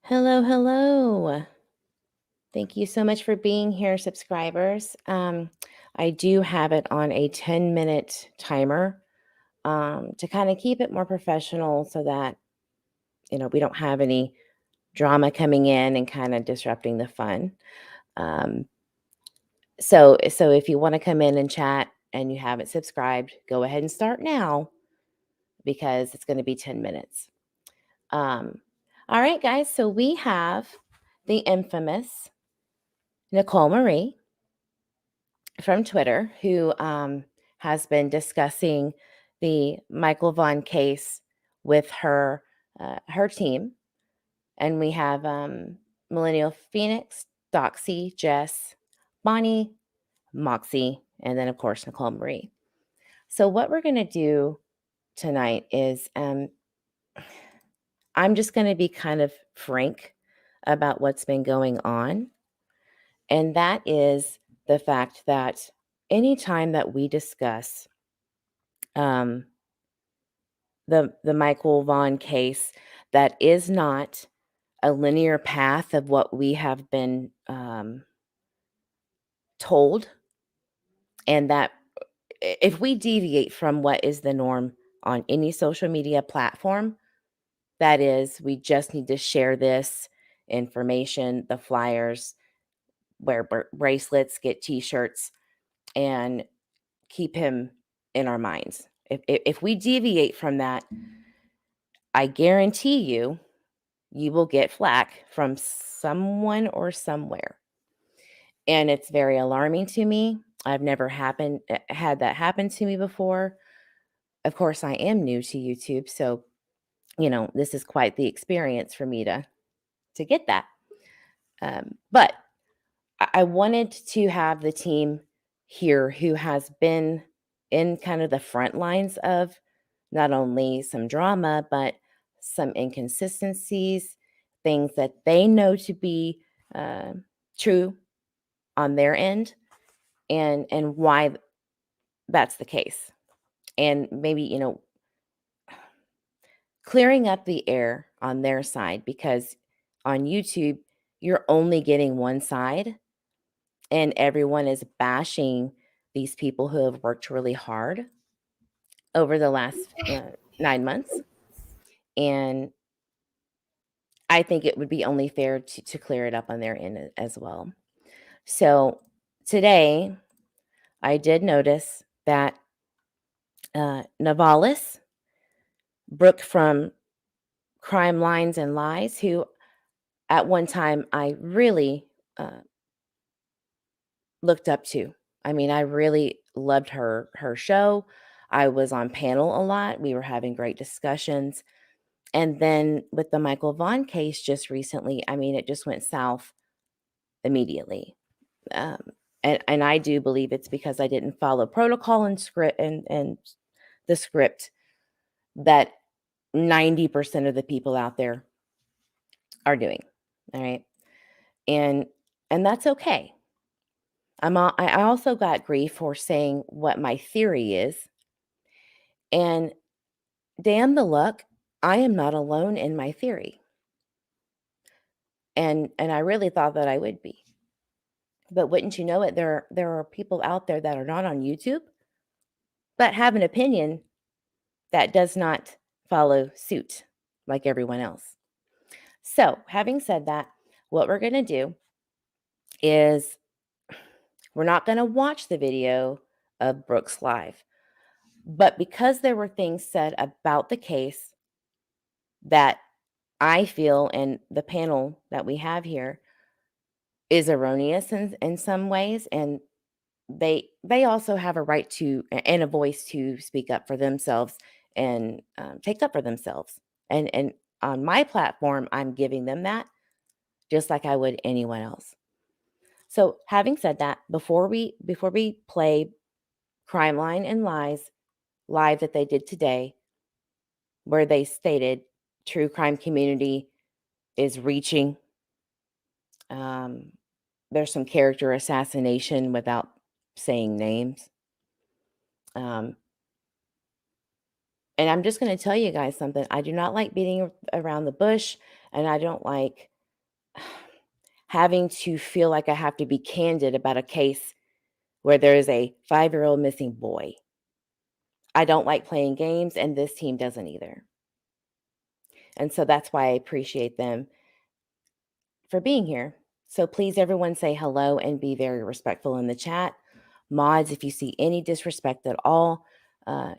Hello, hello. Thank you so much for being here, subscribers. I do have it on a 10-minute timer to kind of keep it more professional so that, we don't have any drama coming in and kind of disrupting the fun. Um, so if you want to come in and chat and you haven't subscribed, go ahead and start now because it's going to be 10 minutes. All right, guys. So we have the infamous Nicole Marie from Twitter who has been discussing the Michael Vaughan case with her team, and we have Millennial Phoenix, Doxy, Jess, Bonnie, Moxie, and then of course Nicole Marie. So what we're going to do tonight is I'm just going to be kind of frank about what's been going on, and that is the fact that anytime that we discuss um, the Michael Vaughan case, that is not a linear path of what we have been told, and that if we deviate from what is the norm on any social media platform, that is, we just need to share this information, the flyers, wear bracelets, get T-shirts, and keep him in our minds. If we deviate from that, I guarantee you will get flack from someone or somewhere. And it's very alarming to me. I've never had that happen to me before. Of course, I am new to YouTube, so this is quite the experience for me to get that. But I wanted to have the team here who has been in kind of the front lines of not only some drama, but some inconsistencies, things that they know to be uh, true on their end, and why that's the case. And maybe, clearing up the air on their side, because on YouTube, you're only getting one side and everyone is bashing these people who have worked really hard over the last 9 months. And I think it would be only fair to clear it up on their end as well. So today, I did notice that Navalis, Brooke from Crime Lines and Lies, who at one time I really looked up to. I mean, I really loved her show. I was on panel a lot. We were having great discussions. And then with the Michael Vaughn case just recently, I mean, it just went south immediately. Um, and I do believe it's because I didn't follow protocol and script and the script that 90% of the people out there are doing. All right. And that's okay. I also got grief for saying what my theory is. And damn the luck, I am not alone in my theory. And I really thought that I would be. But wouldn't you know it, there are people out there that are not on YouTube but have an opinion that does not follow suit like everyone else. So, having said that, what we're going to do is we're not going to watch the video of Brooks live. But because there were things said about the case that I feel and the panel that we have here is erroneous in some ways, and they also have a right to and a voice to speak up for themselves and take up for themselves. And on my platform, I'm giving them that just like I would anyone else. So, having said that, before we play Crime Line and Lies live that they did today, where they stated true crime community is reaching. Um, there's some character assassination without saying names. Um, and I'm just going to tell you guys something. I do not like beating around the bush, and I don't like having to feel like I have to be candid about a case where there is a 5-year-old missing boy. I don't like playing games, and this team doesn't either. And so that's why I appreciate them for being here. So please, everyone, say hello and be very respectful in the chat. Mods, if you see any disrespect at all,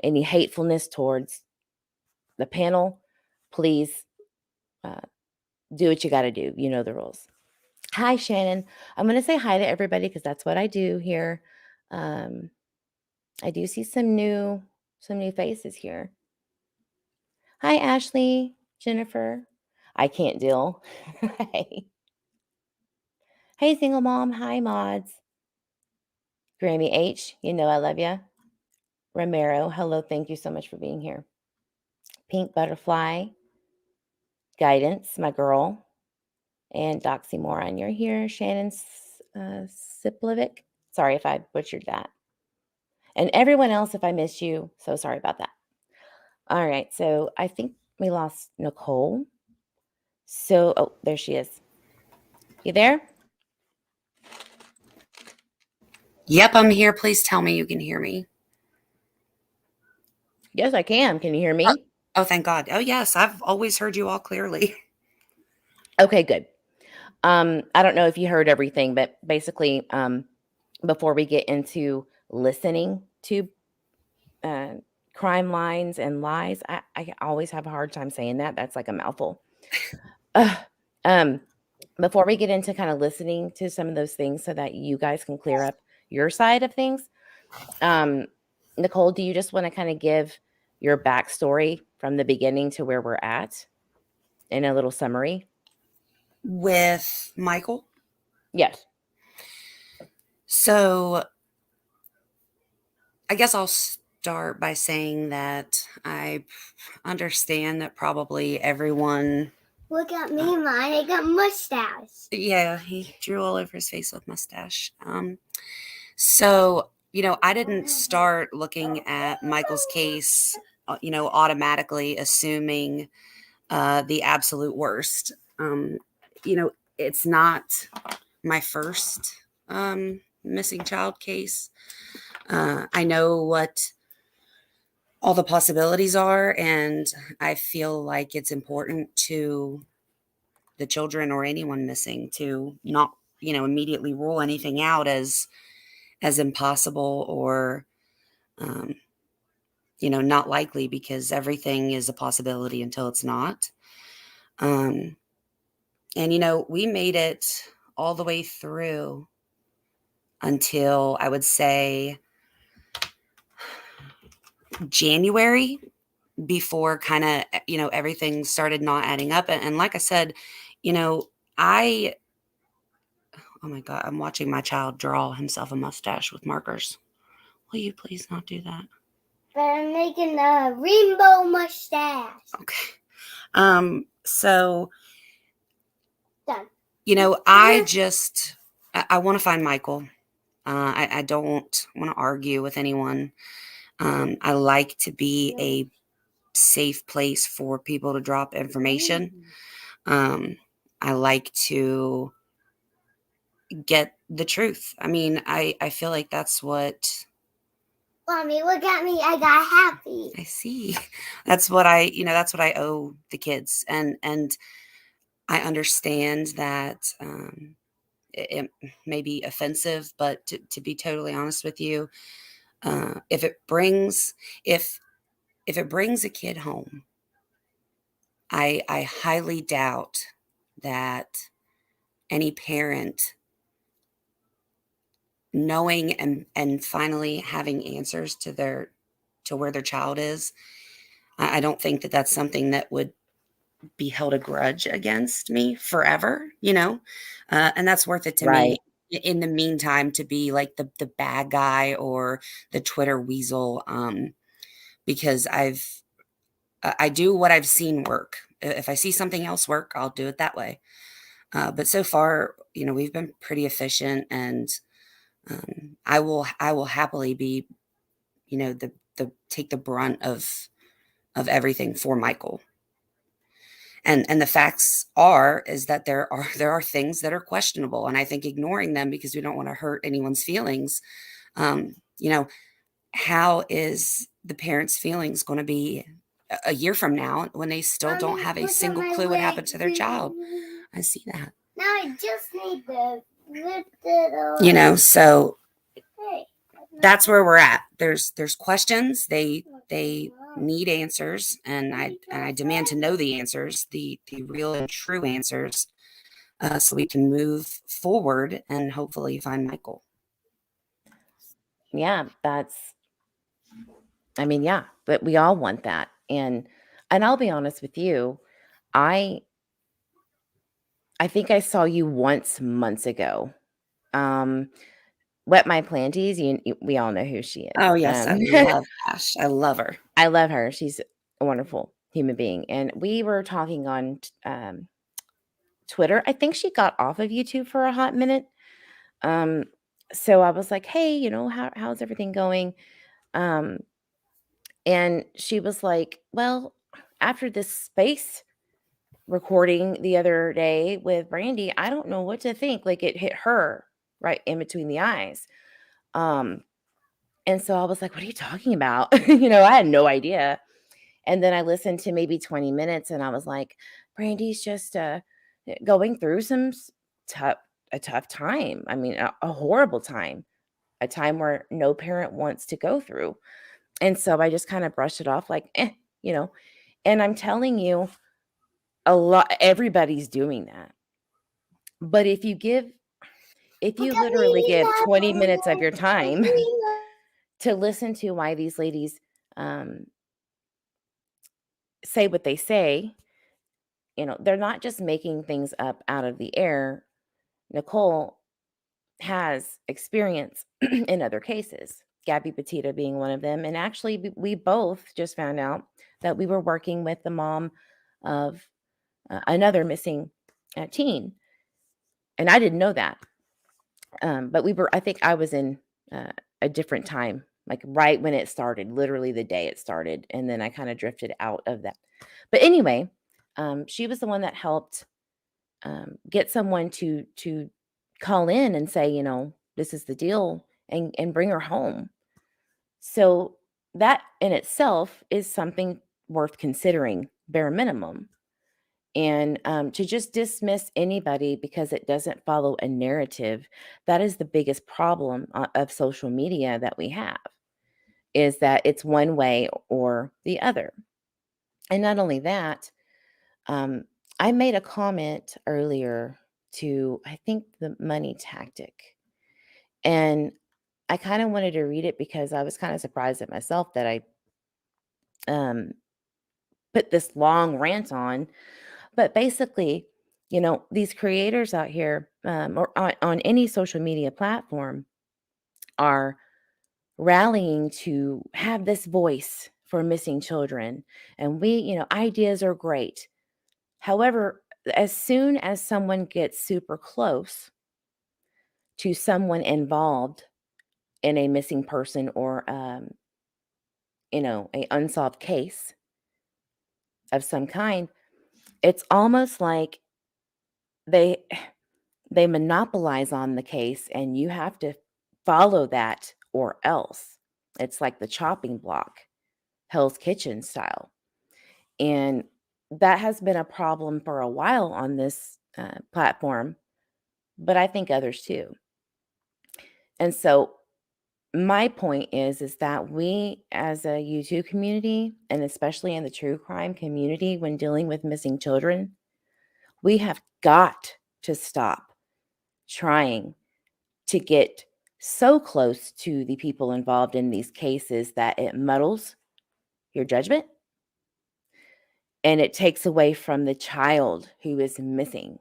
any hatefulness towards the panel, please do what you got to do. You know the rules. Hi, Shannon. I'm going to say hi to everybody because that's what I do here. I do see some new faces here. Hi, Ashley, Jennifer. I can't deal. Hey. Hey, single mom. Hi, mods. Grammy H, you know I love you. Romero, hello. Thank you so much for being here. Pink Butterfly, Guidance, my girl. And Doxy Moron, you're here. Shannon Siplovic. Sorry if I butchered that. And everyone else, if I missed you, so sorry about that. All right, so I think we lost Nicole. So, oh, there she is. You there? Yep, I'm here. Please tell me you can hear me. Yes, I can. Can you hear me? Oh, thank God. Oh, yes. I've always heard you all clearly. Okay, good. I don't know if you heard everything, but basically, before we get into listening to uh, crime lines and lies, I always have a hard time saying that. That's like a mouthful. Um, before we get into kind of listening to some of those things so that you guys can clear up your side of things, Nicole, do you just want to kind of give your backstory from the beginning to where we're at in a little summary? With Michael. Yes. So I guess I'll start by saying that I understand that probably everyone. Look at me, Mom. I got mustache. Yeah, he drew all over his face with mustache. So, I didn't start looking at Michael's case, automatically assuming the absolute worst. It's not my first missing child case. I know what all the possibilities are, and I feel like it's important to the children or anyone missing to not, immediately rule anything out as impossible or, um, not likely, because everything is a possibility until it's not. And, we made it all the way through until I would say January, before kind of, everything started not adding up. And like I said, I, oh my God, I'm watching my child draw himself a mustache with markers. Will you please not do that? But I'm making a rainbow mustache. Okay. So, Done. I want to find Michael. I don't want to argue with anyone. I like to be a safe place for people to drop information. I like to get the truth. I mean, I feel like that's what. Mommy, look at me. I got happy. I see. That's what that's what I owe the kids. And I understand that it may be offensive, but to be totally honest with you, if it brings a kid home, I highly doubt that any parent, knowing and finally having answers to where their child is, I don't think that that's something that would be held a grudge against me forever, and that's worth it to Right. me. In the meantime, to be like the bad guy or the Twitter weasel, because I do what I've seen work. If I see something else work, I'll do it that way. But so far, we've been pretty efficient, and I will happily be, the take the brunt of everything for Michael. And the facts is that there are things that are questionable, and I think ignoring them because we don't want to hurt anyone's feelings. You know, how is the parents' feelings going to be a year from now when they still don't have a single clue what happened to their child? I see that. Now I just need to lift it up. So Hey, that's where we're at. There's questions. They need answers, and I demand to know the answers, the real and true answers, so we can move forward and hopefully find Michael. Yeah, yeah, but we all want that. And I'll be honest with you, I think I saw you once months ago. Wet My Planties, we all know who she is. Oh yes, I love Ash. I love her. I love her. She's a wonderful human being. And we were talking on Twitter. I think she got off of YouTube for a hot minute. So I was like, hey, how's everything going? And she was like, well, after this space recording the other day with Brandy, I don't know what to think. Like, it hit her right in between the eyes. And so I was like, what are you talking about? I had no idea. And then I listened to maybe 20 minutes and I was like, Brandy's just going through a tough time. I mean, a horrible time, a time where no parent wants to go through. And so I just kind of brushed it off like, and I'm telling you, everybody's doing that. But if you literally give 20 minutes of your time to listen to why these ladies say what they say, they're not just making things up out of the air. Nicole has experience in other cases, Gabby Petita being one of them. And actually, we both just found out that we were working with the mom of another missing teen. And I didn't know that. But I think I was in a different time, like right when it started, literally the day it started. And then I kind of drifted out of that. But anyway, she was the one that helped get someone to call in and say, this is the deal, and bring her home. So that in itself is something worth considering, bare minimum. And to just dismiss anybody because it doesn't follow a narrative, that is the biggest problem of social media that we have, is that it's one way or the other. And not only that, I made a comment earlier to, I think, the money tactic. And I kind of wanted to read it because I was kind of surprised at myself that I put this long rant on. But basically, these creators out here or on any social media platform are rallying to have this voice for missing children. And ideas are great. However, as soon as someone gets super close to someone involved in a missing person or, a unsolved case of some kind, it's almost like they monopolize on the case and you have to follow that or else. It's like the chopping block, Hell's Kitchen style. And that has been a problem for a while on this platform, but I think others too. And so my point is that we as a YouTube community, and especially in the true crime community, when dealing with missing children, we have got to stop trying to get so close to the people involved in these cases that it muddles your judgment and it takes away from the child who is missing.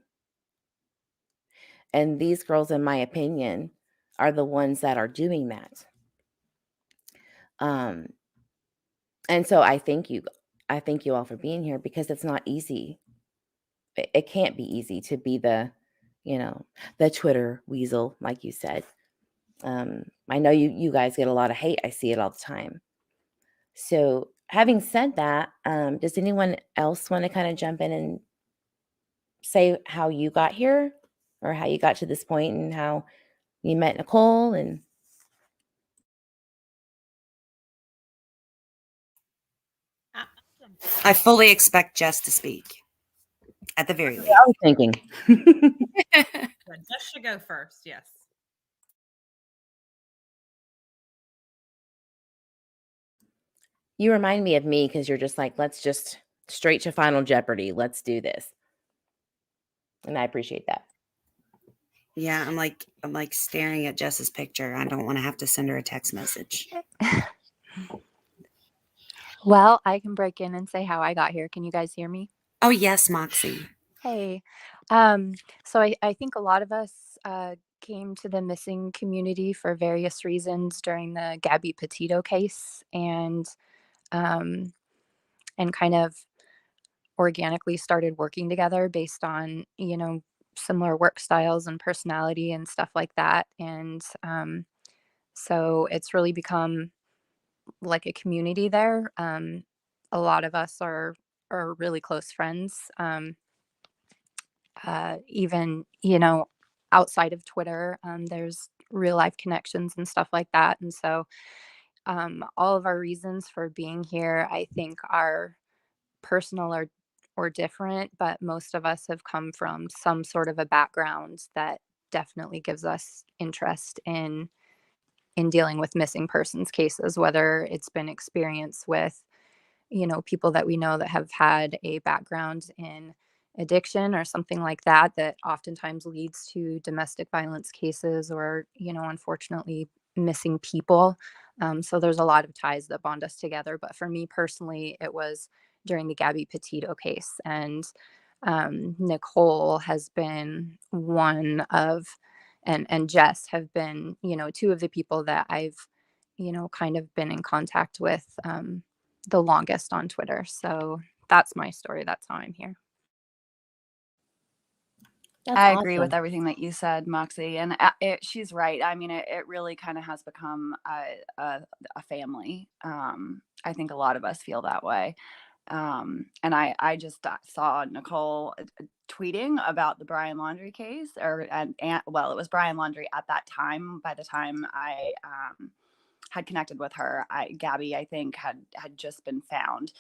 And these girls, in my opinion, are the ones that are doing that. And so I thank you all for being here, because it's not easy. It can't be easy to be the Twitter weasel, like you said. I know you guys get a lot of hate. I see it all the time. So having said that, does anyone else want to kind of jump in and say how you got here or how you got to this point and how you met Nicole? And I fully expect Jess to speak, at the very least. I was thinking. Jess should go first. Yes. You remind me of me because you're just like, let's just straight to Final Jeopardy. Let's do this. And I appreciate that. Yeah, I'm like staring at Jess's picture. I don't want to have to send her a text message. Well, I can break in and say how I got here. Can you guys hear me? Oh yes, Moxie. Hey. So I think a lot of us came to the missing community for various reasons during the Gabby Petito case, and kind of organically started working together based on, similar work styles and personality and stuff like that. And so it's really become like a community there. A lot of us are really close friends. Even, outside of Twitter, there's real life connections and stuff like that. And so all of our reasons for being here, I think, are personal or different, but most of us have come from some sort of a background that definitely gives us interest in dealing with missing persons cases, whether it's been experience with, people that we know that have had a background in addiction or something like that, that oftentimes leads to domestic violence cases or, unfortunately, missing people. So there's a lot of ties that bond us together. But for me personally, it was during the Gabby Petito case. And Nicole has been one of, and Jess have been, two of the people that I've, kind of been in contact with the longest on Twitter. So that's my story. That's how I'm here. That's I agree with awesome. everything that you said, Moxie, and she's right. I mean, it really kind of has become a family. I think a lot of us feel that way. And I just saw Nicole tweeting about the Brian Laundrie case, and well, it was Brian Laundrie at that time. By the time I had connected with her, Gabby, I think, had just been found.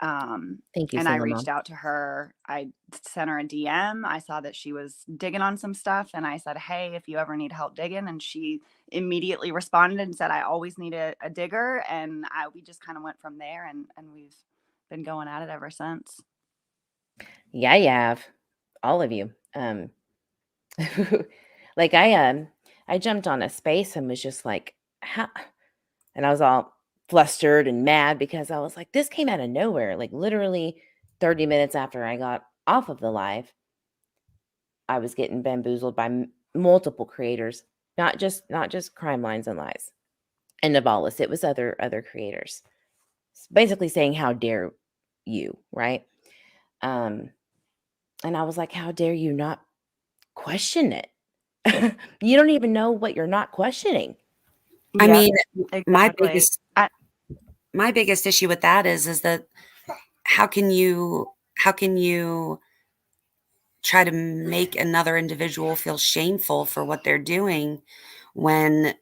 Thank you, And I single reached mom. out to her. I sent her a DM. I saw that she was digging on some stuff, and I said, "Hey, if you ever need help digging," and she immediately responded and said, "I always need a digger," and we just kind of went from there, and we've been going at it ever since. Yeah, you have. All of you. Like I jumped on a space and was just like, how? And I was all flustered and mad because I was like, this came out of nowhere. Like literally 30 minutes after I got off of the live, I was getting bamboozled by multiple creators, not just Crime Lines and Lies and Navalis. It was other creators, basically saying, "How dare you?" Right? And I was like, "How dare you not question it? You don't even know what you're not questioning." I Yep, mean, exactly. my biggest issue with that is that how can you try to make another individual feel shameful for what they're doing when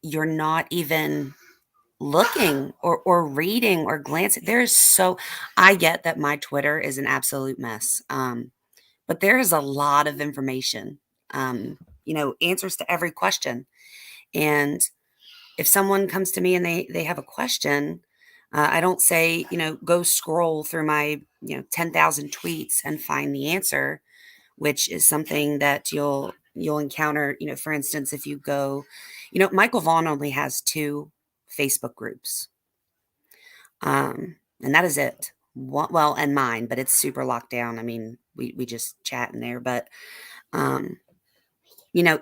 you're not even looking or reading or glancing? I get that my Twitter is an absolute mess. But there is a lot of information, answers to every question. And if someone comes to me and they have a question, I don't say, go scroll through my, 10,000 tweets and find the answer, which is something that you'll encounter, for instance, if you go, Michael Vaughan only has 2 Facebook groups. And that is it. Well, and mine, but it's super locked down. I mean, we just chat in there, but,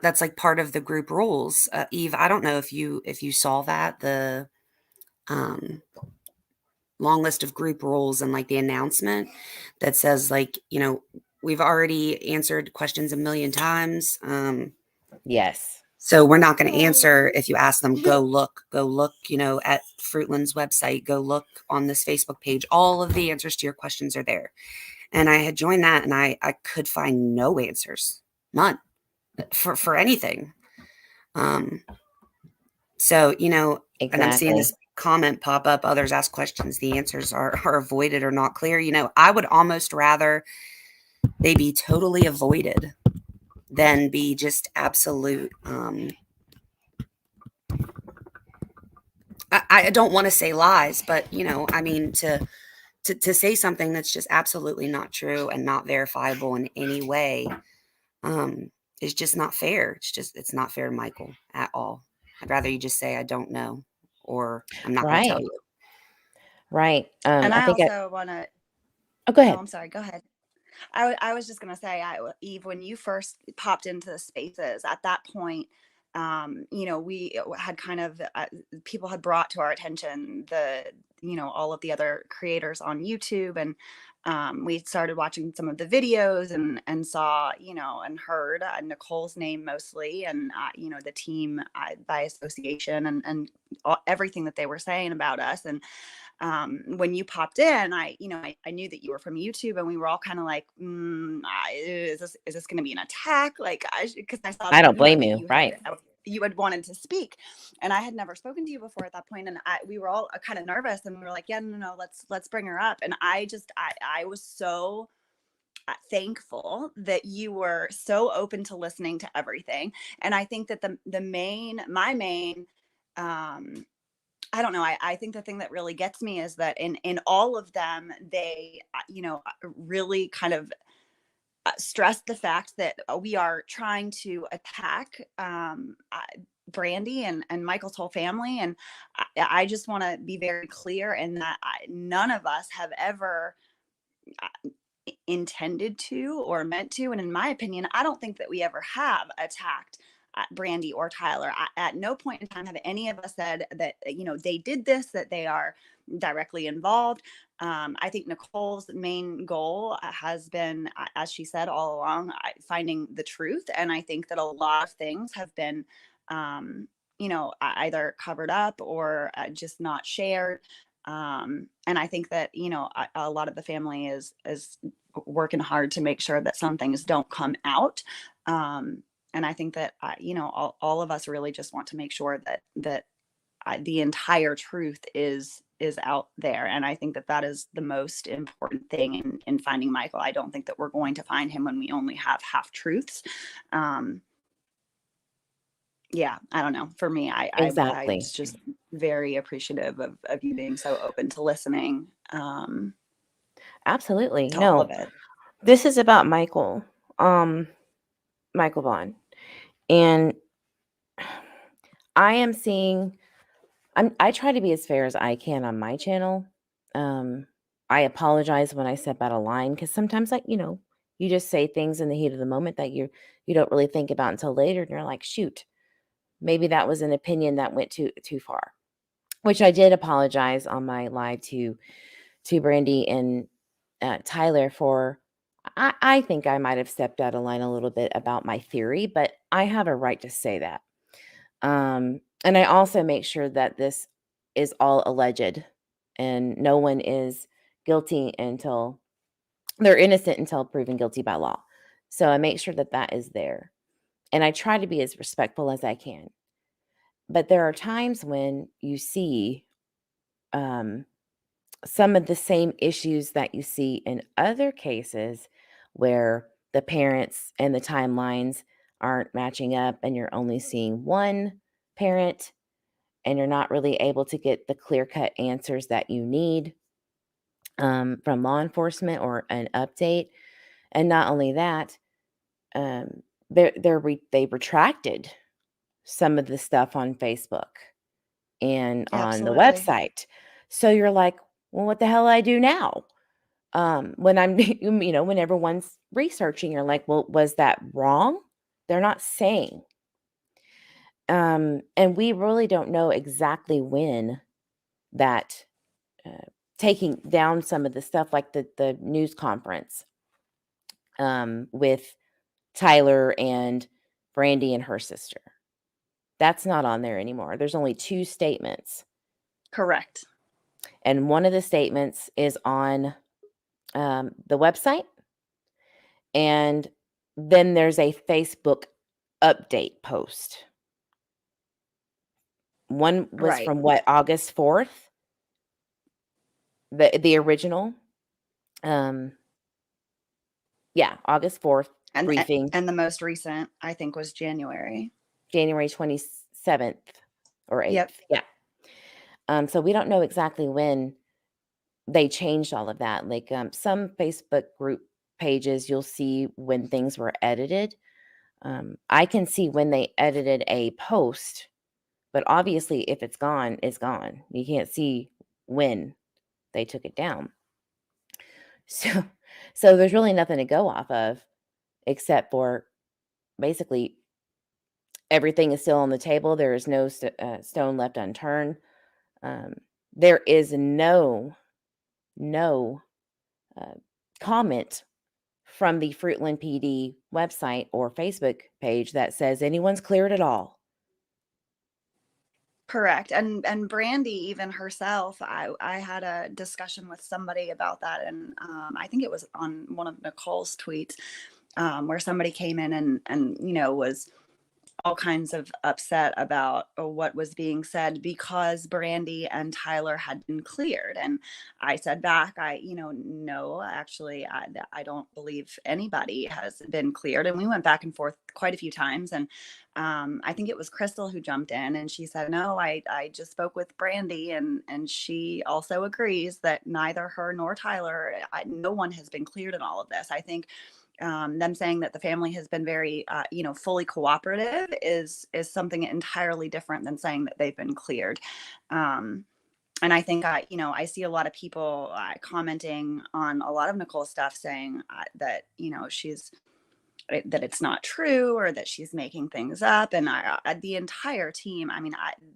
that's like part of the group rules. Eve, I don't know if you saw that, the, long list of group rules and like the announcement that says like, we've already answered questions a million times. Yes. So we're not going to answer if you ask them, go look, at Fruitland's website, go look on this Facebook page. All of the answers to your questions are there. And I had joined that, and I could find no answers, none, for anything. So, and I'm seeing this Exactly. comment pop up, others ask questions, the answers are avoided or not clear. I would almost rather they be totally avoided than be just absolute. I don't want to say lies, but I mean, to say something that's just absolutely not true and not verifiable in any way, is just not fair. It's not fair to Michael at all. I'd rather you just say, I don't know, or I'm not going to tell Right. you. Right. And I I think also want to, oh, go oh, ahead. I'm sorry, go ahead. I was just going to say, Eve, when you first popped into the spaces at that point, we had kind of, people had brought to our attention all of the other creators on YouTube. And we started watching some of the videos and saw, and heard Nicole's name mostly, and, the team by association, and everything that they were saying about us. And when you popped in, I knew that you were from YouTube, and we were all kind of like, is this going to be an attack? Like, because I saw I that, don't blame that you. Right. you had wanted to speak, and I had never spoken to you before at that point. And we were all kind of nervous, and we were like, yeah, no, let's bring her up. And I was so thankful that you were so open to listening to everything. And I think that my main, I don't know. I think the thing that really gets me is that in all of them, they, really kind of stressed the fact that we are trying to attack Brandy and Michael's whole family. And I just want to be very clear in that none of us have ever intended to or meant to. And in my opinion, I don't think that we ever have attacked Brandy or Tyler. At no point in time have any of us said that, they did this, that they are directly involved. I think Nicole's main goal has been, as she said all along, finding the truth. And I think that a lot of things have been, either covered up or just not shared. And I think that, a lot of the family is working hard to make sure that some things don't come out. And I think that, all of us really just want to make sure that the entire truth is out there. And I think that is the most important thing in finding Michael. I don't think that we're going to find him when we only have half truths. Yeah, I don't know. For me, I Exactly. was just very appreciative of you being so open to listening. Absolutely. To all of No, it. this is about Michael, Michael Vaughan. And I am seeing, I try to be as fair as I can on my channel. I apologize when I step out of line, because sometimes, like, you just say things in the heat of the moment that you don't really think about until later. And you're like, shoot, maybe that was an opinion that went too far, which I did apologize on my live to Brandy and Tyler for. I think I might have stepped out of line a little bit about my theory, but I have a right to say that. And I also make sure that this is all alleged and no one is guilty until they're innocent until proven guilty by law. So I make sure that is there. And I try to be as respectful as I can. But there are times when you see some of the same issues that you see in other cases where the parents and the timelines aren't matching up, and you're only seeing one parent, and you're not really able to get the clear-cut answers that you need from law enforcement or an update. And not only that, they retracted some of the stuff on Facebook and on the Absolutely. website. So you're like, well, what the hell do I do now? When I'm, when everyone's researching, you're like, well, was that wrong? They're not saying. And we really don't know exactly when that taking down some of the stuff, like the news conference with Tyler and Brandy and her sister. That's not on there anymore. There's only 2 statements. Correct. And one of the statements is on the website, and then there's a Facebook update post. One was Right. from what, August 4th? The original. Yeah, August 4th briefing, And the most recent, I think, was January. January 27th or Yep. 8th. Yeah. So we don't know exactly when they changed all of that. Like some Facebook group pages, you'll see when things were edited. I can see when they edited a post, but obviously if it's gone, it's gone. You can't see when they took it down. So so there's really nothing to go off of except for basically everything is still on the table. There is no stone left unturned. Um, there is no uh, comment from the Fruitland PD website or Facebook page that says anyone's cleared at all. Correct. And Brandy, even herself, I had a discussion with somebody about that, and I think it was on one of Nicole's tweets, where somebody came in and was all kinds of upset about what was being said because Brandy and Tyler had been cleared. And I said back, no, actually, I don't believe anybody has been cleared. And we went back and forth quite a few times. And I think it was Crystal who jumped in and she said, no, I just spoke with Brandy and she also agrees that neither her nor Tyler, no one has been cleared in all of this. I think them saying that the family has been very, fully cooperative is something entirely different than saying that they've been cleared. And I think I see a lot of people commenting on a lot of Nicole's stuff saying that that it's not true or that she's making things up. And the entire team,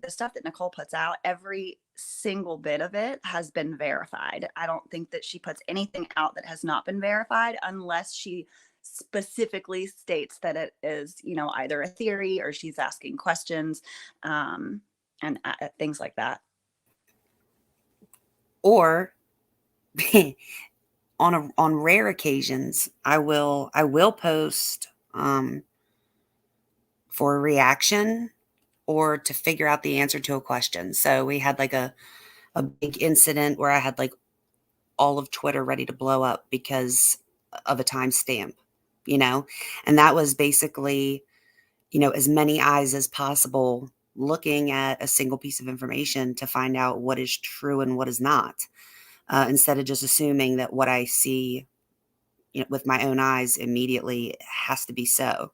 the stuff that Nicole puts out, every single bit of it has been verified. I don't think that she puts anything out that has not been verified unless she specifically states that it is, either a theory or she's asking questions, and things like that. Or on rare occasions, I will post for a reaction or to figure out the answer to a question. So we had like a big incident where I had like all of Twitter ready to blow up because of a timestamp, and that was basically, as many eyes as possible looking at a single piece of information to find out what is true and what is not, instead of just assuming that what I see, with my own eyes immediately has to be so.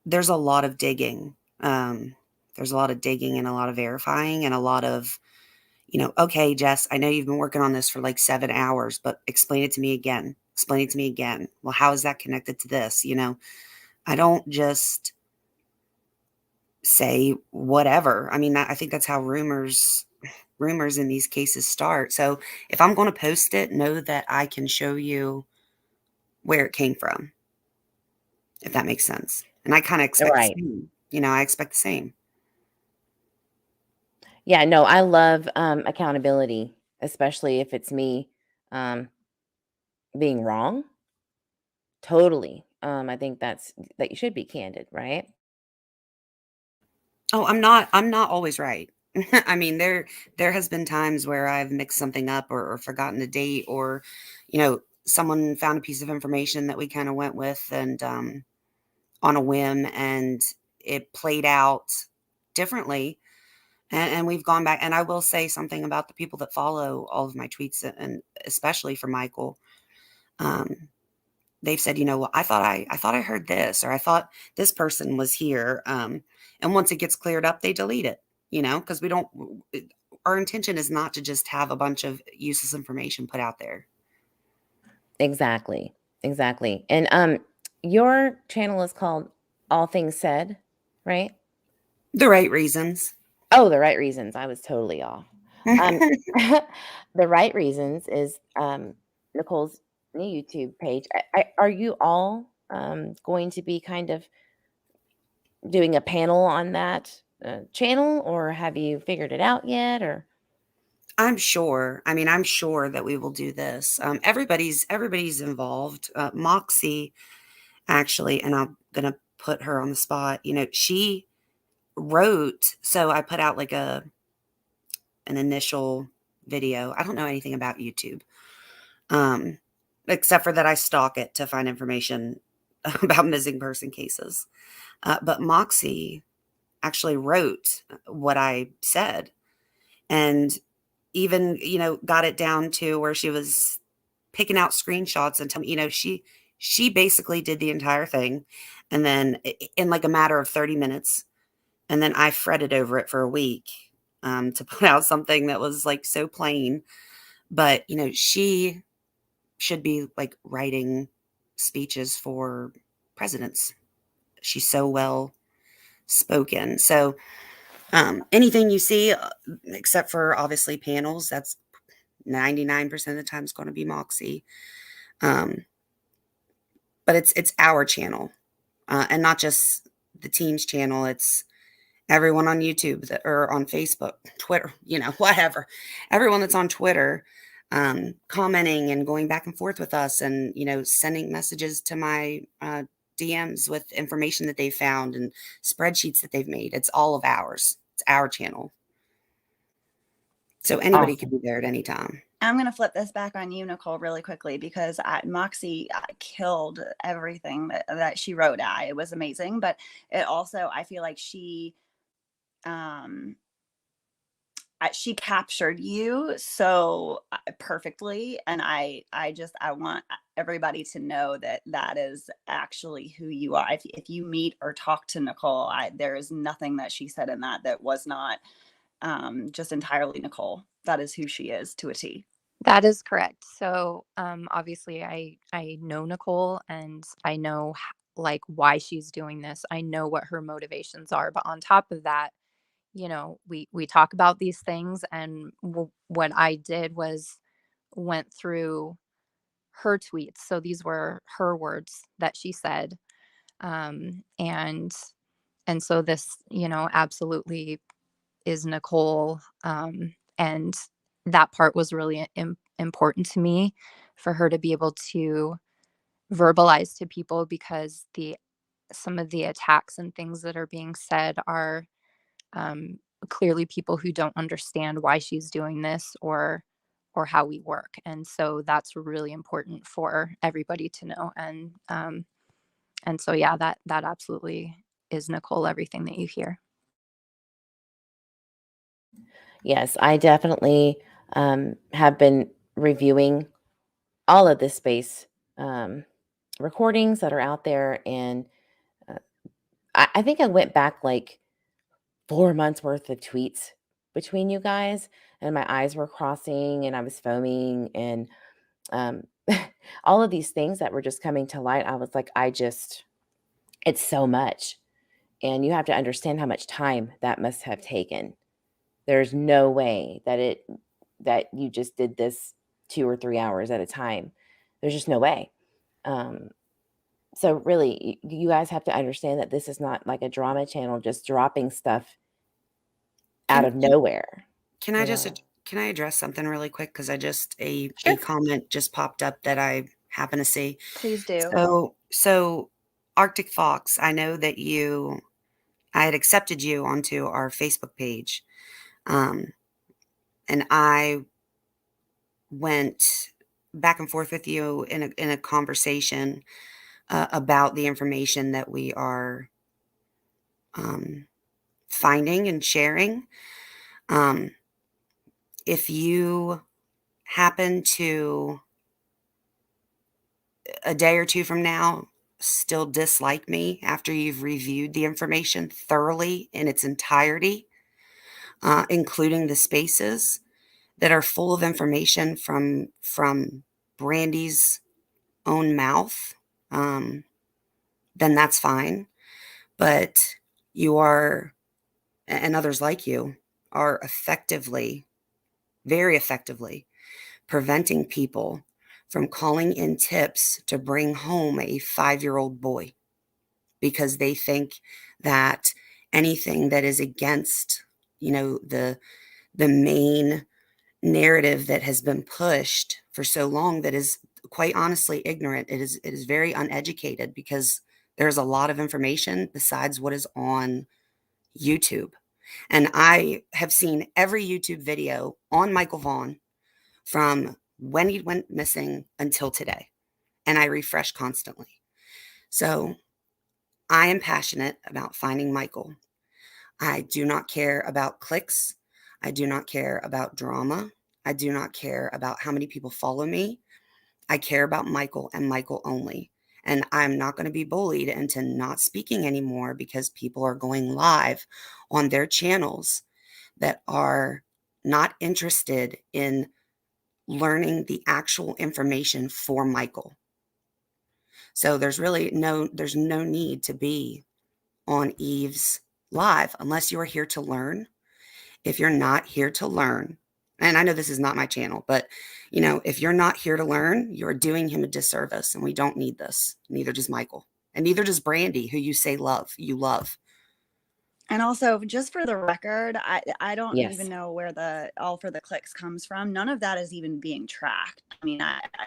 There's a lot of digging. There's a lot of digging and a lot of verifying and a lot of, okay, Jess, I know you've been working on this for like 7 hours, but explain it to me again. Explain it to me again. Well, how is that connected to this? I don't just say whatever. I think that's how rumors in these cases start. So if I'm going to post it, know that I can show you where it came from, if that makes sense. And I kind of expect Right. the same. I expect the same. Yeah, no, I love accountability, especially if it's me being wrong. Totally. I think that you should be candid, right? Oh, I'm not always right. There has been times where I've mixed something up or forgotten a date, or, someone found a piece of information that we kind of went with and on a whim, and it played out differently. And we've gone back, and I will say something about the people that follow all of my tweets, and especially for Michael. They've said, well, I thought I heard this, or I thought this person was here. And once it gets cleared up, they delete it, because our intention is not to just have a bunch of useless information put out there. Exactly. Exactly. And your channel is called All Things Said, right? The right reasons. Oh, The Right Reasons. I was totally off. Um, The Right Reasons is Nicole's new YouTube page. Are you all going to be kind of doing a panel on that channel, or have you figured it out yet? Or I'm sure. I mean, I'm sure that we will do this. Everybody's involved. Moxie actually, and I'm gonna put her on the spot. She wrote. So I put out like an initial video. I don't know anything about YouTube, um, except for that I stalk it to find information about missing person cases. But Moxie actually wrote what I said, and even got it down to where she was picking out screenshots and telling me, she basically did the entire thing, and then in like a matter of 30 minutes, and then I fretted over it for a week, to put out something that was like so plain. But she should be like writing speeches for presidents. She's so well spoken. So anything you see, except for obviously panels, that's 99% of the time is going to be Moxie. Um, but it's our channel, and not just the team's channel. It's everyone on YouTube or on Facebook, Twitter, whatever. Everyone that's on Twitter, commenting and going back and forth with us, and sending messages to my DMs with information that they found and spreadsheets that they've made. It's all of ours. It's our channel. So anybody can be there at any time. I'm going to flip this back on you, Nicole, really quickly, because Moxie killed everything that she wrote. It was amazing, but it also, I feel like she captured you so perfectly. And I want everybody to know that is actually who you are. If you meet or talk to Nicole, there is nothing that she said in that was not just entirely Nicole. That is who she is to a T. That is correct. So obviously I know Nicole, and I know like why she's doing this. I know what her motivations are. But on top of that, we talk about these things, and what I did was went through her tweets. So these were her words that she said. And so this, absolutely is Nicole. And that part was really important to me, for her to be able to verbalize to people, because some of the attacks and things that are being said are clearly people who don't understand why she's doing this, or how we work. And so that's really important for everybody to know. And so yeah, that absolutely is Nicole, everything that you hear. Yes, I definitely have been reviewing all of the space recordings that are out there. And I think I went back like 4 months worth of tweets between you guys, and my eyes were crossing and I was foaming, and um, all of these things that were just coming to light. I was like, it's so much. And you have to understand how much time that must have taken. There's no way that you just did this 2 or 3 hours at a time. There's just no way. So really, you guys have to understand that this is not like a drama channel just dropping stuff out of nowhere. Can I address something really quick? Because a Sure. comment just popped up that I happen to see. Please do. So Arctic Fox, I know that I had accepted you onto our Facebook page. And I went back and forth with you in a conversation about the information that we are finding and sharing. If you happen to, a day or two from now, still dislike me after you've reviewed the information thoroughly in its entirety, including the spaces that are full of information from Brandy's own mouth, then that's fine. But you are, and others like you, are very effectively, preventing people from calling in tips to bring home a 5-year-old boy, because they think that anything that is against, the main narrative that has been pushed for so long that is quite honestly ignorant. It is very uneducated, because there's a lot of information besides what is on YouTube. And I have seen every YouTube video on Michael Vaughan from when he went missing until today, and I refresh constantly. So I am passionate about finding Michael. I do not care about clicks. I do not care about drama. I do not care about how many people follow me. I care about Michael and Michael only. And I'm not going to be bullied into not speaking anymore because people are going live on their channels that are not interested in learning the actual information for Michael. So there's no need to be on Eve's live unless you are here to learn. If you're not here to learn, and I know this is not my channel, but if you're not here to learn, you're doing him a disservice, and we don't need this. Neither does Michael, and neither does Brandy, who you say you love. And also, just for the record, I don't Yes. even know where the all for the clicks comes from. None of that is even being tracked. I mean,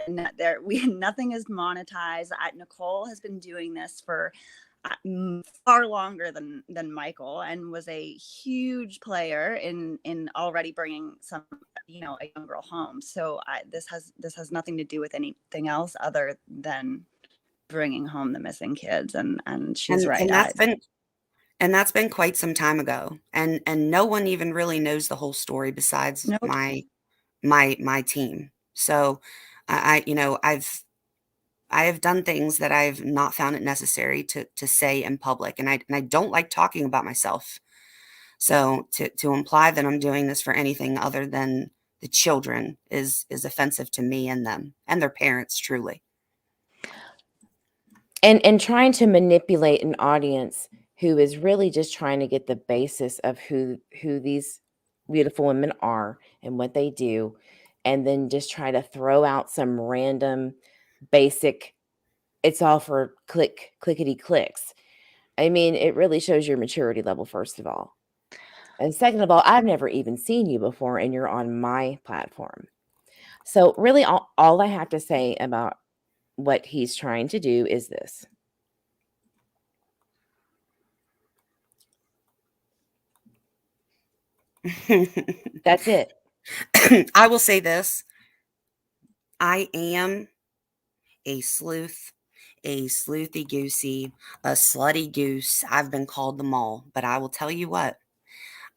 nothing is monetized. Nicole has been doing this for far longer than Michael, and was a huge player in already bringing a young girl home. So this has nothing to do with anything else other than bringing home the missing kids. And she's right. And that's been quite some time ago. And no one even really knows the whole story besides Nope. my team. So I have done things that I've not found it necessary to say in public, and I don't like talking about myself. So to imply that I'm doing this for anything other than the children is offensive to me and them and their parents, truly. And trying to manipulate an audience who is really just trying to get the basis of who these beautiful women are and what they do, and then just try to throw out some random basic, it's all for clickety clicks. I mean, it really shows your maturity level, first of all. And second of all, I've never even seen you before, and you're on my platform. So really all I have to say about what he's trying to do is this. That's it. I will say this. I am a sleuth, a sleuthy goosey, a slutty goose. I've been called them all, but I will tell you what,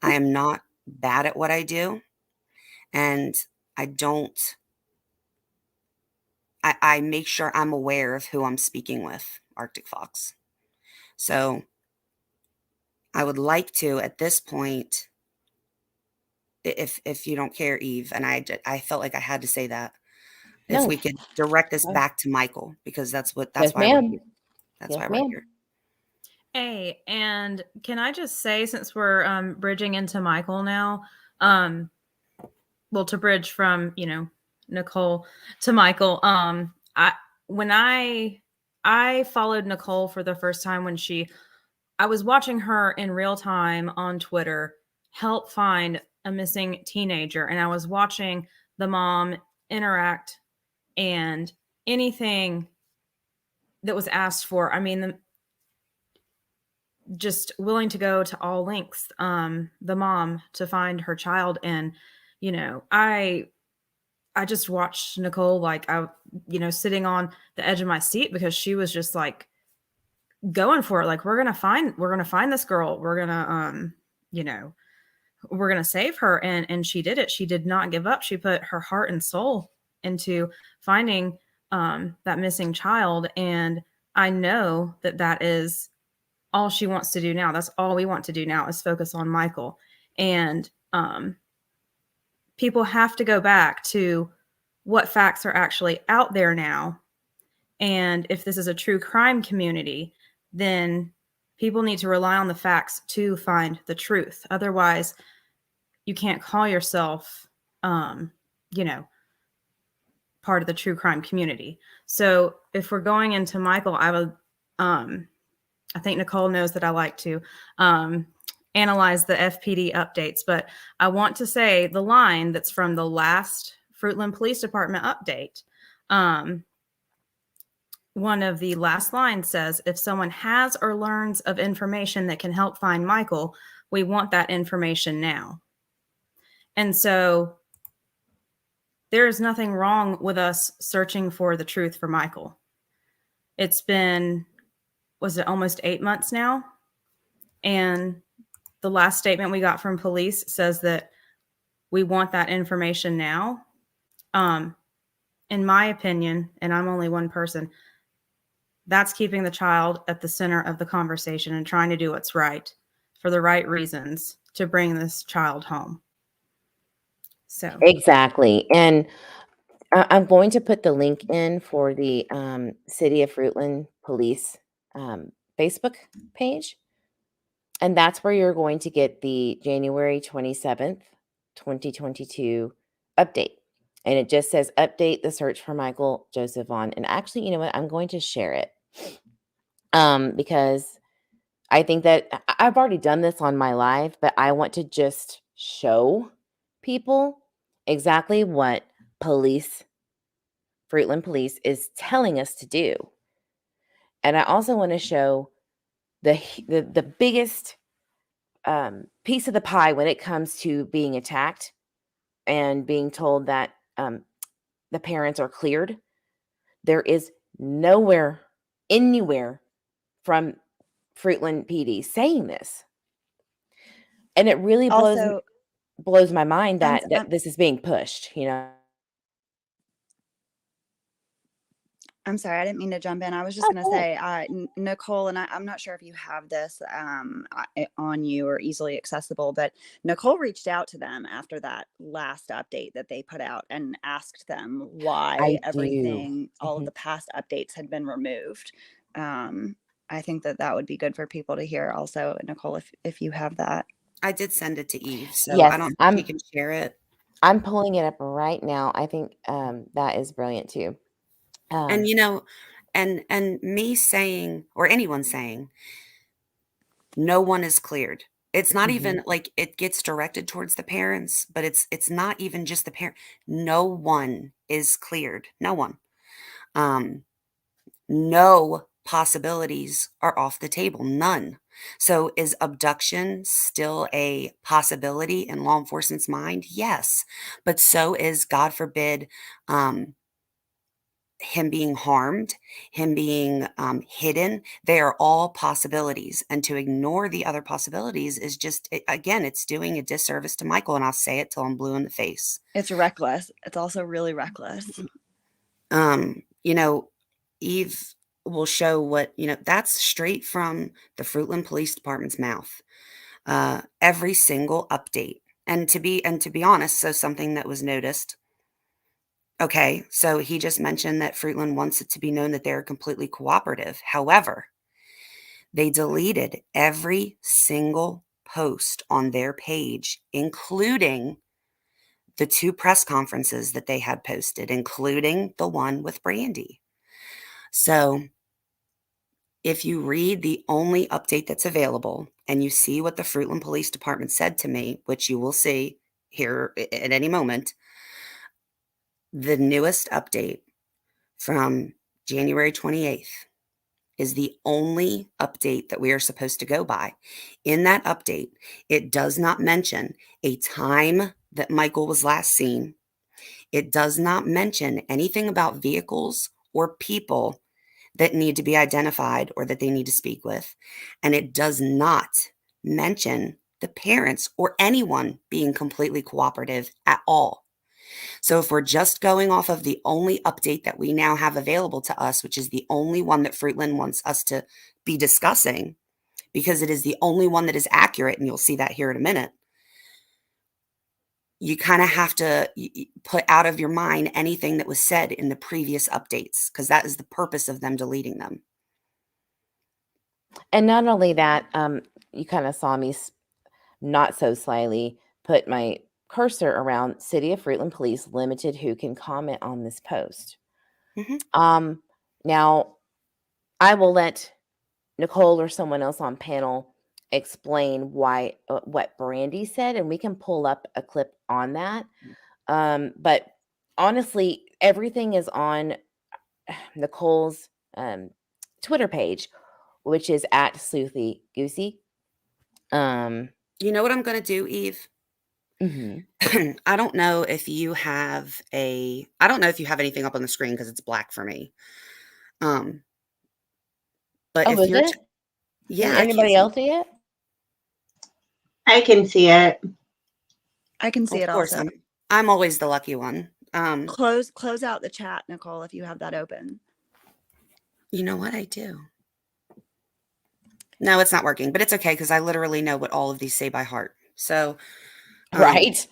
I am not bad at what I do. And I make sure I'm aware of who I'm speaking with, Arctic Fox. So I would like to, at this point, if you don't care, Eve, and I felt like I had to say that, if No. we could direct this Fine. back to Michael, because that's Yes, why we're ma'am. here. That's Yes, why we're ma'am. here. Hey, and can I just say, since we're bridging into Michael now, well, to bridge from Nicole to Michael, when I followed Nicole for the first time when I was watching her in real time on Twitter help find a missing teenager, and I was watching the mom interact, and anything that was asked for, I mean, just willing to go to all lengths, the mom, to find her child. And I just watched Nicole, like, I sitting on the edge of my seat, because she was just like going for it, like, we're gonna find this girl, we're gonna we're gonna save her. And she did it. She did not give up. She put her heart and soul into finding that missing child. And I know that is all she wants to do now. That's all we want to do now, is focus on Michael. And people have to go back to what facts are actually out there now. And if this is a true crime community, then people need to rely on the facts to find the truth. Otherwise, you can't call yourself, part of the true crime community. So if we're going into Michael, I think Nicole knows that I like to analyze the FPD updates, but I want to say the line that's from the last Fruitland Police Department update. One of the last lines says, if someone has or learns of information that can help find Michael, we want that information now. And so there is nothing wrong with us searching for the truth for Michael. It's been, was it almost 8 months now? And the last statement we got from police says that we want that information now. In my opinion, and I'm only one person, that's keeping the child at the center of the conversation and trying to do what's right for the right reasons to bring this child home. So Exactly. And I'm going to put the link in for the City of Fruitland Police Facebook page. And that's where you're going to get the January 27th, 2022 update. And it just says update the search for Michael Joseph Vaughan. And actually, you know what? I'm going to share it because I think that I've already done this on my live, but I want to just show people exactly what Fruitland Police is telling us to do. And I also want to show the biggest piece of the pie when it comes to being attacked and being told that the parents are cleared. There is nowhere, anywhere from Fruitland PD saying this. And it really Also, blows my mind I'm, that, that this is being pushed, you know. I'm sorry, I didn't mean to jump in. I was just Oh, going to go ahead. say, Nicole, and I'm not sure if you have this on you or easily accessible, but Nicole reached out to them after that last update that they put out and asked them why I do. everything, all of Mhm. the past updates had been removed. I think that would be good for people to hear also, Nicole, if you have that. I did send it to Eve, so I Yes, don't know if you can share it. I'm pulling it up right now. I think that is brilliant too. And you know, and me saying, or anyone saying, no one is cleared. It's not Mhm. even like it gets directed towards the parents, but it's not even just the parent. No one is cleared. No one. No possibilities are off the table. None. So is abduction still a possibility in law enforcement's mind? Yes. But so is, God forbid, him being harmed, him being hidden. They are all possibilities. And to ignore the other possibilities is just, again, it's doing a disservice to Michael. And I'll say it till I'm blue in the face. It's reckless. It's also really reckless. You know, Eve will show what, you know, that's straight from the Fruitland Police Department's mouth. Every single update. And to be honest, so something that was noticed. Okay, so he just mentioned that Fruitland wants it to be known that they're completely cooperative. However, they deleted every single post on their page, including the 2 press conferences that they had posted, including the one with Brandy. So if you read the only update that's available and you see what the Fruitland Police Department said to me, which you will see here at any moment, the newest update from January 28th is the only update that we are supposed to go by. In that update, it does not mention a time that Michael was last seen. It does not mention anything about vehicles or people that need to be identified or that they need to speak with. And it does not mention the parents or anyone being completely cooperative at all. So if we're just going off of the only update that we now have available to us, which is the only one that Fruitland wants us to be discussing, because it is the only one that is accurate, and you'll see that here in a minute, you kind of have to put out of your mind anything that was said in the previous updates, because that is the purpose of them deleting them. And not only that, you kind of saw me not so slyly put my cursor around City of Fruitland Police limited who can comment on this post. Now I will let Nicole or someone else on panel explain why what Brandy said, and we can pull up a clip on that. But honestly, everything is on Nicole's Twitter page, which is at Sleuthy Goosey. You know what I'm going to do, Eve? Mhm. I don't know if you have anything up on the screen because it's black for me. But Oh, if is you're, it? yeah, Can I can't anybody see. else see it? I can see it. I can see Of it course, also. I'm always the lucky one. Close out the chat, Nicole, if you have that open. You know what I do? No, it's not working, but it's okay because I literally know what all of these say by heart. So, Right.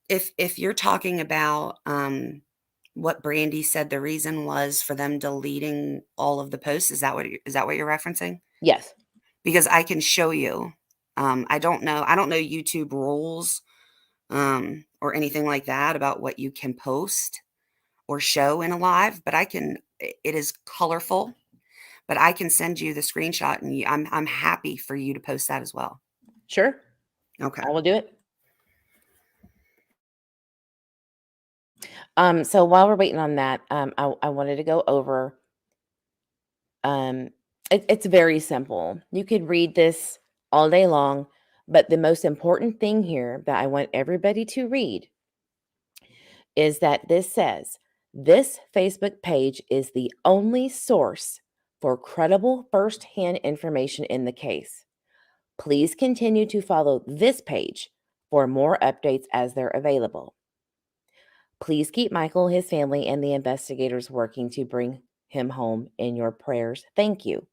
if you're talking about what Brandy said the reason was for them deleting all of the posts, is that what you're referencing? Yes. Because I can show you. I don't know YouTube rules or anything like that about what you can post or show in a live, but it is colorful, but I can send you the screenshot, and I'm happy for you to post that as well. Sure. Okay. I will do it. So while we're waiting on that, I wanted to go over. It's very simple. You could read this all day long, but the most important thing here that I want everybody to read is that this says this Facebook page is the only source for credible firsthand information in the case. Please continue to follow this page for more updates as they're available. Please keep Michael, his family, and the investigators working to bring him home in your prayers. Thank you.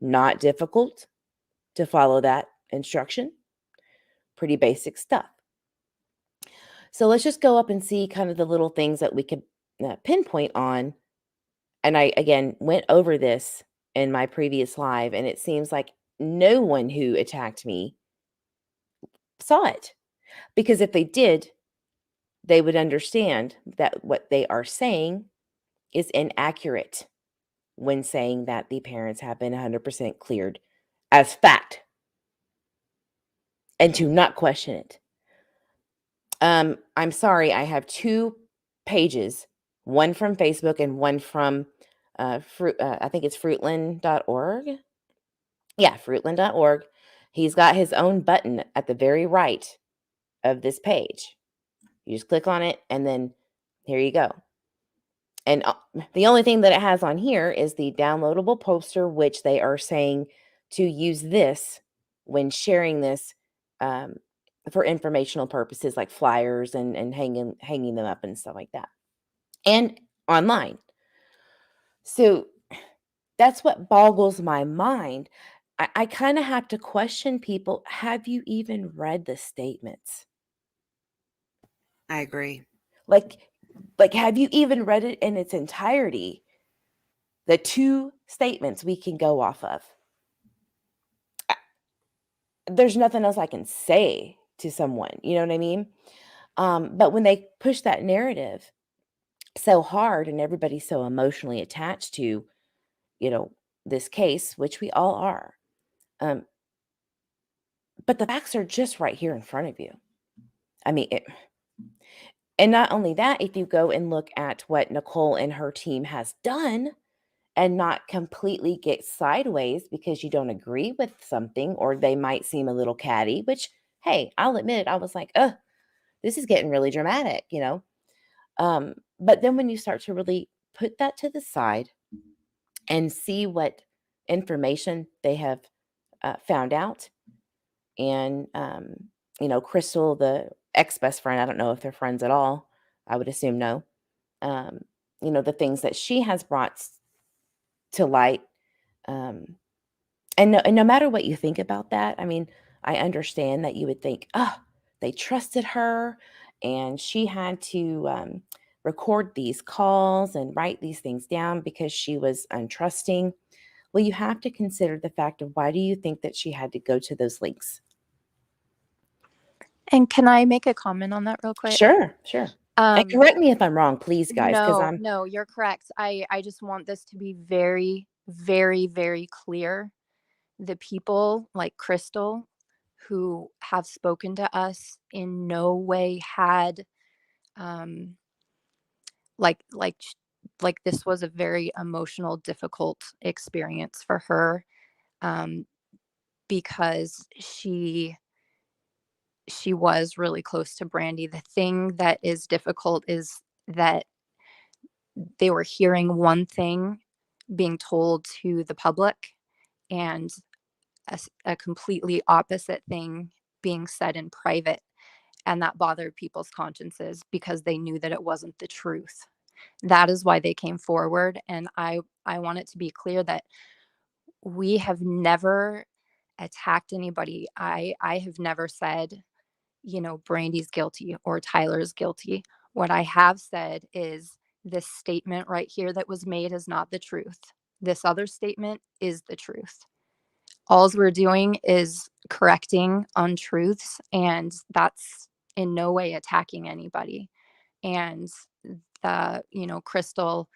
Not difficult to follow that instruction. Pretty basic stuff. So let's just go up and see kind of the little things that we could pinpoint on. And I, again, went over this in my previous live, and it seems like no one who attacked me saw it. Because if they did, they would understand that what they are saying is inaccurate when saying that the parents have been 100% cleared as fact and to not question it. I'm sorry, I have two pages, one from Facebook and one from I think it's fruitland.org. Yeah, fruitland.org. He's got his own button at the very right of this page. You just click on it, and then here you go. And the only thing that it has on here is the downloadable poster, which they are saying to use this when sharing this for informational purposes, like flyers and hanging them up and stuff like that, and online. So that's what boggles my mind. I kind of have to question people. Have you even read the statements? I agree. Like, have you even read it in its entirety? The two statements we can go off of. There's nothing else I can say to someone, you know what I mean? But when they push that narrative so hard and everybody's so emotionally attached to, this case, which we all are, but the facts are just right here in front of you. I mean, and not only that, if you go and look at what Nicole and her team has done and not completely get sideways because you don't agree with something, or they might seem a little catty, which, hey, I'll admit it, I was like, this is getting really dramatic, but then when you start to really put that to the side and see what information they have found out, and Crystal, the ex-best friend, I don't know if they're friends at all, I would assume no, the things that she has brought to light, and no matter what you think about that, I mean, I understand that you would think, oh, they trusted her and she had to record these calls and write these things down because she was untrusting. Well, you have to consider the fact of, why do you think that she had to go to those links? And can I make a comment on that real quick? Sure. And correct me if I'm wrong, please, guys, because No, you're correct. I just want this to be very, very, very clear. The people like Crystal who have spoken to us in no way had um, like like sh- like this was a very emotional, difficult experience for her, um, because she was really close to Brandy. The thing that is difficult is that they were hearing one thing being told to the public, and a completely opposite thing being said in private, and that bothered people's consciences because they knew that it wasn't the truth. That is why they came forward, and I want it to be clear that we have never attacked anybody. I have never said, Brandy's guilty or Tyler's guilty. What I have said is this statement right here that was made is not the truth. This other statement is the truth. All we're doing is correcting untruths, and that's in no way attacking anybody. And Crystal,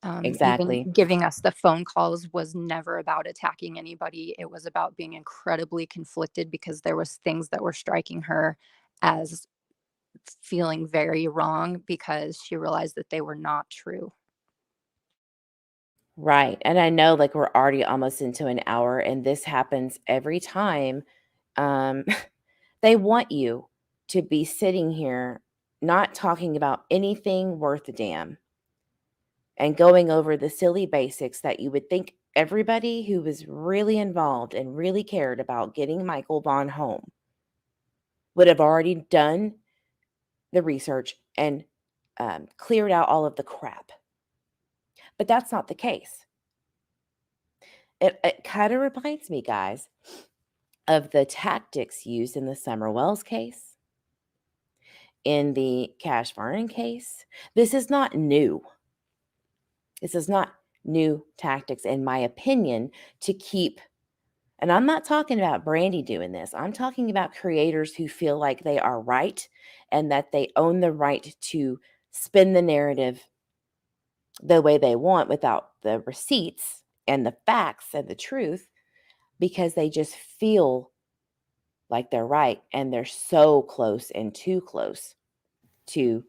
even Exactly. giving us the phone calls was never about attacking anybody. It was about being incredibly conflicted because there was things that were striking her as feeling very wrong because she realized that they were not true. Right. And I know like we're already almost into an hour, and this happens every time. Um, they want you to be sitting here not talking about anything worth a damn and going over the silly basics that you would think everybody who was really involved and really cared about getting Michael Vaughan home would have already done the research and cleared out all of the crap. But that's not the case. It kind of reminds me, guys, of the tactics used in the Summer Wells case, in the Cash Varnon case. This is not new. This is not new tactics, in my opinion, to keep. And I'm not talking about Brandy doing this. I'm talking about creators who feel like they are right and that they own the right to spin the narrative the way they want without the receipts and the facts and the truth, because they just feel like they're right and they're so close and too close to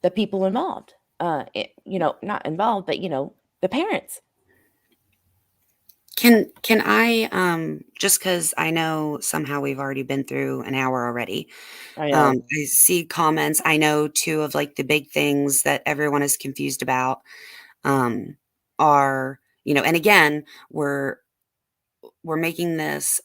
the people involved. Not involved, but the parents. Can I just because I know somehow we've already been through an hour already. I know. I see comments. I know two of like the big things that everyone is confused about are, and again, we're making this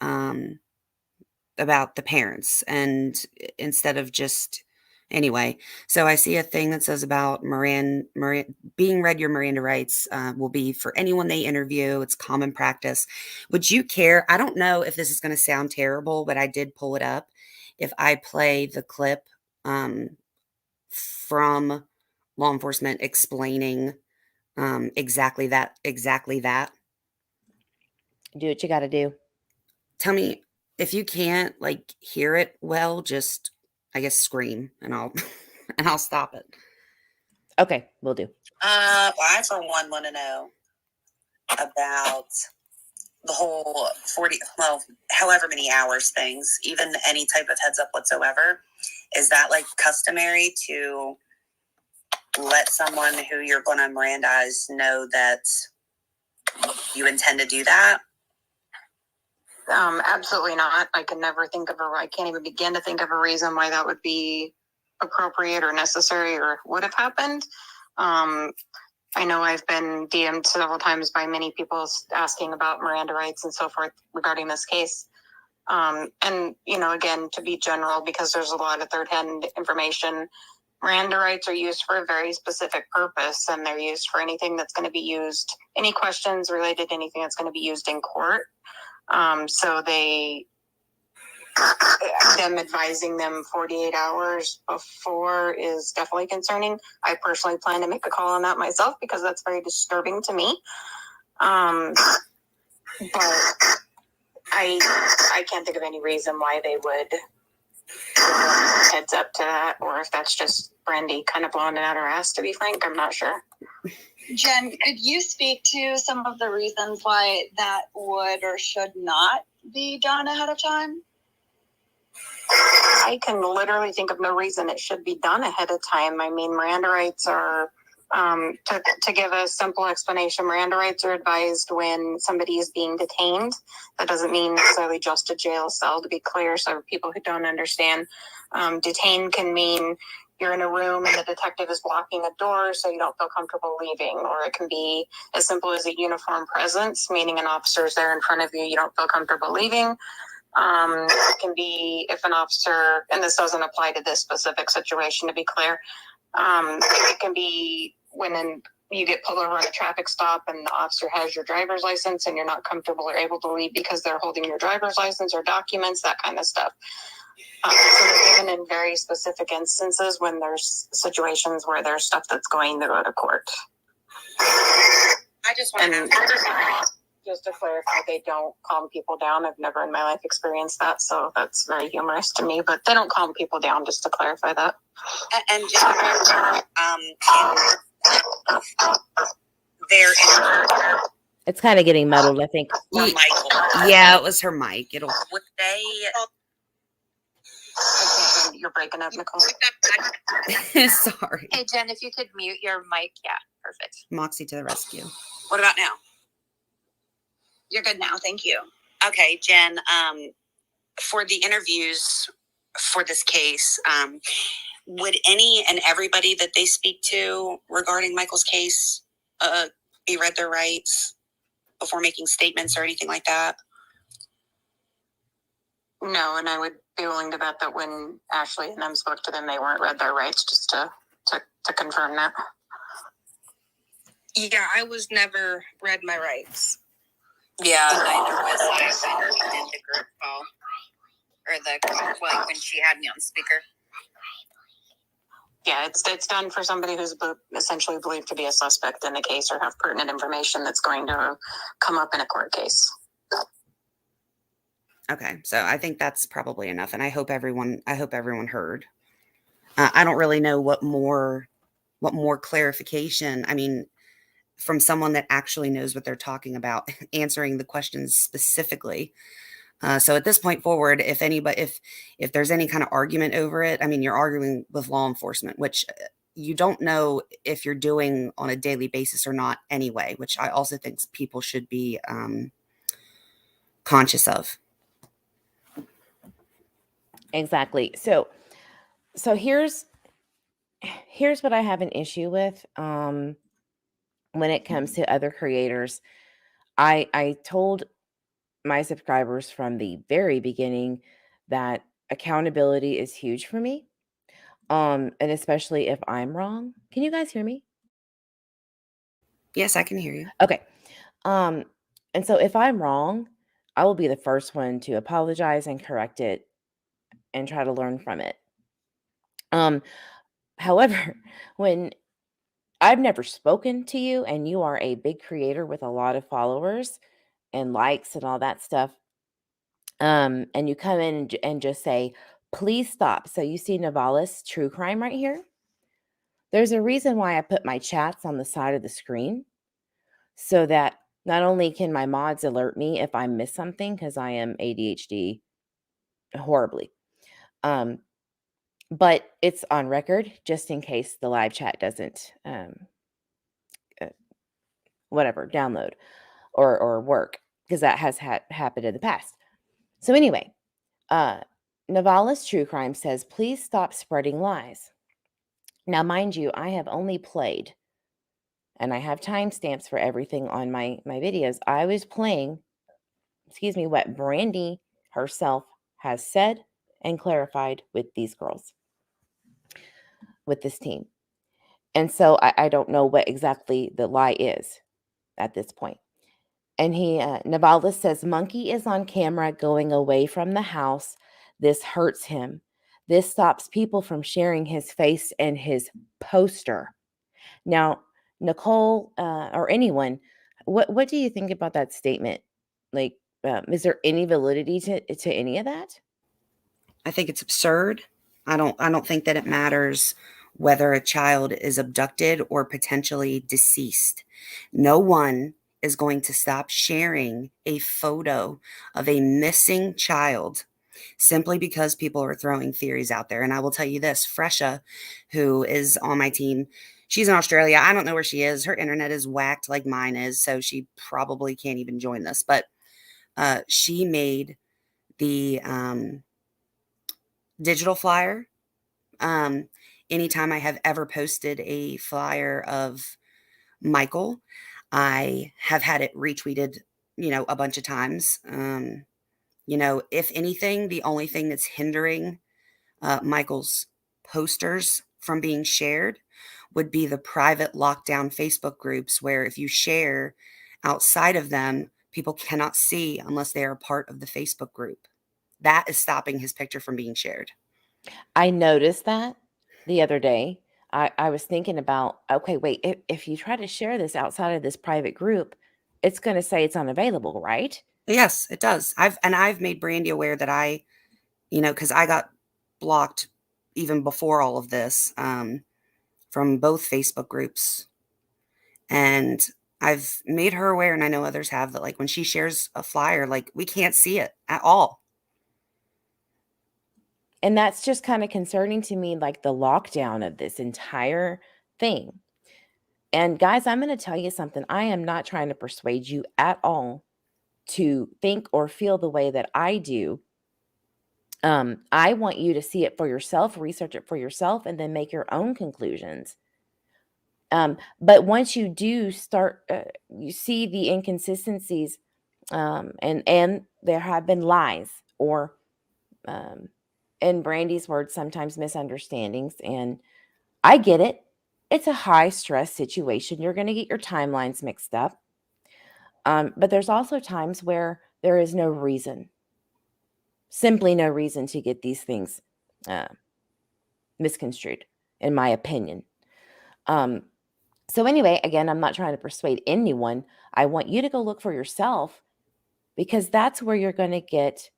about the parents and instead of just anyway. So I see a thing that says about being read your Miranda rights will be for anyone they interview. It's common practice. Would you care? I don't know if this is going to sound terrible, but I did pull it up. If I play the clip from law enforcement explaining exactly that. Do what you got to do. Tell me if you can't like hear it well, just I guess scream and I'll and I'll stop it. Okay, we'll do. Well, I for one want to know about the whole 40, well, however many hours things, even any type of heads up whatsoever. Is that like customary to let someone who you're going to Mirandize know that you intend to do that? Absolutely not. I can't even begin to think of a reason why that would be appropriate or necessary or would have happened. I know I've been DM'd several times by many people asking about Miranda rights and so forth regarding this case. And, again, to be general, because there's a lot of third-hand information, Miranda rights are used for a very specific purpose, and they're used for anything that's going to be used, any questions related to anything that's going to be used in court. So them advising them 48 hours before is definitely concerning. I personally plan to make a call on that myself because that's very disturbing to me. But I can't think of any reason why they would heads up to that, or if that's just Brandy kind of blowing it out her ass, to be frank, I'm not sure. Jen, could you speak to some of the reasons why that would or should not be done ahead of time? I can literally think of no reason it should be done ahead of time. I mean, Miranda rights are, to give a simple explanation, Miranda rights are advised when somebody is being detained. That doesn't mean necessarily just a jail cell, to be clear. So people who don't understand, detained can mean you're in a room and the detective is blocking a door so you don't feel comfortable leaving. Or it can be as simple as a uniform presence, meaning an officer is there in front of you, you don't feel comfortable leaving. It can be if an officer, and this doesn't apply to this specific situation to be clear, it can be when you get pulled over on a traffic stop and the officer has your driver's license and you're not comfortable or able to leave because they're holding your driver's license or documents, that kind of stuff. So they're given in very specific instances when there's situations where there's stuff that's going to go to court. I just want to just to clarify, they don't calm people down. I've never in my life experienced that, so that's very humorous to me. But they don't calm people down, just to clarify that. And just It's kind of getting muddled, I think. Yeah, it was her mic. Would they? You're breaking up, Nicole. Sorry. Hey, Jen, if you could mute your mic. Yeah, perfect. Moxie to the rescue. What about now? You're good now. Thank you. Okay, Jen. For the interviews for this case, would any and everybody that they speak to regarding Michael's case be read their rights before making statements or anything like that? No, and I would be willing to bet that when Ashley and them spoke to them, they weren't read their rights, just to confirm that. Yeah, I was never read my rights. Yeah, neither was I. I did the group call or like when she had me on speaker. Yeah, it's done for somebody who's essentially believed to be a suspect in the case or have pertinent information that's going to come up in a court case. Okay, so I think that's probably enough, and I hope everyone heard. I don't really know what more clarification. I mean, from someone that actually knows what they're talking about, answering the questions specifically. So at this point forward, if there's any kind of argument over it, I mean, you're arguing with law enforcement, which you don't know if you're doing on a daily basis or not anyway, which I also think people should be conscious of. Exactly. So here's what I have an issue with when it comes to other creators. I told my subscribers from the very beginning that accountability is huge for me. And especially if I'm wrong. Can you guys hear me? Yes, I can hear you. Okay. And so if I'm wrong, I will be the first one to apologize and correct it and try to learn from it. However, when I've never spoken to you and you are a big creator with a lot of followers and likes and all that stuff, and you come in and just say, please stop. So you see Navalis true crime right here? There's a reason why I put my chats on the side of the screen so that not only can my mods alert me if I miss something, because I am ADHD horribly, but it's on record just in case the live chat doesn't download or work, because that has happened in the past. So anyway, Navalis True Crime says, please stop spreading lies. Now, mind you, I have only played, and I have timestamps for everything on my videos. I was playing, what Brandy herself has said and clarified with these girls, with this team. And so I don't know what exactly the lie is at this point. And Navalis says, Monkey is on camera going away from the house. This hurts him. This stops people from sharing his face and his poster. Now, Nicole, or anyone, what do you think about that statement? Like, is there any validity to any of that? I think it's absurd. I don't think that it matters whether a child is abducted or potentially deceased. No one is going to stop sharing a photo of a missing child simply because people are throwing theories out there. And I will tell you this, Fresha, who is on my team, she's in Australia. I don't know where she is. Her internet is whacked like mine is, so she probably can't even join this. But she made the digital flyer. Anytime I have ever posted a flyer of Michael, I have had it retweeted, a bunch of times. If anything, the only thing that's hindering Michael's posters from being shared would be the private lockdown Facebook groups where if you share outside of them, people cannot see unless they are part of the Facebook group. That is stopping his picture from being shared. I noticed that the other day. I was thinking about, okay, wait, if you try to share this outside of this private group, it's going to say it's unavailable, right? Yes, it does. I've made Brandy aware that because I got blocked even before all of this from both Facebook groups. And I've made her aware, and I know others have, that like when she shares a flyer, like we can't see it at all. And that's just kind of concerning to me, like the lockdown of this entire thing. And guys, I'm going to tell you something. I am not trying to persuade you at all to think or feel the way that I do. I want you to see it for yourself, research it for yourself, and then make your own conclusions. But once you do start, you see the inconsistencies, and there have been lies, or in Brandy's words, sometimes misunderstandings. And I get it. It's a high stress situation. You're going to get your timelines mixed up. But there's also times where there is no reason, simply no reason to get these things misconstrued, in my opinion. So anyway, again, I'm not trying to persuade anyone. I want you to go look for yourself, because that's where you're going to get,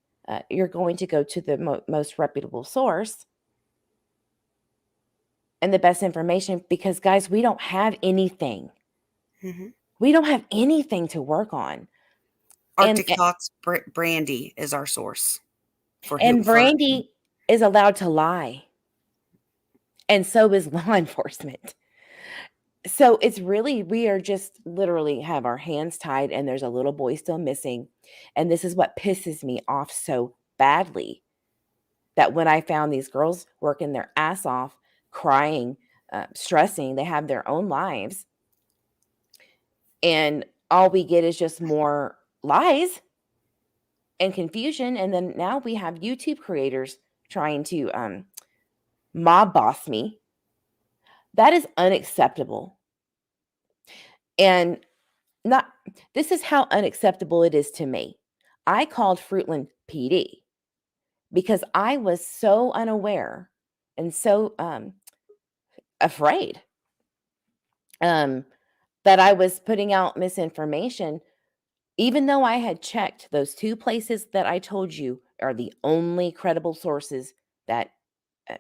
you're going to go to the most reputable source and the best information, because guys, we don't have anything. Mm-hmm. We don't have anything to work on. Arctic Fox Brandy is our source. And Brandy is allowed to lie. And so is law enforcement. So it's really, we are just literally have our hands tied, and there's a little boy still missing. And this is what pisses me off so badly, that when I found these girls working their ass off, crying, stressing, they have their own lives, and all we get is just more lies and confusion. And then now we have YouTube creators trying to mob boss me. That is unacceptable. And this is how unacceptable it is to me. I called Fruitland PD because I was so unaware and so afraid that I was putting out misinformation, even though I had checked those two places that I told you are the only credible sources that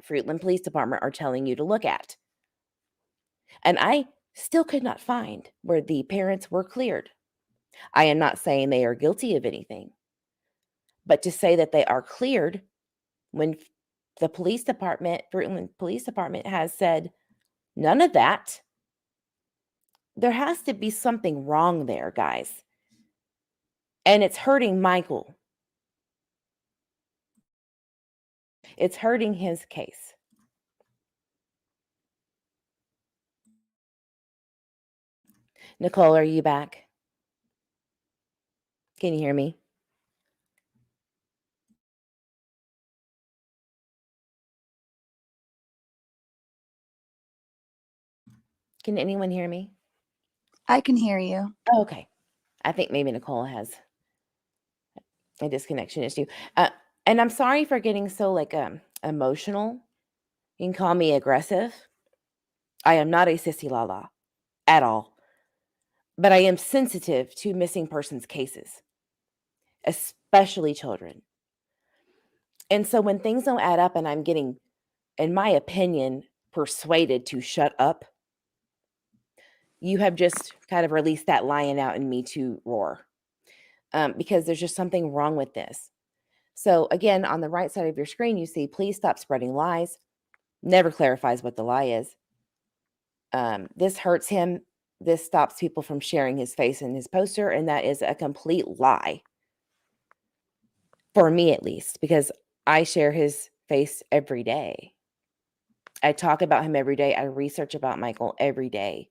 Fruitland Police Department are telling you to look at. And I still could not find where the parents were cleared. I am not saying they are guilty of anything, but to say that they are cleared when the police department, Fruitland Police Department, has said none of that, there has to be something wrong there, guys. And it's hurting Michael. It's hurting his case. Nicole, are you back? Can you hear me? Can anyone hear me? I can hear you. Oh, okay. I think maybe Nicole has a disconnection issue. And I'm sorry for getting so emotional. You can call me aggressive. I am not a sissy la at all. But I am sensitive to missing persons cases, especially children. And so when things don't add up and I'm getting, in my opinion, persuaded to shut up, you have just kind of released that lion out in me to roar, because there's just something wrong with this. So again, on the right side of your screen, you see, please stop spreading lies. Never clarifies what the lie is. This hurts him. This stops people from sharing his face in his poster, and that is a complete lie. For me, at least, because I share his face every day. I talk about him every day. I research about Michael every day.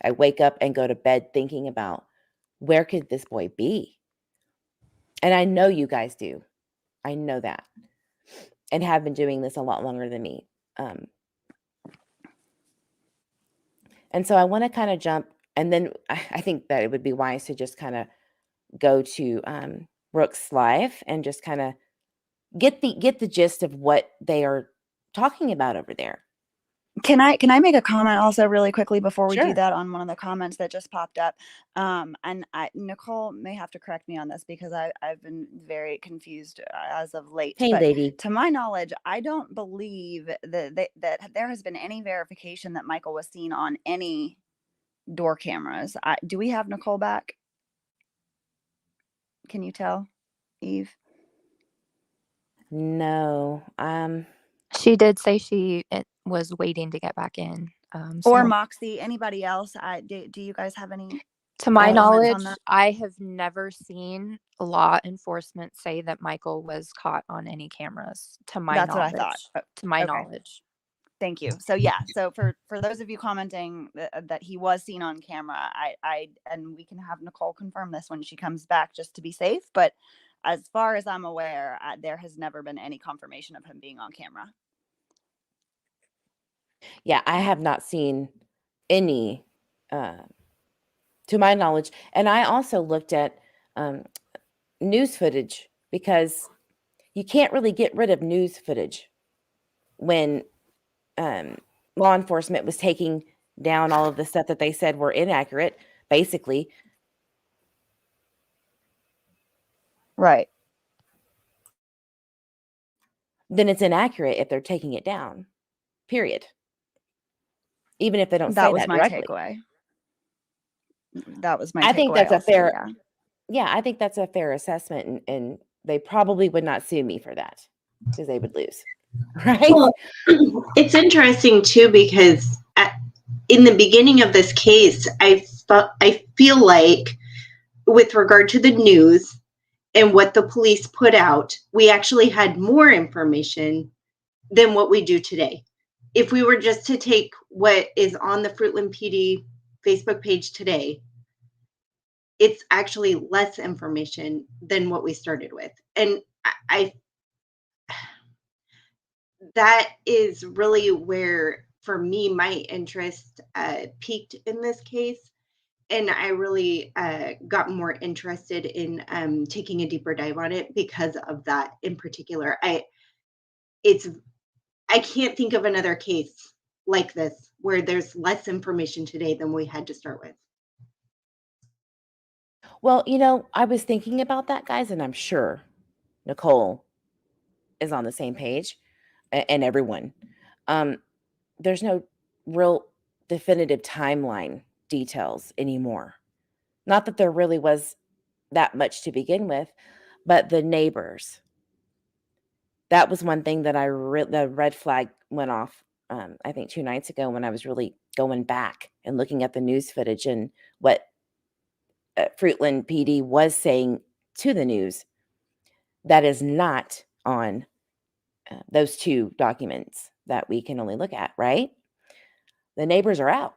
I wake up and go to bed thinking about, where could this boy be? And I know you guys do. I know that. And have been doing this a lot longer than me. And so I want to kind of jump, and then I think that it would be wise to just kind of go to Brooke's live and just kind of get the gist of what they are talking about over there. Can I make a comment also really quickly before we do Sure. that on one of the comments that just popped up? And Nicole may have to correct me on this because I've been very confused as of late. Hey, but lady. to my knowledge, I don't believe that there has been any verification that Michael was seen on any door cameras. Do we have Nicole back? Can you tell, Eve? No. She did say she was waiting to get back in. Or So Moxie, anybody else? Do you guys have any? to my comments on knowledge, that? I have never seen law enforcement say that Michael was caught on any cameras. To my That's knowledge. what I thought. To my Okay. knowledge. Thank you. So yeah, so for those of you commenting that he was seen on camera, I and we can have Nicole confirm this when she comes back just to be safe. But as far as I'm aware, there has never been any confirmation of him being on camera. Yeah, I have not seen any, to my knowledge. And I also looked at news footage, because you can't really get rid of news footage when law enforcement was taking down all of the stuff that they said were inaccurate, basically. Right. Then it's inaccurate if they're taking it down, period. Even if they don't say That was that my directly. takeaway. That was my I think takeaway that's a also, fair, yeah. I think that's a fair assessment, and they probably would not sue me for that because they would lose, right? Well, it's interesting too, because in the beginning of this case, I feel like, with regard to the news and what the police put out, we actually had more information than what we do today. If we were just to take what is on the Fruitland PD Facebook page today, it's actually less information than what we started with. And I that is really where, for me, my interest peaked in this case. And I really got more interested in taking a deeper dive on it because of that in particular. I can't think of another case like this where there's less information today than we had to start with. Well, I was thinking about that, guys, and I'm sure Nicole is on the same page, and everyone. There's no real definitive timeline details anymore. Not that there really was that much to begin with, but the neighbors. That was one thing that the red flag went off, I think 2 nights ago, when I was really going back and looking at the news footage and what Fruitland PD was saying to the news that is not on those 2 documents that we can only look at, right? The neighbors are out.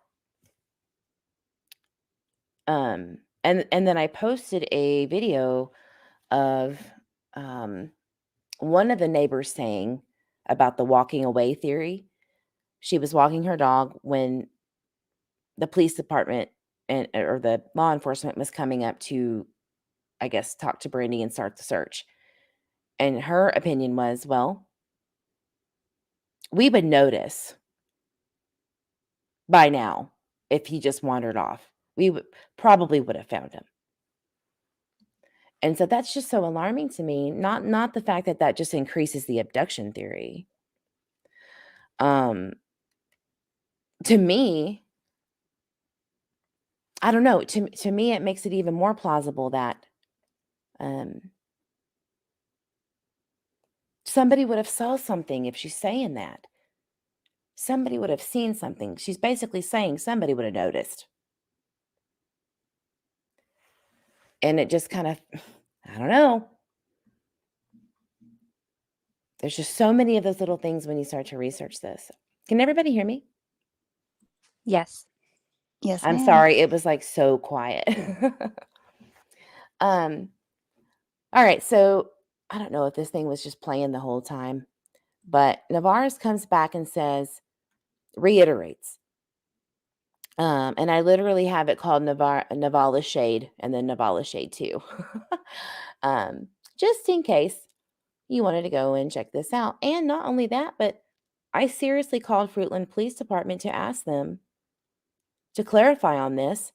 And then I posted a video of one of the neighbors saying about the walking away theory. She was walking her dog when the police department or the law enforcement was coming up to, I guess, talk to Brandy and start the search. And her opinion was, well, we would notice by now if he just wandered off. We would have found him. And so that's just so alarming to me. Not the fact that just increases the abduction theory. to me, I don't know. To me, it makes it even more plausible that somebody would have saw something if she's saying that. Somebody would have seen something. She's basically saying somebody would have noticed. And it just kind of, I don't know. There's just so many of those little things when you start to research this. Can everybody hear me? Yes. Yes, I'm ma'am. sorry. It was like so quiet. All right. So I don't know if this thing was just playing the whole time, but Navarez comes back and says, reiterates. And I literally have it called Navala Shade and then Navala Shade 2. Just in case you wanted to go and check this out. And not only that, but I seriously called Fruitland Police Department to ask them to clarify on this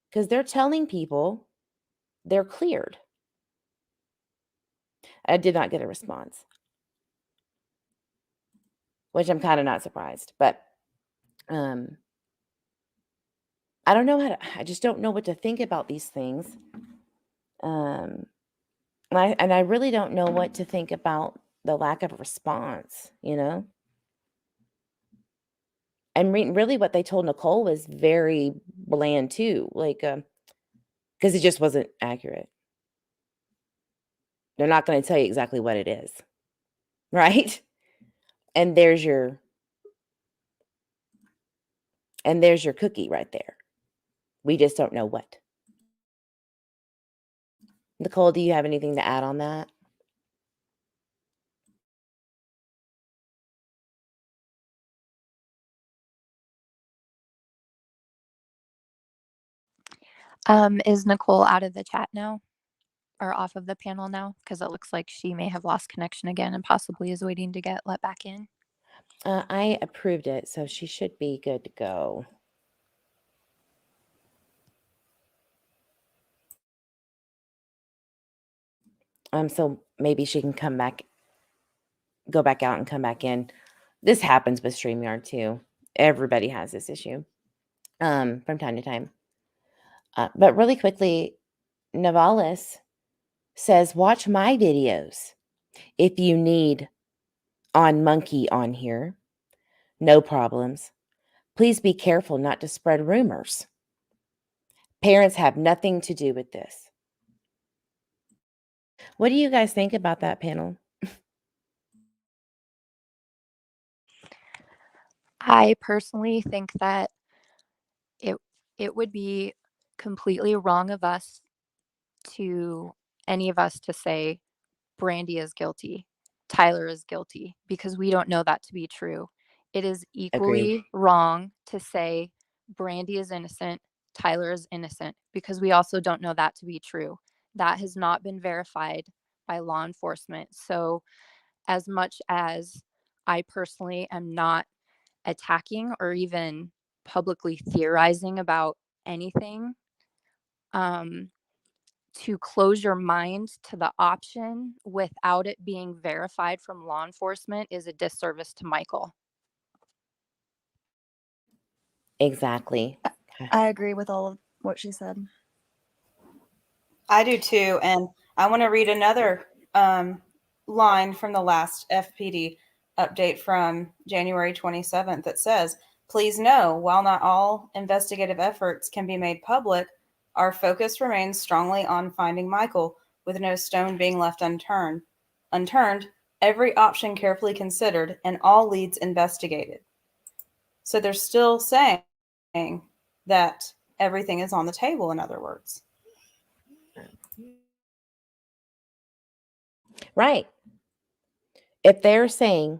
because they're telling people they're cleared. I did not get a response, which I'm kind of not surprised, but I don't know I just don't know what to think about these things. And I really don't know what to think about the lack of response, you know? And really what they told Nicole was very bland too, like, because it just wasn't accurate. They're not going to tell you exactly what it is, right? And there's your cookie right there. We just don't know what. Nicole, do you have anything to add on that? Is Nicole out of the chat now or off of the panel now? Because it looks like she may have lost connection again and possibly is waiting to get let back in. I approved it, so she should be good to go. So maybe she can go back out and come back in. This happens with StreamYard too. Everybody has this issue from time to time. But really quickly, Navalis says, watch my videos if you need on monkey on here. No problems. Please be careful not to spread rumors. Parents have nothing to do with this. What do you guys think about that panel? I personally think that it would be completely wrong of us any of us to say Brandy is guilty, Tyler is guilty, because we don't know that to be true. It is equally wrong to say Brandy is innocent, Tyler is innocent, because we also don't know that to be true. That has not been verified by law enforcement. So as much as I personally am not attacking or even publicly theorizing about anything, to close your mind to the option without it being verified from law enforcement is a disservice to Michael. Exactly. I agree with all of what she said. I do too. And I want to read another line from the last FPD update from January 27th that says, please know, while not all investigative efforts can be made public, our focus remains strongly on finding Michael, with no stone being left unturned, every option carefully considered, and all leads investigated. So they're still saying that everything is on the table, in other words. Right. If they're saying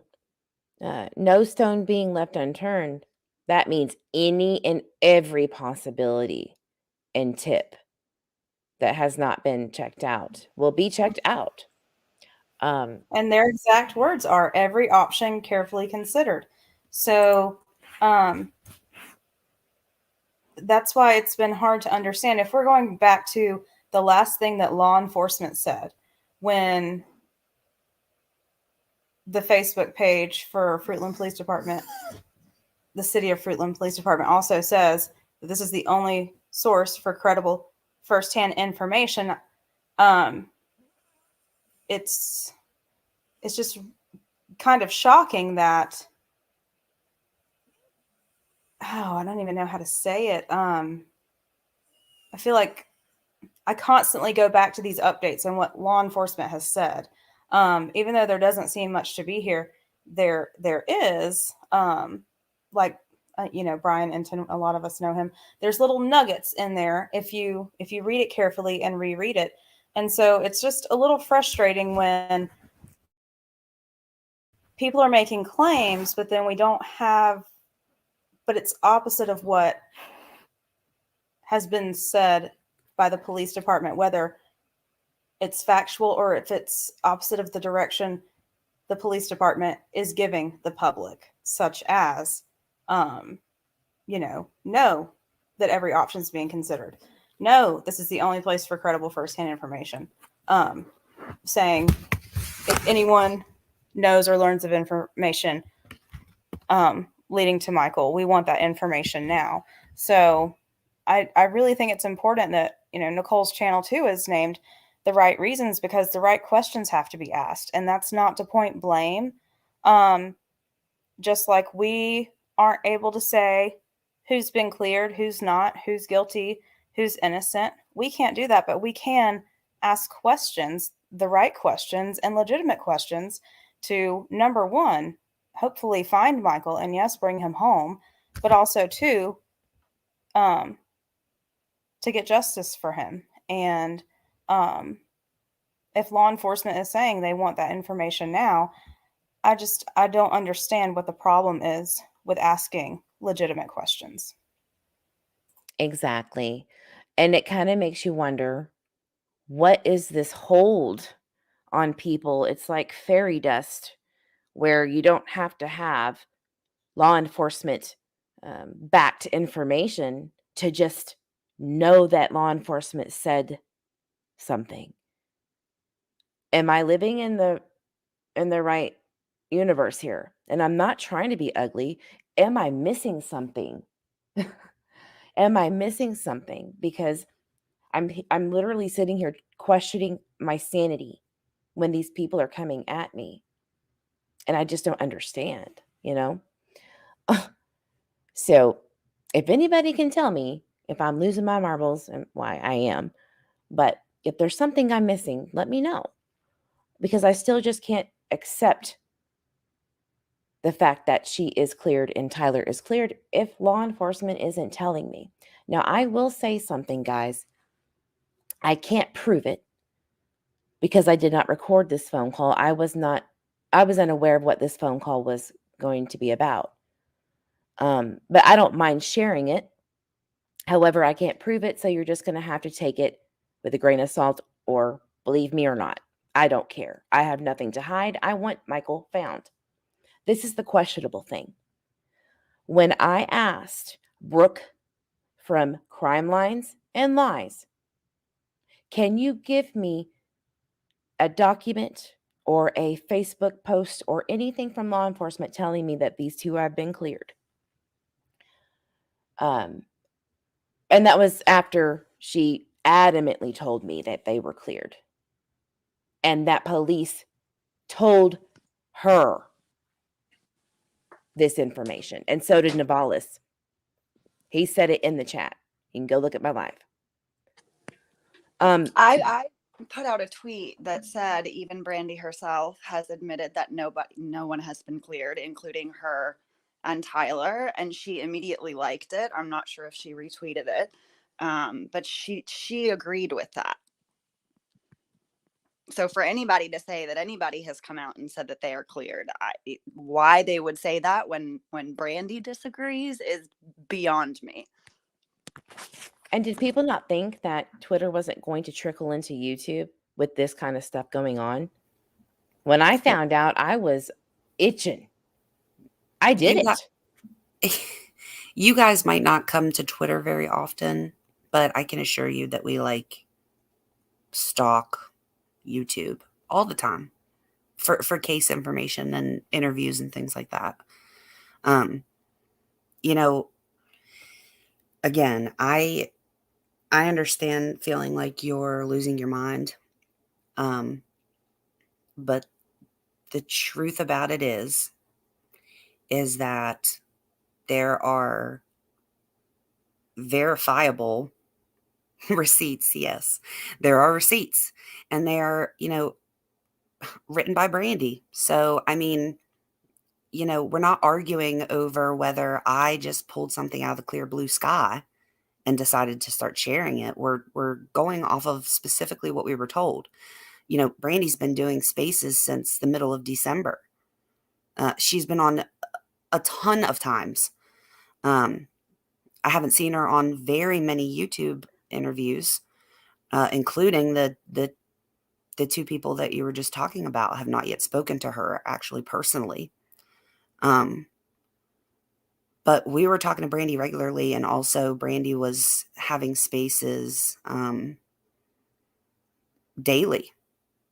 no stone being left unturned, that means any and every possibility and tip that has not been checked out will be checked out. And their exact words are every option carefully considered. So that's why it's been hard to understand. If we're going back to the last thing that law enforcement said when the Facebook page for Fruitland Police Department, the City of Fruitland Police Department also says that this is the only source for credible firsthand information. It's just kind of shocking that, I don't even know how to say it. I feel like I constantly go back to these updates and what law enforcement has said. Even though there doesn't seem much to be here, there is, Brian Enton, a lot of us know him. There's little nuggets in there if you read it carefully and reread it. And so it's just a little frustrating when people are making claims, but then we don't have, but it's opposite of what has been said by the police department, whether it's factual or if it's opposite of the direction the police department is giving the public, such as, know that every option is being considered. No, this is the only place for credible firsthand information. Saying if anyone knows or learns of information leading to Michael, we want that information now. So I really think it's important that, Nicole's channel too is named the right reasons, because the right questions have to be asked. And that's not to point blame. Just like we aren't able to say who's been cleared, who's not, who's guilty, who's innocent. We can't do that, but we can ask questions, the right questions and legitimate questions to, number one, hopefully find Michael and yes, bring him home, but also two, to get justice for him. And if law enforcement is saying they want that information now, I don't understand what the problem is with asking legitimate questions. Exactly. And it kind of makes you wonder, what is this hold on people? It's like fairy dust, where you don't have to have law enforcement backed information to just know that law enforcement said something. Am I living in the right universe here? And I'm not trying to be ugly. Am I missing something? Am I missing something? Because I'm literally sitting here questioning my sanity when these people are coming at me. And I just don't understand, So if anybody can tell me if I'm losing my marbles, and why I am, but if there's something I'm missing, let me know. Because I still just can't accept the fact that she is cleared and Tyler is cleared if law enforcement isn't telling me. Now, I will say something, guys. I can't prove it because I did not record this phone call. I was unaware of what this phone call was going to be about. But I don't mind sharing it. However, I can't prove it, so you're just going to have to take it with a grain of salt or believe me or not. I don't care. I have nothing to hide. I want Michael found. This is the questionable thing. When I asked Brooke from Crime Lines and Lies, can you give me a document or a Facebook post or anything from law enforcement telling me that these two have been cleared? And that was after she adamantly told me that they were cleared. And that police told her this information. And so did Navalis. He said it in the chat. You can go look at my live. I put out a tweet that said even Brandy herself has admitted that no one has been cleared, including her and Tyler, and she immediately liked it. I'm not sure if she retweeted it, but she agreed with that. So for anybody to say that anybody has come out and said that they are cleared, why they would say that when Brandy disagrees is beyond me. And did people not think that Twitter wasn't going to trickle into YouTube with this kind of stuff going on? When I found out, I was itching. I did it. You guys might not come to Twitter very often, but I can assure you that we stalk YouTube all the time for case information and interviews and things like that. you know, again, I understand feeling like you're losing your mind. But the truth about it is that there are verifiable receipts. Yes, there are receipts, and they are, written by Brandy. So, I mean, we're not arguing over whether I just pulled something out of the clear blue sky and decided to start sharing it. We're going off of specifically what we were told. Brandy's been doing spaces since the middle of December. She's been on a ton of times. I haven't seen her on very many YouTube interviews, including the two people that you were just talking about. Have not yet spoken to her actually personally. But we were talking to Brandy regularly, and also Brandy was having spaces daily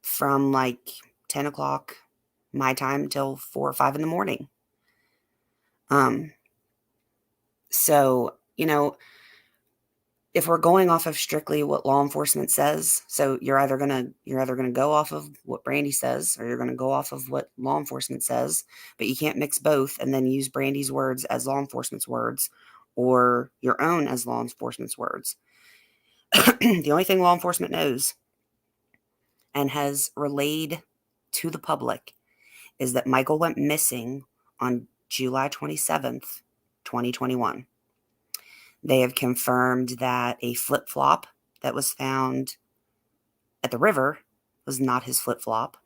from like 10 o'clock my time till 4 or 5 in the morning. So, if we're going off of strictly what law enforcement says, so you're either gonna go off of what Brandy says, or you're gonna go off of what law enforcement says, but you can't mix both and then use Brandy's words as law enforcement's words, or your own as law enforcement's words. The only thing law enforcement knows and has relayed to the public is that Michael went missing on July 27th, 2021. They have confirmed that a flip-flop that was found at the river was not his flip-flop.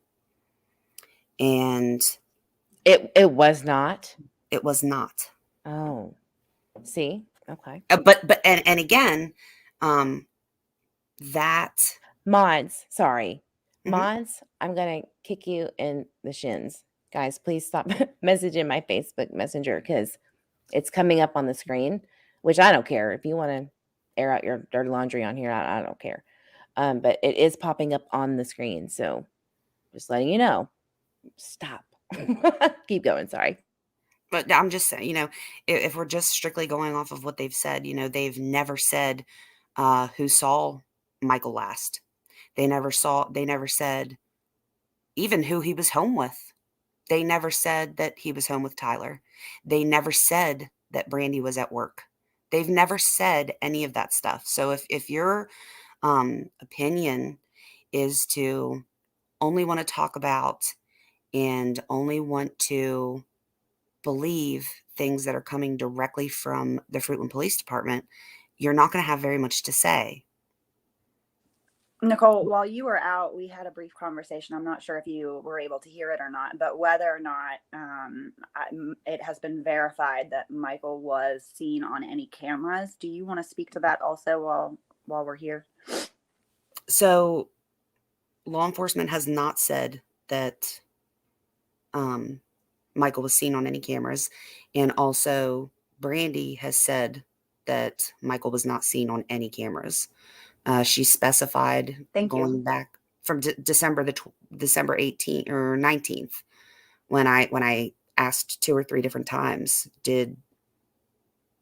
And It was not. it was not. Oh, see? Okay. But again, that Mods, sorry. Mhm. Mods, I'm going to kick you in the shins. Guys, please stop messaging my Facebook Messenger because it's coming up on the screen, which I don't care. If you want to air out your dirty laundry on here, I don't care. But it is popping up on the screen. So just letting you know. Stop. Keep going. Sorry. But I'm just saying, if we're just strictly going off of what they've said, they've never said who saw Michael last. They never said even who he was home with. They never said that he was home with Tyler. They never said that Brandy was at work. They've never said any of that stuff. So if your opinion is to only want to talk about and only want to believe things that are coming directly from the Fruitland Police Department, you're not going to have very much to say. Nicole, while you were out, we had a brief conversation. I'm not sure if you were able to hear it or not, but whether or not it has been verified that Michael was seen on any cameras. Do you want to speak to that also while we're here? So, law enforcement has not said that Michael was seen on any cameras, and also Brandy has said that Michael was not seen on any cameras. She specified going back from December 18th or 19th when I asked 2 or 3 different times, did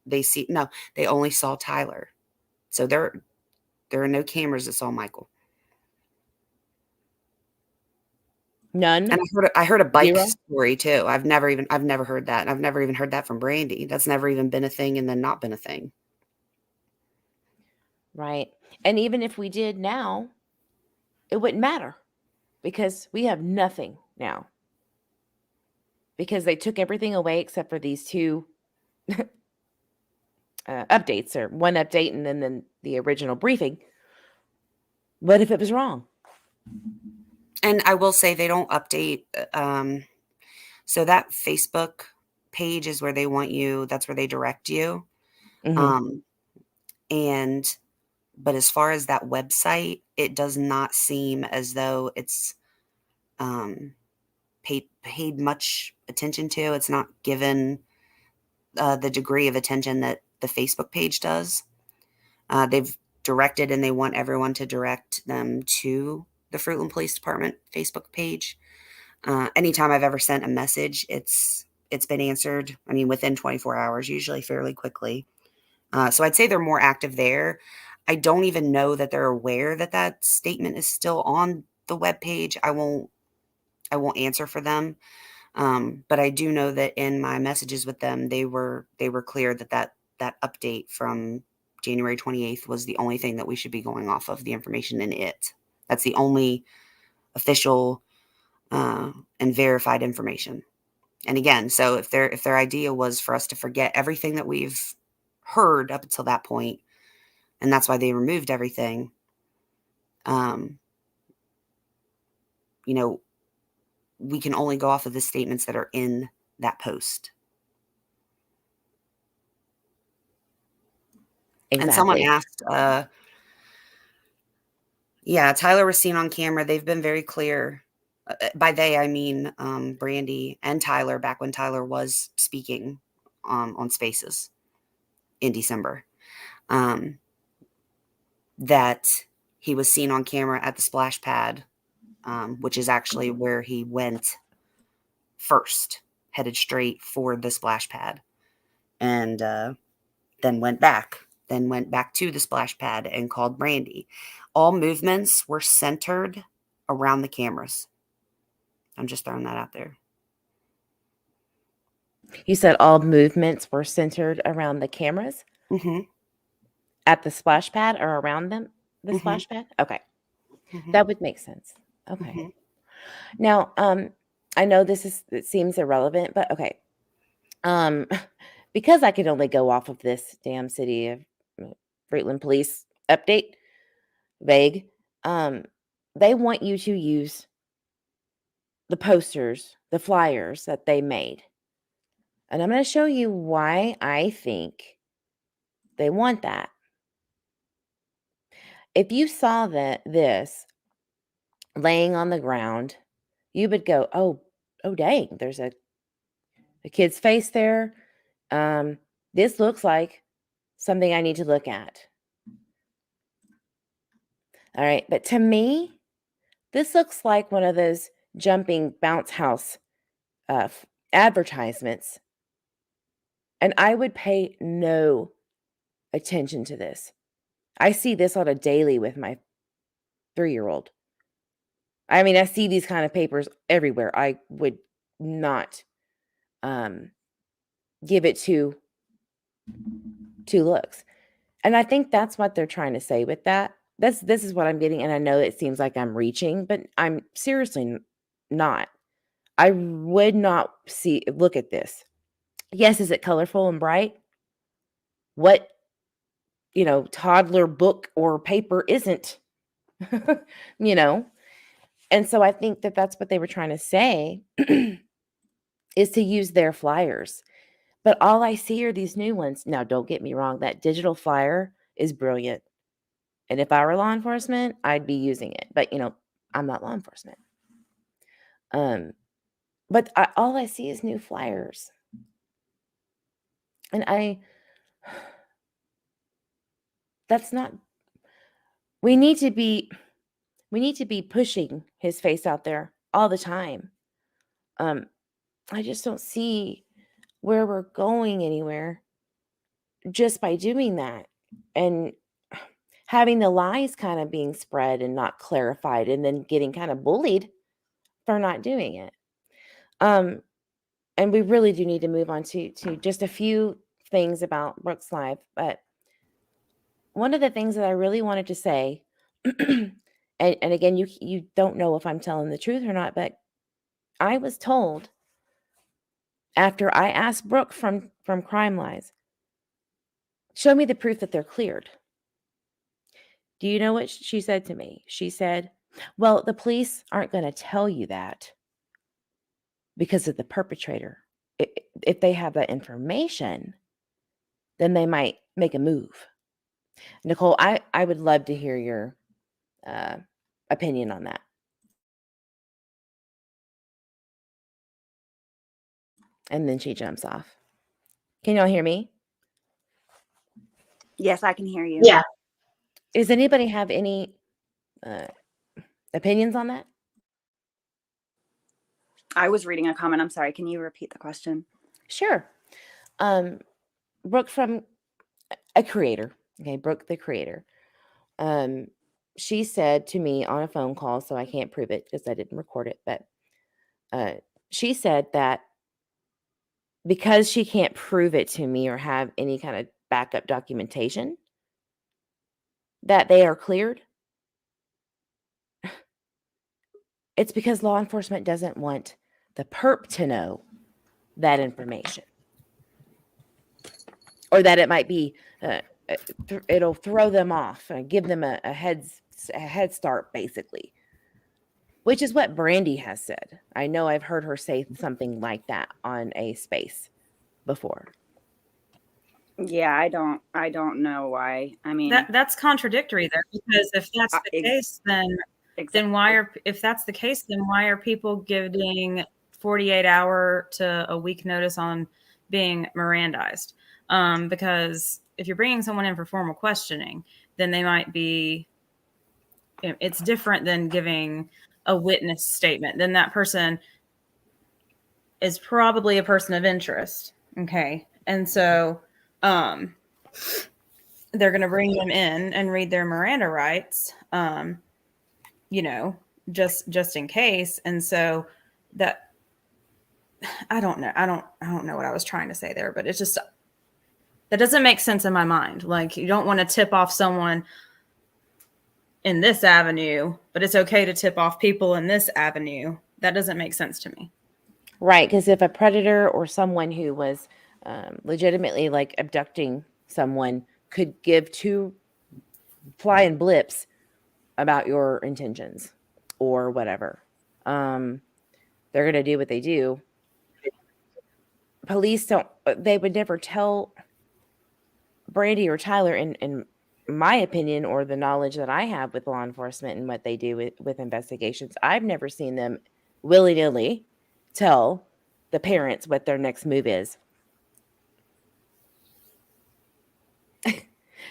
they see? No, they only saw Tyler. So there are no cameras that saw Michael. None. And I heard a bike Zero? story too. I've never heard that. And I've never even heard that from Brandy. That's never even been a thing and then not been a thing. Right. And even if we did now, it wouldn't matter because we have nothing now. Because they took everything away except for these 2 updates, or one update and then the original briefing. What if it was wrong? And I will say they don't update. So that Facebook page is where they want you. That's where they direct you. Mhm. But as far as that website, it does not seem as though it's paid much attention to. It's not given the degree of attention that the Facebook page does. They've directed, and they want everyone to direct them to the Fruitland Police Department Facebook page. Anytime I've ever sent a message, it's it's been answered. I mean, within 24 hours, usually fairly quickly. So I'd say they're more active there. I don't even know that they're aware that that statement is still on the webpage. I won't answer for them. But I do know that in my messages with them, they were clear that update from January 28th was the only thing that we should be going off of, the information in it. That's the only official and verified information. And again, so if their idea was for us to forget everything that we've heard up until that point, and that's why they removed everything, you know, we can only go off of the statements that are in that post. Exactly. And someone asked, yeah, Tyler was seen on camera. They've been very clear. By they, I mean Brandy and Tyler, back when Tyler was speaking on Spaces in December, that he was seen on camera at the splash pad, which is actually where he went first, headed straight for the splash pad, and then went back to the splash pad and called Brandy. All movements were centered around the cameras. I'm just throwing that out there. You said all movements were centered around the cameras at the splash pad or around them, the splash pad? Okay. That would make sense. Okay. Now, I know it seems irrelevant, but okay. Because I could only go off of this damn city of Fruitland police update, vague, they want you to use the posters, the flyers that they made. And I'm going to show you why I think they want that. If you saw this laying on the ground, you would go, oh dang, there's a kid's face there. This looks like something I need to look at. All right, but to me, this looks like one of those jumping bounce house advertisements. And I would pay no attention to this. I see this on a daily with my 3-year-old. I mean, I see these kind of papers everywhere. I would not give it two looks. And I think that's what they're trying to say with that. This is what I'm getting, and I know it seems like I'm reaching, but I'm seriously not. I would not look at this. Yes, is it colorful and bright? What, toddler book or paper isn't? And so I think that that's what they were trying to say is to use their flyers. But all I see are these new ones. Now, don't get me wrong. That digital flyer is brilliant. And if I were law enforcement, I'd be using it. But, I'm not law enforcement. But all I see is new flyers. And that's not, we need to be pushing his face out there all the time. I just don't see where we're going anywhere just by doing that. And having the lies kind of being spread and not clarified, and then getting kind of bullied for not doing it. And we really do need to move on to just a few things about Brooke's life. But one of the things that I really wanted to say, and again, you don't know if I'm telling the truth or not, but I was told after I asked Brooke from Crime Lies, show me the proof that they're cleared. Do you know what she said to me? She said, well, the police aren't going to tell you that because of the perpetrator. If they have that information, then they might make a move. Nicole, I would love to hear your opinion on that. And then she jumps off. Can y'all hear me? Yes, I can hear you. Yeah. Does anybody have any opinions on that? I was reading a comment. I'm sorry. Can you repeat the question? Sure. Brooke from a creator. Okay, Brooke the creator. She said to me on a phone call, so I can't prove it because I didn't record it, but she said that because she can't prove it to me or have any kind of backup documentation that they are cleared, it's because law enforcement doesn't want the perp to know that information, or that it might be it'll throw them off and give them a head start, basically, which is what Brandy has said. I know I've heard her say something like that on a space before. Yeah, I don't know why. I mean, That's contradictory there, because if that's the case, then why are, if that's the case, then why are people giving 48-hour to a week notice on being Mirandized? Because if you're bringing someone in for formal questioning, then they might be, it's different than giving a witness statement. Then that person is probably a person of interest. Okay. And so, they're going to bring them in and read their Miranda rights, just in case. And so that, I don't know. I don't know what I was trying to say there, but it's just, that doesn't make sense in my mind. Like, you don't want to tip off someone in this avenue, but it's okay to tip off people in this avenue. That doesn't make sense to me. Right, because if a predator or someone who was legitimately like abducting someone could give two flying blips about your intentions or whatever, they're going to do what they do. Police they would never tell Brandy or Tyler, in my opinion, or the knowledge that I have with law enforcement and what they do with investigations. I've never seen them willy-nilly tell the parents what their next move is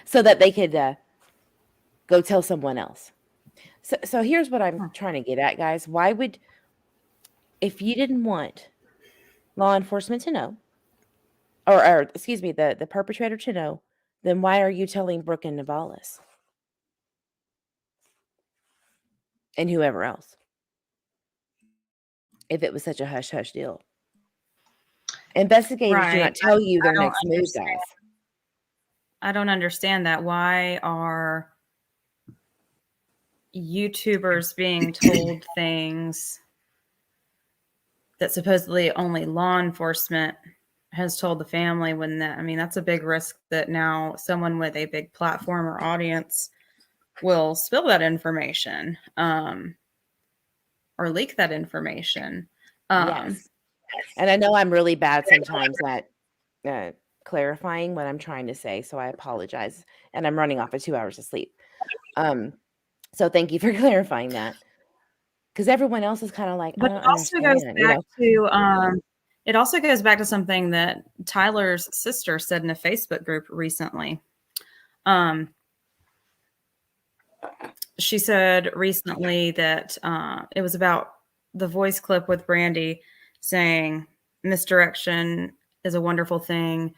so that they could go tell someone else. So here's what I'm trying to get at, guys. Why would, if you didn't want law enforcement to know, or excuse me, the perpetrator to know, then why are you telling Brooke and Navalis and whoever else, if it was such a hush-hush deal? Investigators do not tell you their next move, guys. I don't understand that. Why are YouTubers being told things that supposedly only law enforcement has told the family, when that, I mean, that's a big risk that now someone with a big platform or audience will spill that information, or leak that information. Yes. And I know I'm really bad sometimes at clarifying what I'm trying to say, so I apologize. And I'm running off of 2 hours of sleep. So thank you for clarifying that. Because everyone else is kind of like, but I don't it also understand, goes back to it also goes back to something that Tyler's sister said in a Facebook group recently. She said recently that it was about the voice clip with Brandy saying misdirection is a wonderful thing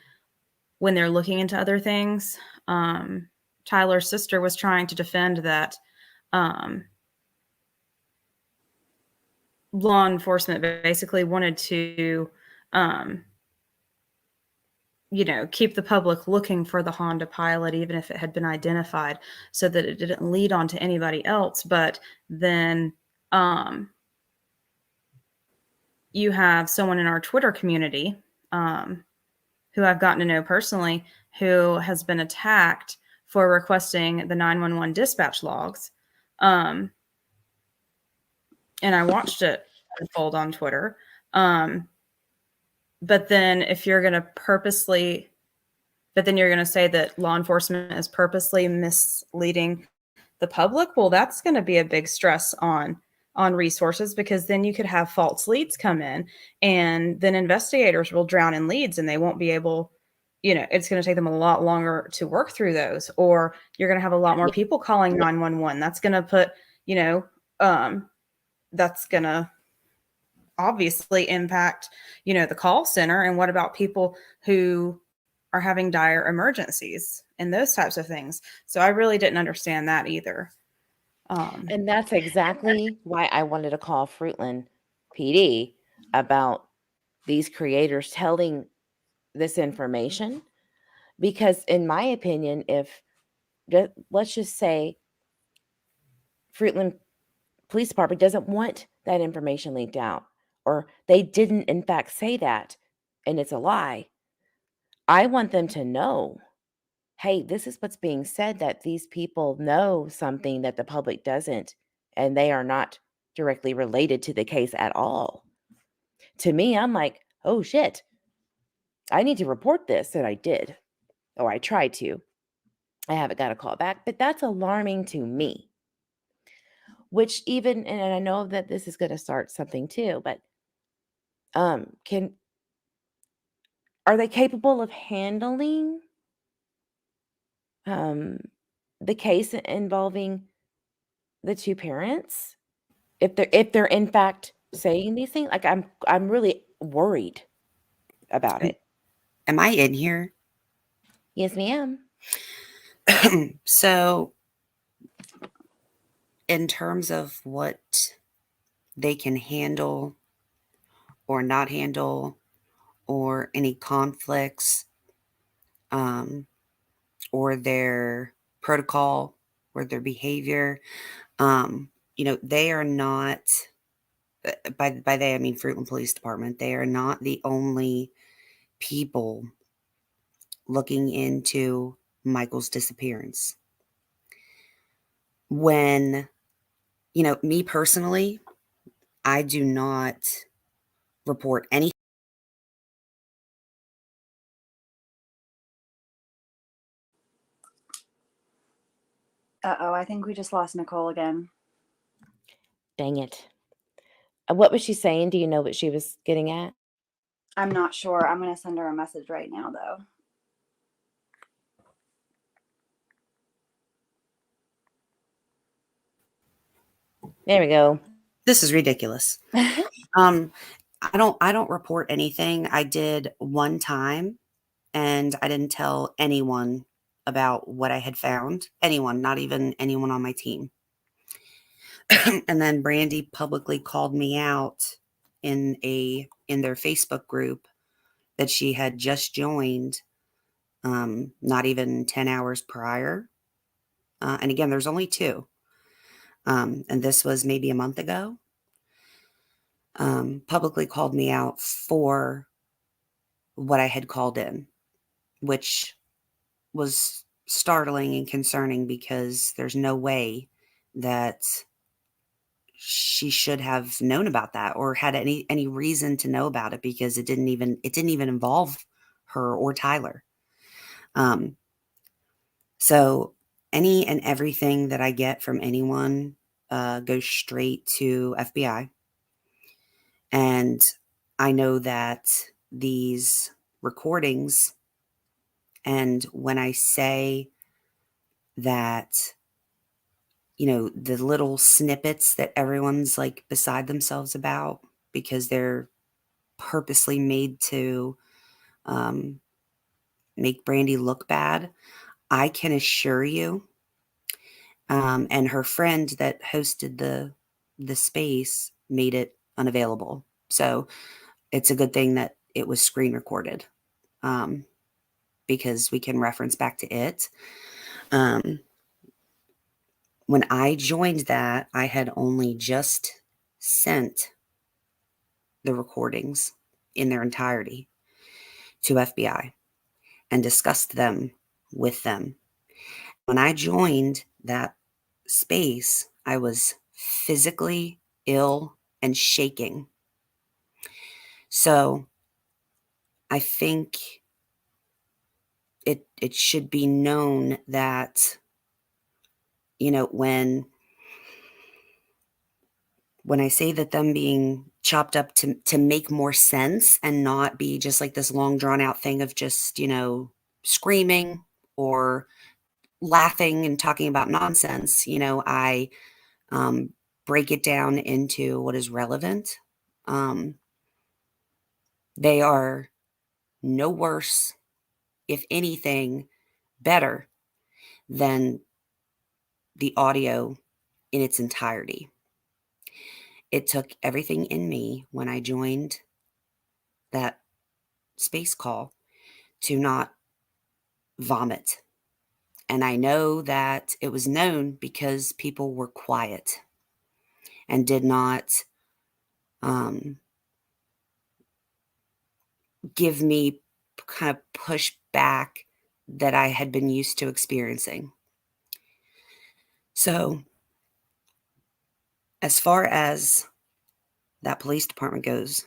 when they're looking into other things. Tyler's sister was trying to defend that law enforcement basically wanted to, keep the public looking for the Honda Pilot, even if it had been identified, so that it didn't lead on to anybody else. But then you have someone in our Twitter community who I've gotten to know personally, who has been attacked for requesting the 911 dispatch logs. And I watched it unfold on Twitter. But then if you're going to you're going to say that law enforcement is purposely misleading the public, well, that's going to be a big stress on resources, because then you could have false leads come in, and then investigators will drown in leads and they won't be able, it's going to take them a lot longer to work through those, or you're going to have a lot more people calling 911. That's going to put, that's going to obviously impact, the call center. And what about people who are having dire emergencies and those types of things? So I really didn't understand that either. And that's exactly why I wanted to call Fruitland PD about these creators telling this information. Because in my opinion, if let's just say Fruitland Police Department doesn't want that information leaked out, or they didn't in fact say that, and it's a lie, I want them to know, hey, this is what's being said, that these people know something that the public doesn't, and they are not directly related to the case at all. To me, I'm like, oh shit, I need to report this, and I did, or I tried to. I haven't got a call back, but that's alarming to me. Which even, and I know that this is going to start something too, but are they capable of handling the case involving the two parents? If they're in fact saying these things, like I'm really worried about it. Am I in here? Yes, ma'am. So, in terms of what they can handle or not handle, or any conflicts, or their protocol or their behavior, they are not, by they I mean Fruitland Police Department, they are not the only people looking into Michael's disappearance. When, me personally, I do not report any. Uh-oh, I think we just lost Nicole again. Dang it. What was she saying? Do you know what she was getting at? I'm not sure. I'm going to send her a message right now, though. There we go. This is ridiculous. I don't report anything. I did one time, and I didn't tell anyone about what I had found. Anyone, not even anyone on my team. And then Brandy publicly called me out in their Facebook group that she had just joined, not even 10 hours prior. And again, there's only 2. And this was maybe a month ago. Publicly called me out for what I had called in, which was startling and concerning, because there's no way that she should have known about that or had any reason to know about it, because it didn't even involve her or Tyler. So any and everything that I get from anyone goes straight to FBI. And I know that these recordings, and when I say that, the little snippets that everyone's like beside themselves about, because they're purposely made to make Brandy look bad, I can assure you, and her friend that hosted the space made it unavailable. So it's a good thing that it was screen recorded, because we can reference back to it. When I joined that, I had only just sent the recordings in their entirety to FBI and discussed them with them. When I joined that space, I was physically ill and shaking. So I think it should be known that, when I say that them being chopped up to make more sense and not be just like this long drawn out thing of just, screaming or laughing and talking about nonsense, I break it down into what is relevant They are no worse, if anything, better than the audio in its entirety. It took everything in me when I joined that space call to not vomit. And I know that it was known because people were quiet and did not give me kind of pushback that I had been used to experiencing. So, as far as that police department goes,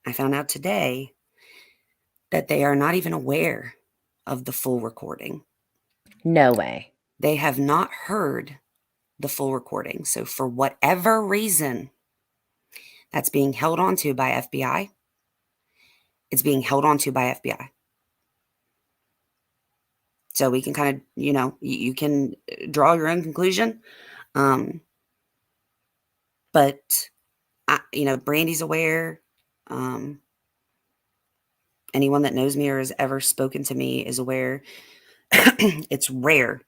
I found out today that they are not even aware of the full recording. No way. They have not heard the full recording. So, for whatever reason, that's being held onto by FBI. It's being held onto by FBI. So we can kind of, you can draw your own conclusion. But, Brandy's aware. Anyone that knows me or has ever spoken to me is aware. It's rare.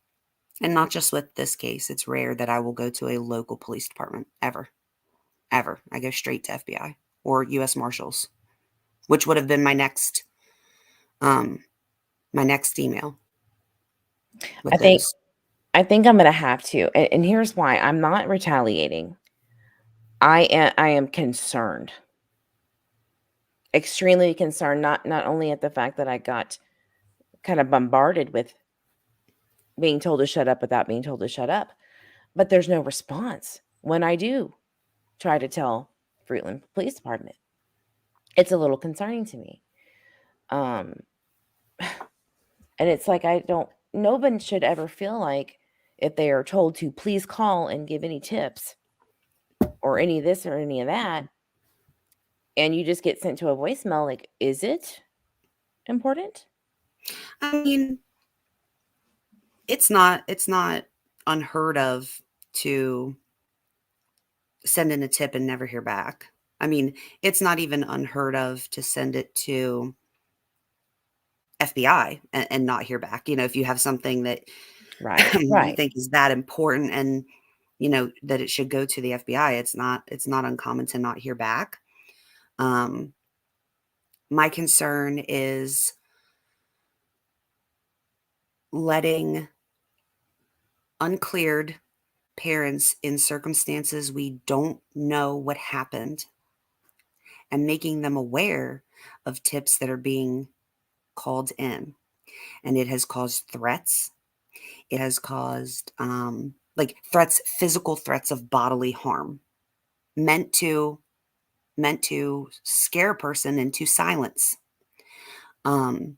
And not just with this case. It's rare that I will go to a local police department. Ever. I go straight to FBI or U.S. Marshals, which would have been my next email. I think I'm going to have to. And here's why. I'm not retaliating. I am concerned. Extremely concerned, not only at the fact that I got kind of bombarded with being told to shut up without being told to shut up, but there's no response when I do try to tell Fruitland Police Department. It's a little concerning to me. And it's like no one should ever feel like if they are told to please call and give any tips or any of this or any of that, and you just get sent to a voicemail, like, is it important? I mean, it's not unheard of to send in a tip and never hear back. I mean, it's not even unheard of to send it to FBI and not hear back. If you have something that Right. you think is that important and that it should go to the FBI, it's not uncommon to not hear back. My concern is letting uncleared parents in circumstances we don't know what happened and making them aware of tips that are being called in. And it has caused threats. It has caused threats, physical threats of bodily harm meant to scare a person into silence. And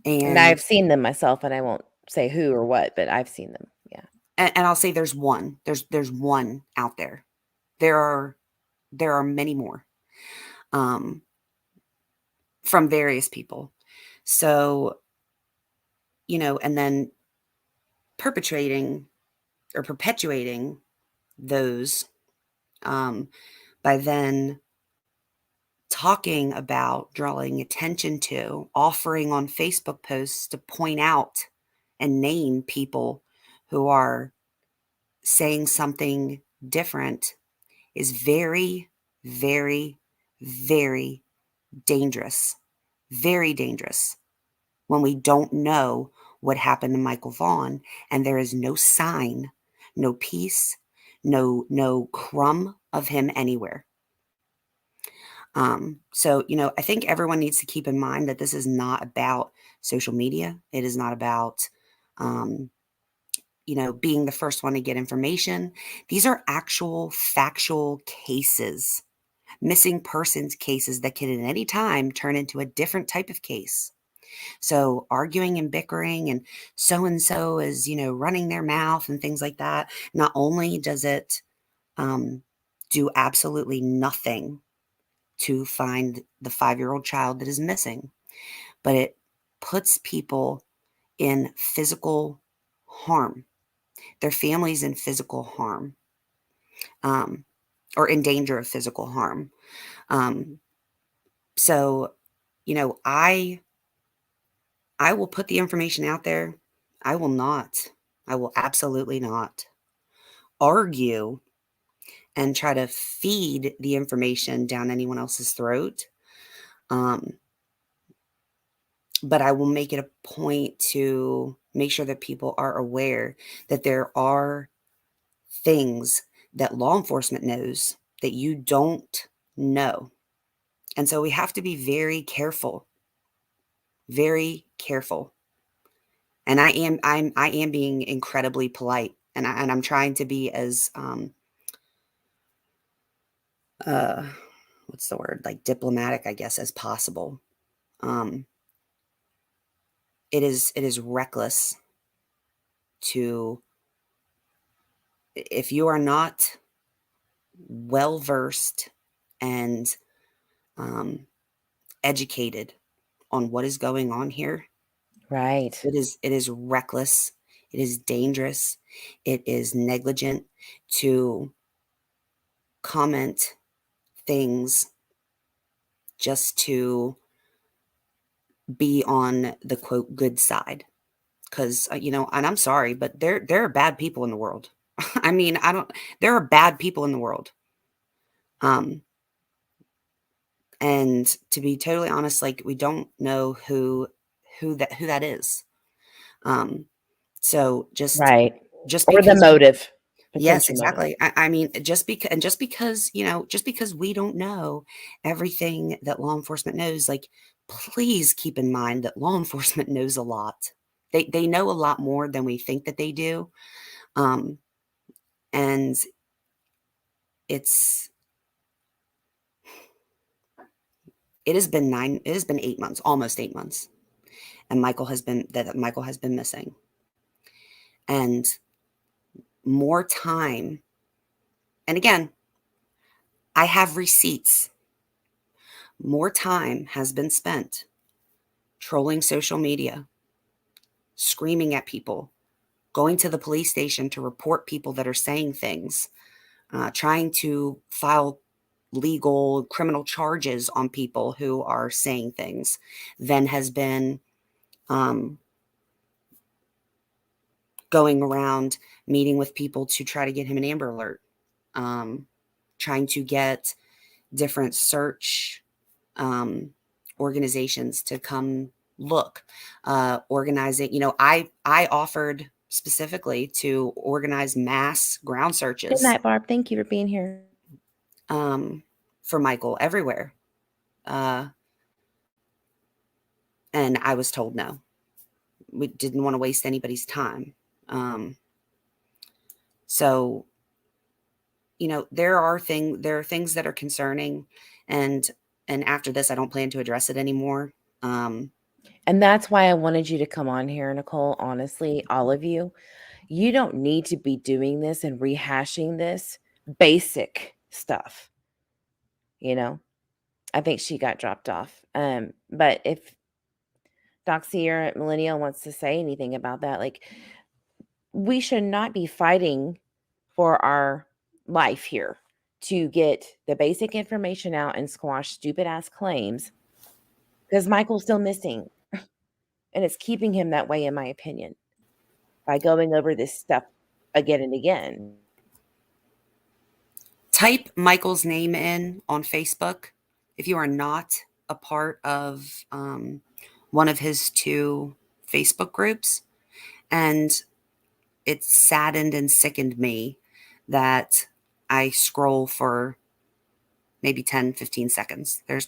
I've seen them myself, and I won't say who or what, but I've seen them. Yeah. And I'll say there's one. There's one out there. There are many more from various people. So, and then perpetuating those by then talking about, drawing attention to, offering on Facebook posts to point out and name people who are saying something different is very, very, very dangerous. Very dangerous when we don't know what happened to Michael Vaughan and there is no sign, no piece, no crumb of him anywhere. So, I think everyone needs to keep in mind that this is not about social media. It is not about, being the first one to get information. These are actual factual cases, missing persons cases that can at any time turn into a different type of case. So arguing and bickering and so is, running their mouth and things like that. Not only does it do absolutely nothing to find the 5-year-old child that is missing, but it puts people in physical harm, their families in physical harm. or in danger of physical harm. So, you know, I will put the information out there. I will absolutely not argue and try to feed the information down anyone else's throat. But I will make it a point to make sure that people are aware that there are things that law enforcement knows that you don't know. And so we have to be very careful, very careful. And I am being incredibly polite, and I'm trying to be as what's the word, like diplomatic, I guess, as possible. It is reckless to, if you are not well versed and educated on what is going on here, Right. it is reckless, it is dangerous, it is negligent to comment things just to be on the quote good side. Because you know, and I'm sorry, but there are bad people in the world. I mean, there are bad people in the world. And to be totally honest, like, we don't know who that is. So Right. just Or the because, motive. yes, Potential motive. exactly. I mean, just because, you know, just because we don't know everything that law enforcement knows, like, please keep in mind that law enforcement knows a lot. They know a lot more than we think that they do. And it has been 8 months, almost 8 months. And Michael has been missing. And more time. And again, I have receipts. More time has been spent trolling social media, screaming at people, going to the police station to report people that are saying things, trying to file legal criminal charges on people who are saying things, than has been going around meeting with people to try to get him an Amber Alert, trying to get different search organizations to come look, organizing. You know, I offered specifically to organize mass ground Good searches night, Barb. Thank you for being here. for Michael everywhere. And I was told no. We didn't want to waste anybody's time. So, you know, there are things that are concerning, and after this, I don't plan to address it anymore. And that's why I wanted you to come on here, Nicole. Honestly, all of you, you don't need to be doing this and rehashing this basic stuff. You know, I think she got dropped off. But if Doxy or Millennial wants to say anything about that, like, we should not be fighting for our life here to get the basic information out and squash stupid ass claims, because Michael's still missing. And it's keeping him that way, in my opinion, by going over this stuff again and again. Type Michael's name in on Facebook if you are not a part of one of his 2 Facebook groups. And it saddened and sickened me that I scroll for maybe 10, 15 seconds. There's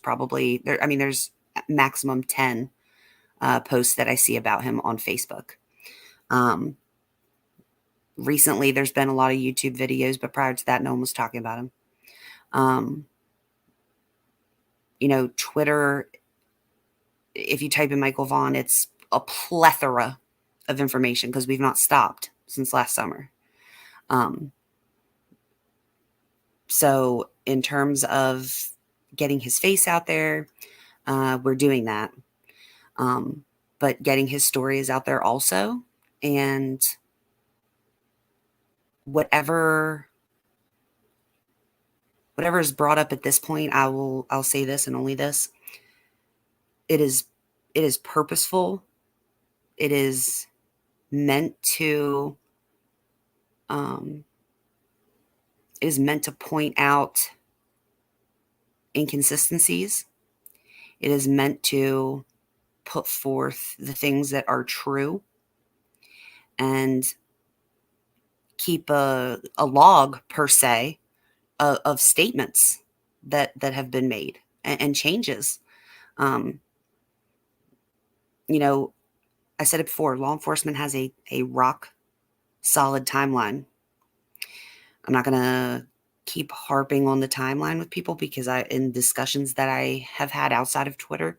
maximum 10 posts that I see about him on Facebook. Recently, there's been a lot of YouTube videos, but prior to that, no one was talking about him. You know, Twitter, if you type in Michael Vaughan, it's a plethora of information because we've not stopped since last summer. So in terms of getting his face out there, we're doing that. But getting his story is out there also. And whatever whatever is brought up at this point, I'll say this and only this. It is purposeful. It is meant to point out inconsistencies. It is meant to put forth the things that are true and keep a log, per se, of statements that have been made and changes. You know, I said it before, law enforcement has a rock solid timeline. I'm not going to keep harping on the timeline with people because in discussions that I have had outside of Twitter,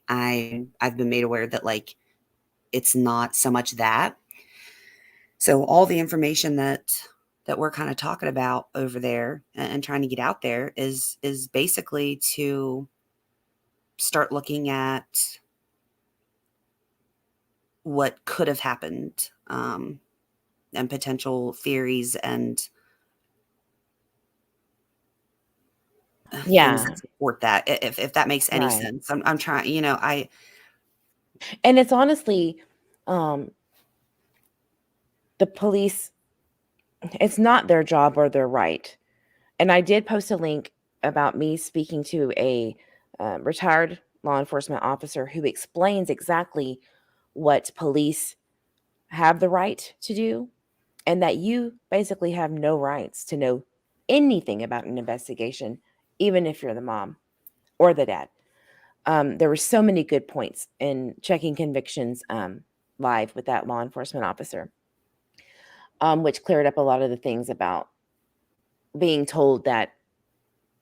I've been made aware that, like, it's not so much that. So all the information that we're kind of talking about over there and trying to get out there is basically to start looking at what could have happened, and potential theories and things that support that, if that makes any sense. I'm trying, and it's honestly, the police, it's not their job or their right. And I did post a link about me speaking to a retired law enforcement officer who explains exactly what police have the right to do, and that you basically have no rights to know anything about an investigation, even if you're the mom or the dad. There were so many good points in checking convictions live with that law enforcement officer, which cleared up a lot of the things about being told that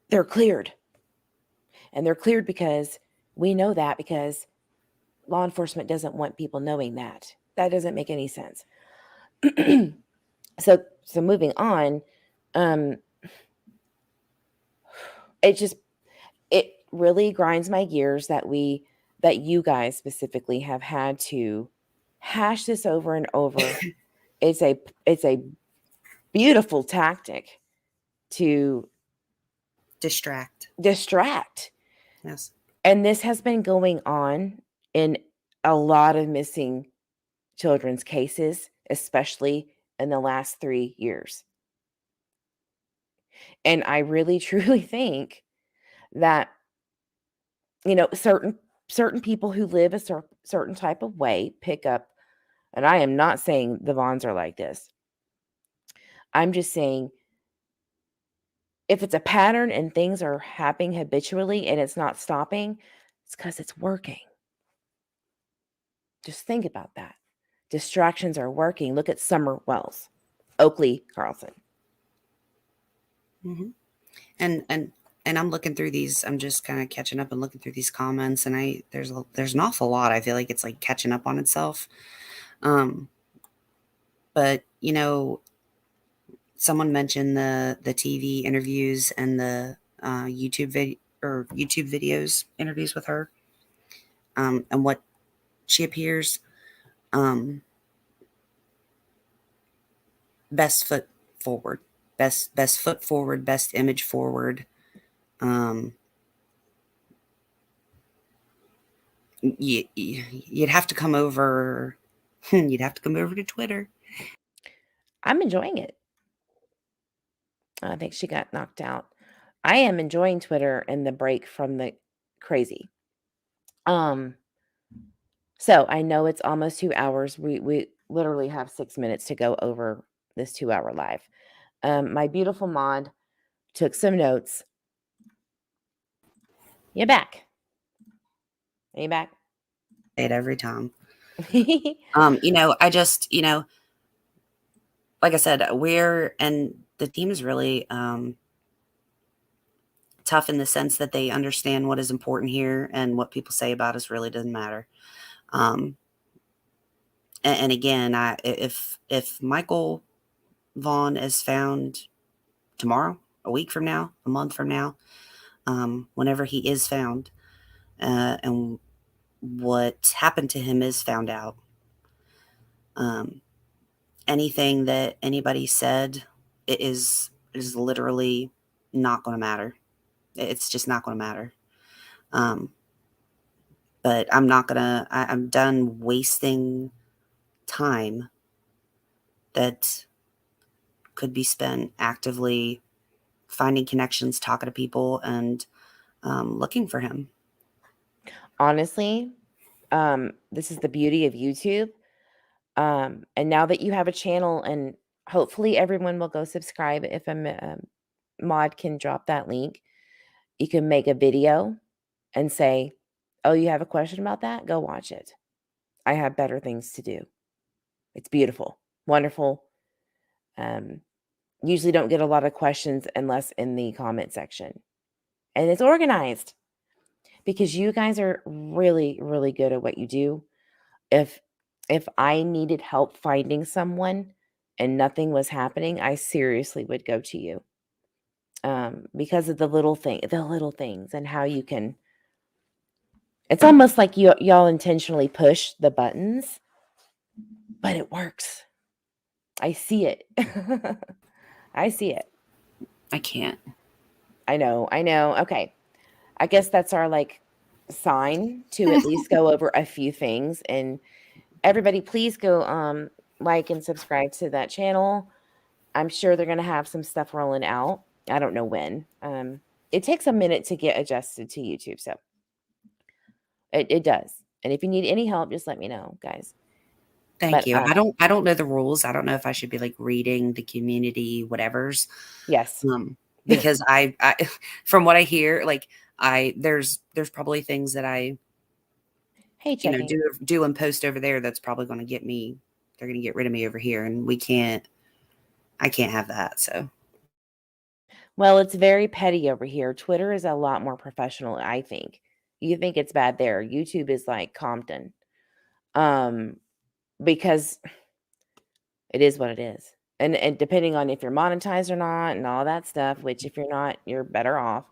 they're cleared. And they're cleared because we know that, because law enforcement doesn't want people knowing that. That doesn't make any sense. So moving on, it really grinds my gears that you guys specifically have had to hash this over and over. It's a beautiful tactic to distract. Yes. And this has been going on in a lot of missing children's cases, especially in the last 3 years. And I really truly think that, certain people who live a certain type of way pick up, and I am not saying the Vaughns are like this. I'm just saying, if it's a pattern and things are happening habitually and it's not stopping, it's because it's working. Just think about that. Distractions are working. Look at Summer Wells, Oakley Carlson. Mm-hmm. And I'm looking through these. I'm just kind of catching up and looking through these comments, and there's an awful lot. I feel like it's like catching up on itself. But someone mentioned the TV interviews and the YouTube videos interviews with her, and what she appears. Best foot forward, best foot forward, best image forward. You'd have to come over. You'd have to come over to Twitter. I'm enjoying it. I think she got knocked out. I am enjoying Twitter and the break from the crazy. So I know it's almost 2 hours. We literally have 6 minutes to go over this 2-hour live. My beautiful mod took some notes. You're back. Are you back? It every time. I just, like I said, and the team is really tough in the sense that they understand what is important here, and what people say about us really doesn't matter. And again, if Michael Vaughan is found tomorrow, a week from now, a month from now, whenever he is found, and what happened to him is found out, anything that anybody said is literally not going to matter. It's just not going to matter. But I'm not going to, I'm done wasting time that could be spent actively finding connections, talking to people, and looking for him. Honestly, this is the beauty of YouTube. And now that you have a channel, and hopefully everyone will go subscribe. If a mod can drop that link, you can make a video and say, oh, you have a question about that? Go watch it. I have better things to do. It's beautiful, wonderful. Usually don't get a lot of questions unless in the comment section. And it's organized because you guys are really, really good at what you do. If I needed help finding someone and nothing was happening, I seriously would go to you. Because of the little things and how you can. It's almost like y'all intentionally push the buttons, but it works. I see it. I see it. I can't. I know. Okay. I guess that's our sign to at least go over a few things. And everybody, please go like and subscribe to that channel. I'm sure they're going to have some stuff rolling out. I don't know when. It takes a minute to get adjusted to YouTube, so it does. And if you need any help, just let me know, guys. Thank you. I don't know the rules. I don't know if I should be reading the community whatevers. Yes. Because I from what I hear, there's probably things that I do and post over there that's probably going to get me. They're going to get rid of me over here, and I can't have that. So, well, it's very petty over here. Twitter is a lot more professional, I think. You think it's bad there. YouTube is like Compton. Because it is what it is. And depending on if you're monetized or not and all that stuff, which if you're not, you're better off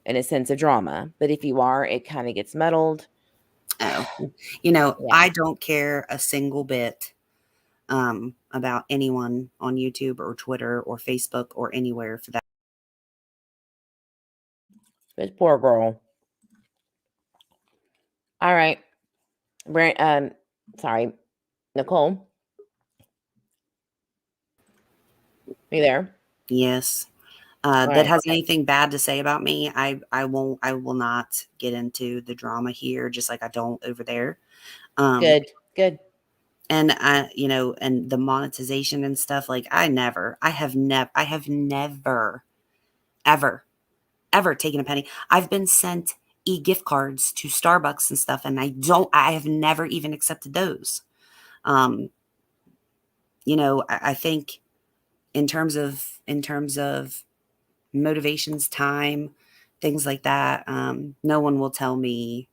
in a sense of drama. But if you are, it kind of gets muddled. yeah. I don't care a single bit about anyone on YouTube or Twitter or Facebook or anywhere for that. This poor girl. All right. Sorry, Nicole. You there? Yes. That has anything bad to say about me, I will not get into the drama here, just like I don't over there. Good. And and the monetization and stuff, I have never, ever taken a penny. I've been sent e-gift cards to Starbucks and stuff, and I have never even accepted those. I think in terms of motivations, time, things like that, no one will ever tell me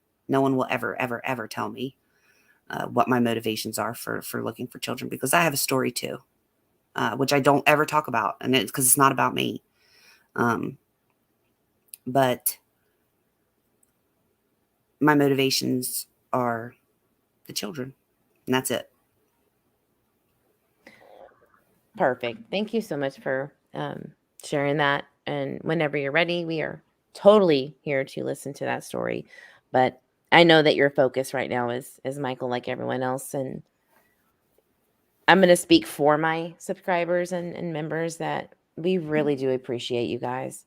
what my motivations are for looking for children, because I have a story too, which I don't ever talk about, and it's because it's not about me. But my motivations are the children, and that's it. Perfect. Thank you so much for sharing that. And whenever you're ready, we are totally here to listen to that story. But I know that your focus right now is Michael, like everyone else. And I'm going to speak for my subscribers and members that we really do appreciate you guys.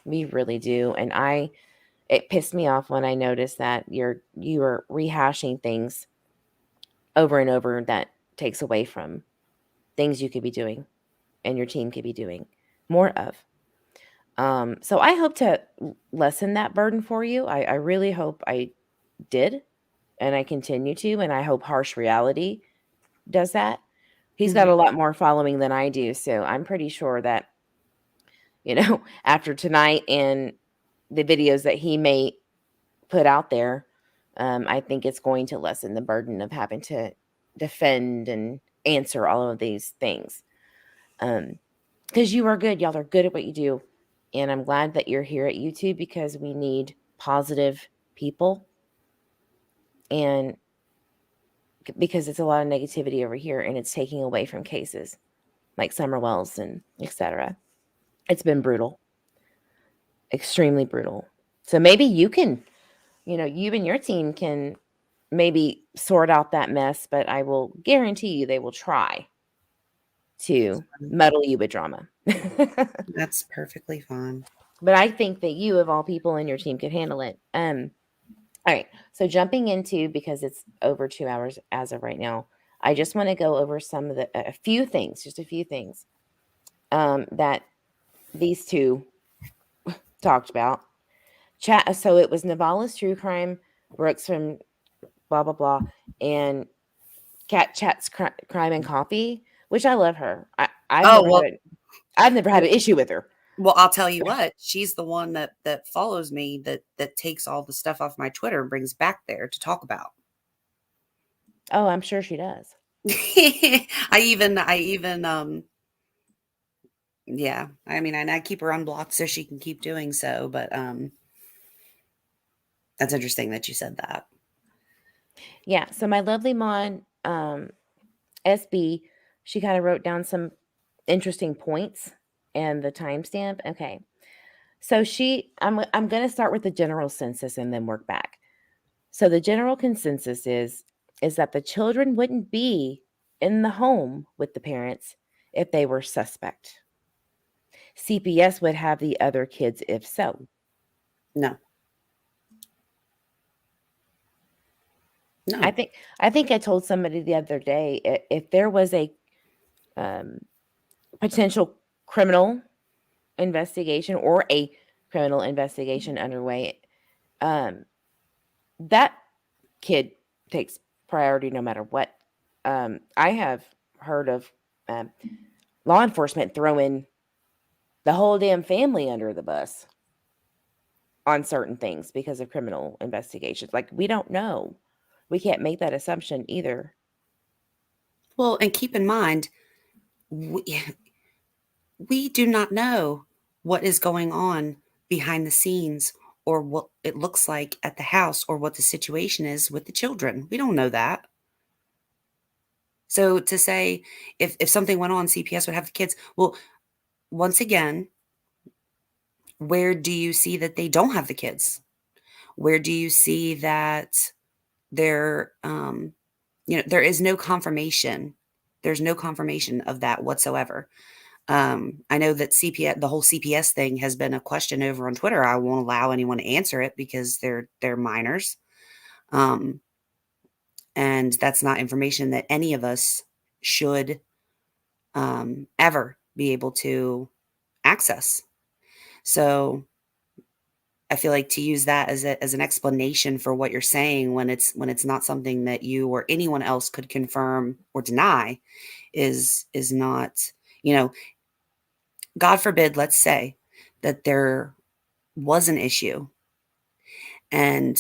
We really do. And it pissed me off when I noticed that you are rehashing things over and over that takes away from things you could be doing and your team could be doing more of. So I hope to lessen that burden for you. I really hope I did, and I continue to, and I hope Harsh Reality does that. He's got a lot more following than I do, so I'm pretty sure that, after tonight and the videos that he may put out there, I think it's going to lessen the burden of having to defend and answer all of these things. Because you are good. Y'all are good at what you do. And I'm glad that you're here at YouTube, because we need positive people. And because it's a lot of negativity over here, and it's taking away from cases like Summer Wells and etc. It's been brutal. extremely brutal. So maybe you can, you and your team can maybe sort out that mess, but I will guarantee you they will try to muddle you with drama. That's perfectly fine. But I think that you, of all people in your team, could handle it. All right. So jumping into, because it's over 2 hours as of right now, I just want to go over some of a few things, just a few things that these two talked about. Chat. So it was Navala's True Crime, Brooks from blah blah blah, and Cat Chat's Crime and Coffee, which I love her. I've never had an issue with her. Well, I'll tell you what, she's the one that follows me, that takes all the stuff off my Twitter and brings back there to talk about. Oh, I'm sure she does. I even yeah, I mean, and I keep her unblocked so she can keep doing so, but that's interesting that you said that. Yeah, so my lovely Mon SB, she kind of wrote down some interesting points and the timestamp. Okay. So I'm going to start with the general census and then work back. So the general consensus is that the children wouldn't be in the home with the parents if they were suspect. CPS would have the other kids if so. No. I think I told somebody the other day, if there was a potential criminal investigation or a criminal investigation underway, that kid takes priority no matter what. I have heard of law enforcement throwing the whole damn family under the bus on certain things because of criminal investigations. Like, we don't know. We can't make that assumption either. Well, and keep in mind, we do not know what is going on behind the scenes, or what it looks like at the house, or what the situation is with the children. We don't know that. So to say if something went on, CPS would have the kids. Well, once again, where do you see that they don't have the kids? Where do you see that there there is no confirmation? There's no confirmation of that whatsoever. I know that the whole CPS thing has been a question over on Twitter. I won't allow anyone to answer it because they're minors. And that's not information that any of us should ever be able to access. So I feel like to use that as an explanation for what you're saying when it's not something that you or anyone else could confirm or deny is not, God forbid, let's say that there was an issue and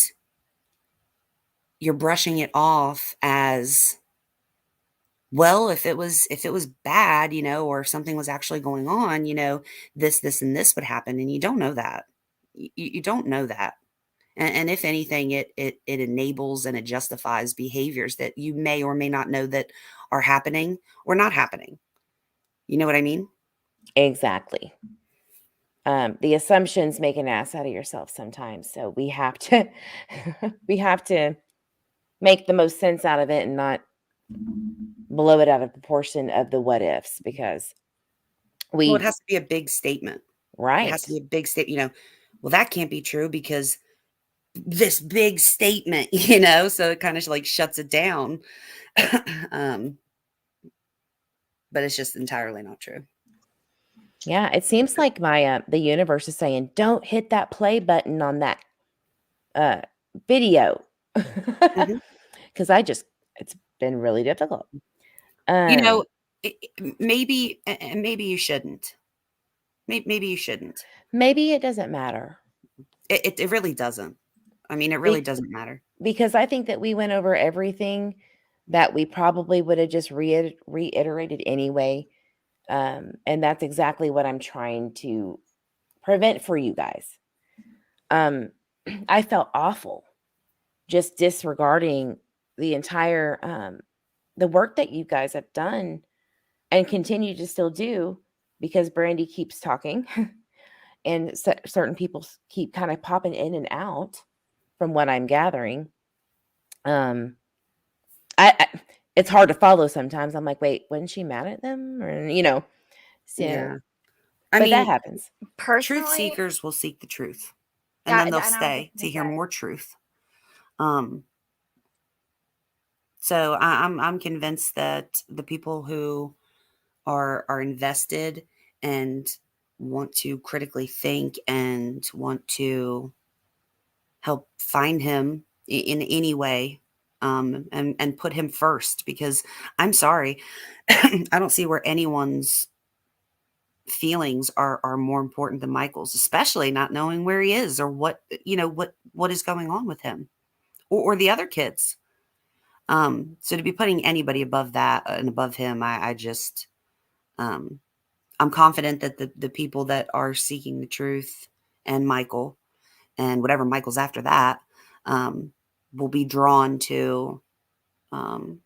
you're brushing it off as, well, if it was bad, or something was actually going on, this and this would happen. And you don't know that. You don't know that. And if anything, it enables and it justifies behaviors that you may or may not know that are happening or not happening. You know what I mean? Exactly. The assumptions make an ass out of yourself sometimes. So we have to make the most sense out of it and not blow it out of proportion of the what ifs, because it has to be a big statement. Right. It has to be a big statement, well, that can't be true because this big statement, so it kind of like shuts it down. But it's just entirely not true. Yeah, it seems like the universe is saying, don't hit that play button on that video. Because it's been really difficult. Maybe you shouldn't. Maybe you shouldn't. Maybe it doesn't matter. It really doesn't. I mean, it really doesn't matter. Because I think that we went over everything that we probably would have just reiterated anyway. And that's exactly what I'm trying to prevent for you guys. I felt awful just disregarding the entire the work that you guys have done and continue to still do, because Brandy keeps talking and certain people keep kind of popping in and out from what I'm gathering. I it's hard to follow sometimes. I'm like, wait, wasn't she mad at them? Or, so, Yeah. I but that mean, happens. Personally, truth seekers will seek the truth, and yeah, then they'll and I was stay just to gonna hear say, more truth. So I'm convinced that the people who are invested and want to critically think and want to help find him in any way, and put him first, because I'm sorry, I don't see where anyone's feelings are more important than Michael's, especially not knowing where he is or what is going on with him or the other kids. So to be putting anybody above that and above him, I just, I'm confident that the people that are seeking the truth and Michael and whatever Michael's after that, will be drawn to, the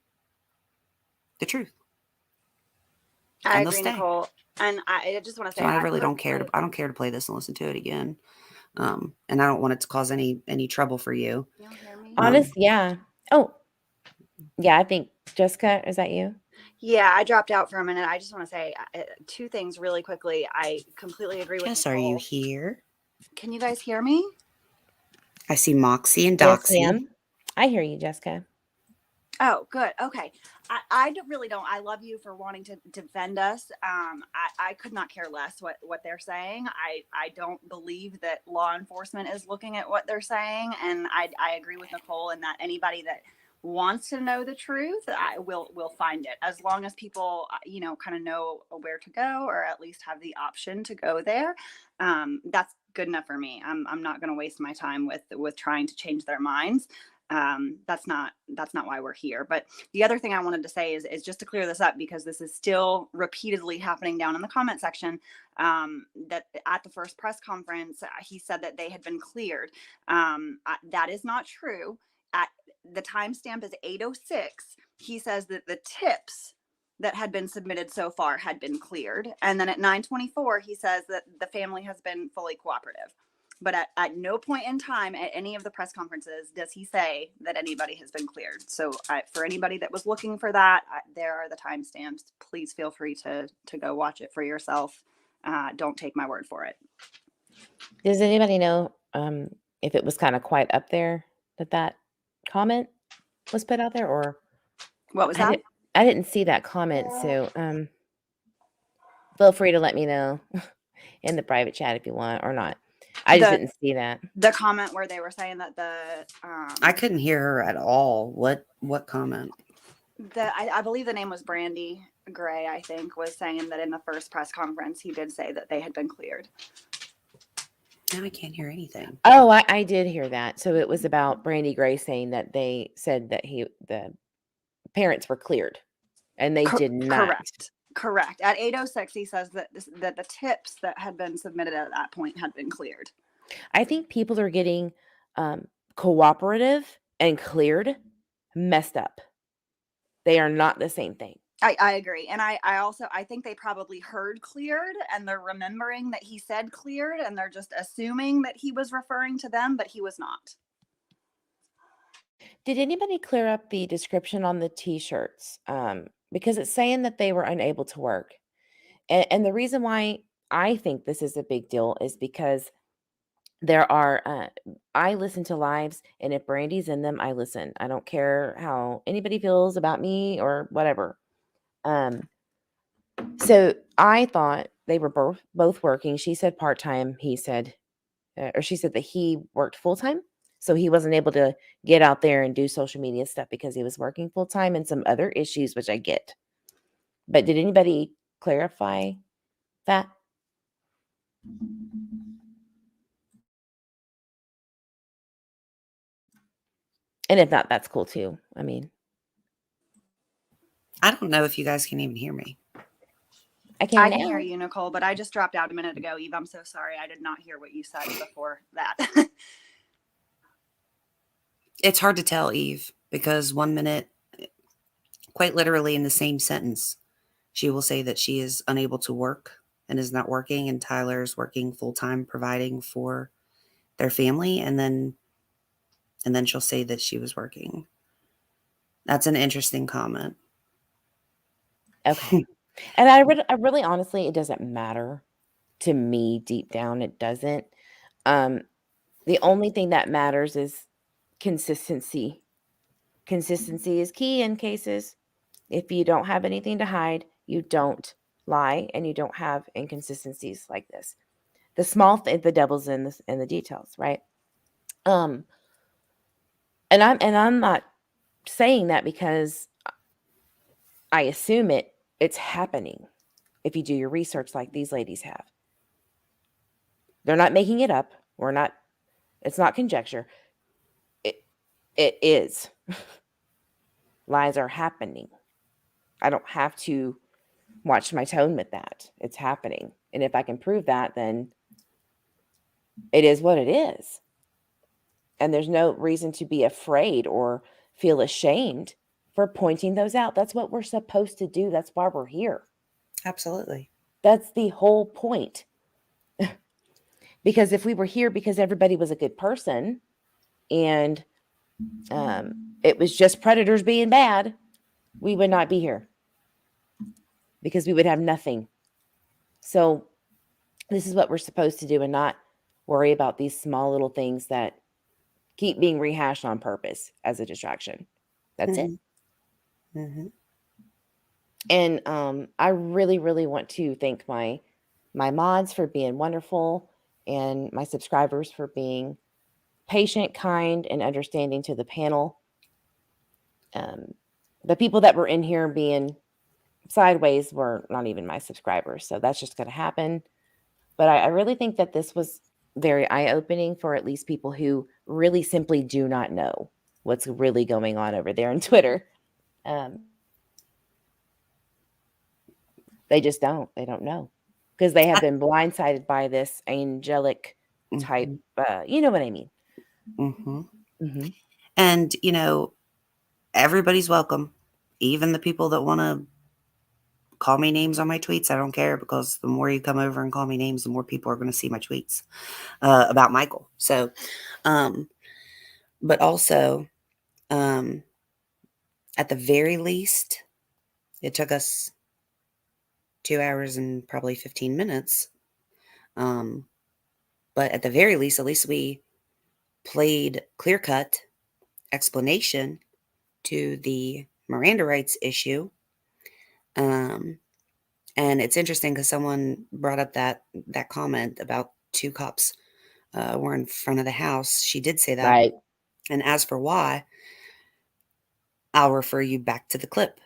truth, I and they'll agree, stay. Nicole. And I just want to say, So I really don't care. I don't care to play this and listen to it again. And I don't want it to cause any trouble for you. You don't hear me? Yeah. Oh, yeah. I think Jessica, is that you? Yeah, I dropped out for a minute. I just want to say two things really quickly. I completely agree with Jess, Nicole. are you here? Can you guys hear me? I see Moxie and Yes, Doxy. ma'am. I hear you, Jessica. Oh, good. Okay. I really don't. I love you for wanting to defend us. I could not care less what they're saying. I don't believe that law enforcement is looking at what they're saying. And I agree with Nicole in that anybody that wants to know the truth, I will find it, as long as people, kind of know where to go, or at least have the option to go there. That's good enough for me. I'm not going to waste my time with trying to change their minds. That's not why we're here. But the other thing I wanted to say is just to clear this up, because this is still repeatedly happening down in the comment section, that at the first press conference, he said that they had been cleared. That is not true. At the timestamp is 8:06. He says that the tips that had been submitted so far had been cleared. And then at 9:24, he says that the family has been fully cooperative. But at no point in time at any of the press conferences does he say that anybody has been cleared. So for anybody that was looking for that, there are the timestamps. Please feel free to go watch it for yourself. Don't take my word for it. Does anybody know if it was kind of quite up there that comment was put out there, or what was that? I didn't see that comment, so feel free to let me know in the private chat if you want, or not. I just didn't see that. The comment where they were saying that I couldn't hear her at all. What comment? I believe the name was Brandy Gray, I think, was saying that in the first press conference he did say that they had been cleared. Now I can't hear anything. Oh, I did hear that. So it was about Brandy Gray saying that they said that the parents were cleared, and they did not. Correct. At 8:06, he says that that the tips that had been submitted at that point had been cleared. I think people are getting cooperative and cleared messed up. They are not the same thing. I agree. And I also think they probably heard cleared, and they're remembering that he said cleared, and they're just assuming that he was referring to them, but he was not. Did anybody clear up the description on the t-shirts? Because it's saying that they were unable to work. And the reason why I think this is a big deal is because there are, I listen to lives, and if Brandy's in them, I listen. I don't care how anybody feels about me or whatever. So I thought they were both working. She said part-time. He said, or she said that he worked full-time. So he wasn't able to get out there and do social media stuff because he was working full-time and some other issues, which I get. But did anybody clarify that? And if not, that's cool too. I mean, I don't know if you guys can even hear me. I can hear you, Nicole, but I just dropped out a minute ago. Eve, I'm so sorry. I did not hear what you said before that. It's hard to tell, Eve, because 1 minute, quite literally in the same sentence, she will say that she is unable to work. and is not working, and Tyler's working full-time providing for their family, and then she'll say that she was working. That's an interesting comment. Okay. And I really honestly, it doesn't matter to me deep down. It doesn't. The only thing that matters is consistency. Consistency is key in cases. If you don't have anything to hide, you don't lie, and you don't have inconsistencies like this. The the devil's in the details, right? And I'm not saying that because I assume it's happening. If you do your research like these ladies have, they're not making it up. It's not conjecture. It is. Lies are happening. I don't have to watch my tone with that. It's happening. And if I can prove that, then it is what it is. And there's no reason to be afraid or feel ashamed for pointing those out. That's what we're supposed to do. That's why we're here. Absolutely. That's the whole point. Because if we were here because everybody was a good person and it was just predators being bad, we would not be here because we would have nothing. So this is what we're supposed to do and not worry about these small little things that keep being rehashed on purpose as a distraction. That's it. Mm-hmm. And I really, really want to thank my mods for being wonderful and my subscribers for being patient, kind, and understanding to the panel. The people that were in here being sideways were not even my subscribers, so that's just going to happen. But I really think that this was very eye-opening for at least people who really simply do not know what's really going on over there on Twitter. They just don't. They don't know because they have been blindsided by this angelic type. You know what I mean? Mm-hmm. Mm-hmm. And, everybody's welcome. Even the people that want to call me names on my tweets. I don't care, because the more you come over and call me names, the more people are going to see my tweets about Michael. So, but also, at the very least, it took us 2 hours and probably 15 minutes. But at the very least, at least we played clear-cut explanation to the Miranda rights issue. And it's interesting because someone brought up that comment about 2 cops were in front of the house. She did say that. Right. And as for why, I'll refer you back to the clip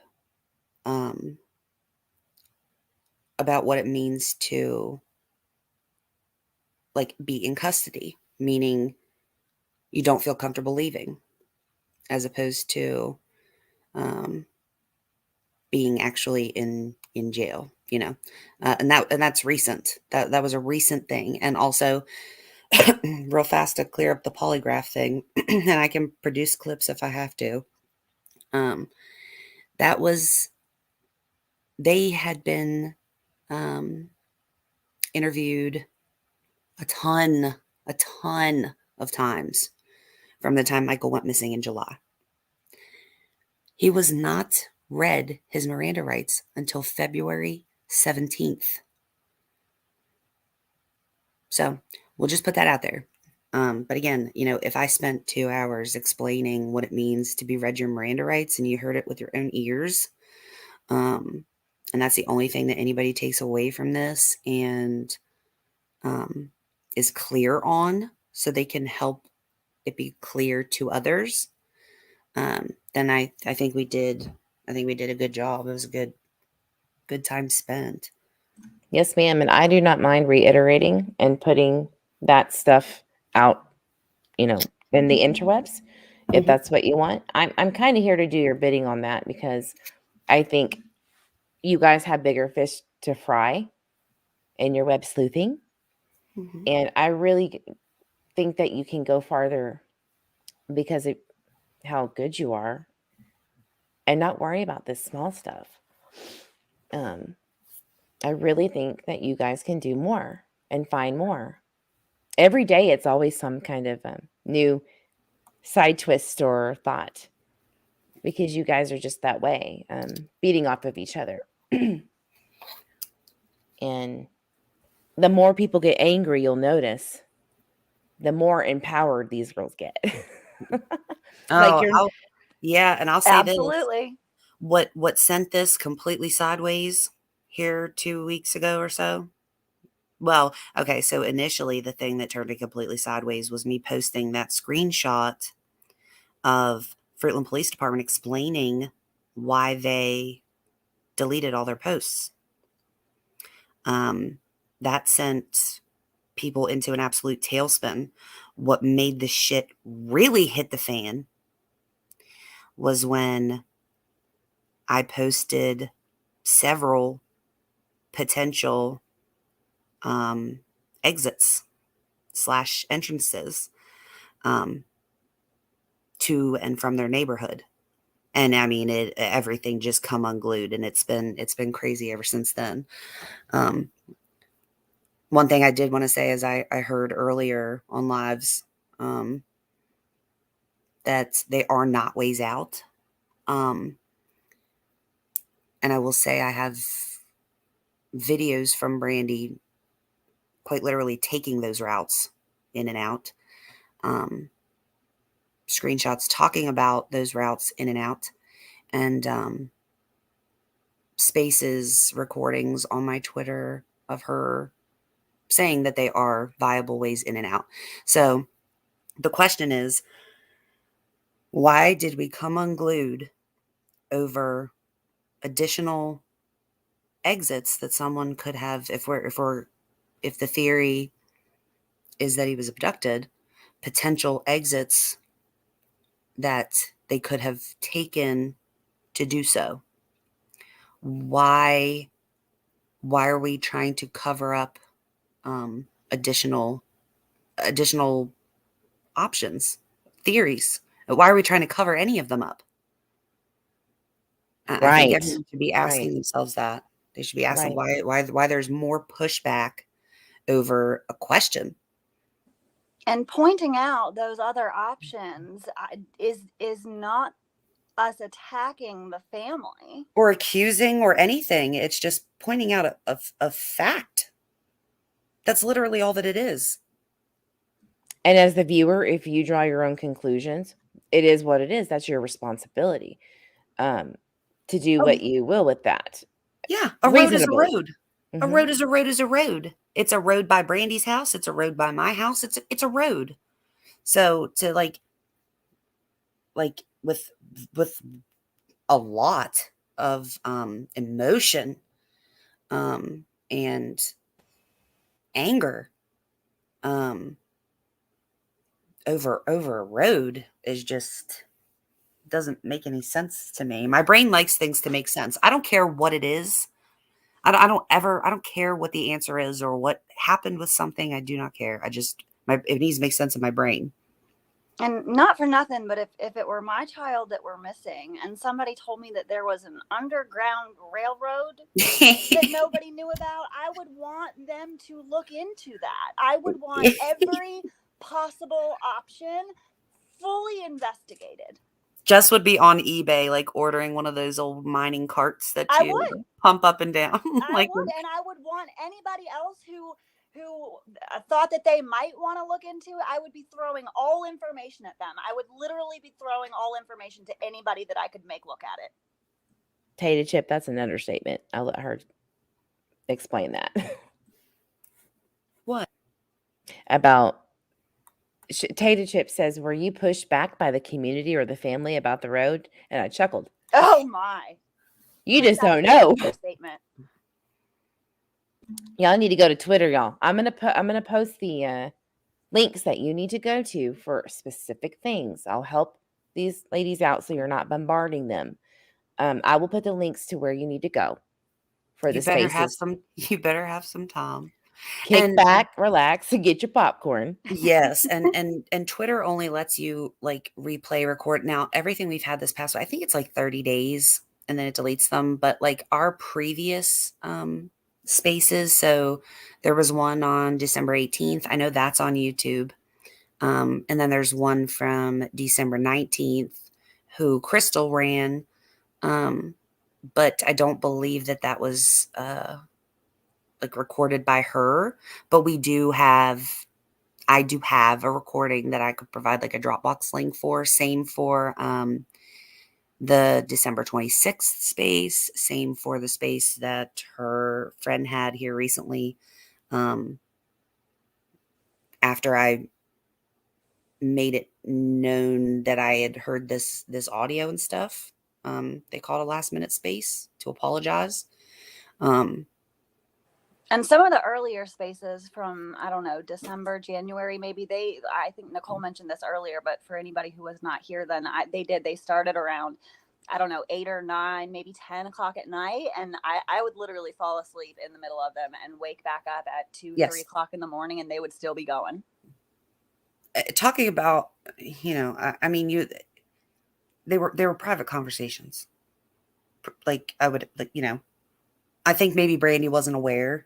about what it means to be in custody, meaning you don't feel comfortable leaving, as opposed to being actually in jail, and that's recent. That was a recent thing. And also, real fast to clear up the polygraph thing, and I can produce clips if I have to. That was, they had been interviewed a ton of times from the time Michael went missing in July. He was not read his Miranda rights until February 17th. So we'll just put that out there. But again, if I spent 2 hours explaining what it means to be read your Miranda rights and you heard it with your own ears, and that's the only thing that anybody takes away from this and is clear on, so they can help it be clear to others, then I think we did. I think we did a good job. It was a good time spent. Yes, ma'am. And I do not mind reiterating and putting that stuff out, in the interwebs, if that's what you want. I'm kind of here to do your bidding on that, because I think you guys have bigger fish to fry in your web sleuthing. And I really think that you can go farther because of how good you are, and not worry about this small stuff. I really think that you guys can do more and find more. Every day, it's always some kind of new side twist or thought, because you guys are just that way, feeding off of each other. And the more people get angry, you'll notice, the more empowered these girls get. Like you're yeah, and I'll say this. Absolutely. What sent this completely sideways here 2 weeks ago or so? Well, okay, so initially the thing that turned it completely sideways was me posting that screenshot of Fruitland Police Department explaining why they deleted all their posts. That sent people into an absolute tailspin. What made the shit really hit the fan was when I posted several potential exits / entrances to and from their neighborhood. And I mean, everything just come unglued, and it's been crazy ever since then. One thing I did want to say is I heard earlier on lives that they are not ways out. And I will say I have videos from Brandy quite literally taking those routes in and out. Screenshots talking about those routes in and out, and spaces, recordings on my Twitter of her saying that they are viable ways in and out. So the question is, why did we come unglued over additional exits that someone could have, if the theory is that he was abducted, potential exits that they could have taken to do so? Why are we trying to cover up additional options, theories? Why are we trying to cover any of them up? I think right, everyone should be asking right, themselves that. They should be asking right. why there's more pushback over a question. And pointing out those other options is not us attacking the family Or accusing or anything. It's just pointing out a fact. That's literally all that it is. And as the viewer, if you draw your own conclusions, it is what it is. That's your responsibility, to do what you will with that. Yeah, a road is a Reasonably. road. A Mhm. road is a road is a road. It's a road by Brandy's house. It's a road by my house. It's a road. So to like with a lot of emotion and anger over a road is just doesn't make any sense to me. My brain likes things to make sense. I don't care what it is. I don't care what the answer is or what happened with something. I do not care. It needs to make sense in my brain. And not for nothing, but if it were my child that were missing and somebody told me that there was an underground railroad that nobody knew about, I would want them to look into that. I would want every possible option fully investigated. Jess would be on eBay, like ordering one of those old mining carts that I you would. pump up and down. I would, and I would want anybody else who thought that they might want to look into it. I would be throwing all information at them. I would literally be throwing all information to anybody that I could make look at it. Tater chip, that's an understatement. I'll let her explain that. What? About Tater chip says, were you pushed back by the community or the family about the road? And I chuckled. Oh my. You just don't know. Statement. Y'all need to go to Twitter, y'all. I'm gonna post the links that you need to go to for specific things. I'll help these ladies out so you're not bombarding them. I will put the links to where you need to go for the spaces. You better have some time. Kick back, relax, and get your popcorn. Yes, and Twitter only lets you like replay record. Now, everything we've had this past, I think it's like 30 days and then it deletes them, but like our previous spaces. So there was one on December 18th. I know that's on YouTube. And then there's one from December 19th who Crystal ran. But I don't believe that was like recorded by her. But I do have a recording that I could provide like a Dropbox link for. Same for the December 26th space. Same for the space that her friend had here recently. After I made it known that I had heard this audio and stuff, they called a last minute space to apologize. And some of the earlier spaces from, I don't know, December, January, maybe I think Nicole mentioned this earlier, but for anybody who was not here then, they started around, I don't know, 8 or 9, maybe 10 o'clock at night. And I would literally fall asleep in the middle of them and wake back up at 2, Yes. 3 o'clock in the morning, and they would still be going. Talking about, I mean, they were private conversations. Like I would, like, I think maybe Brandy wasn't aware.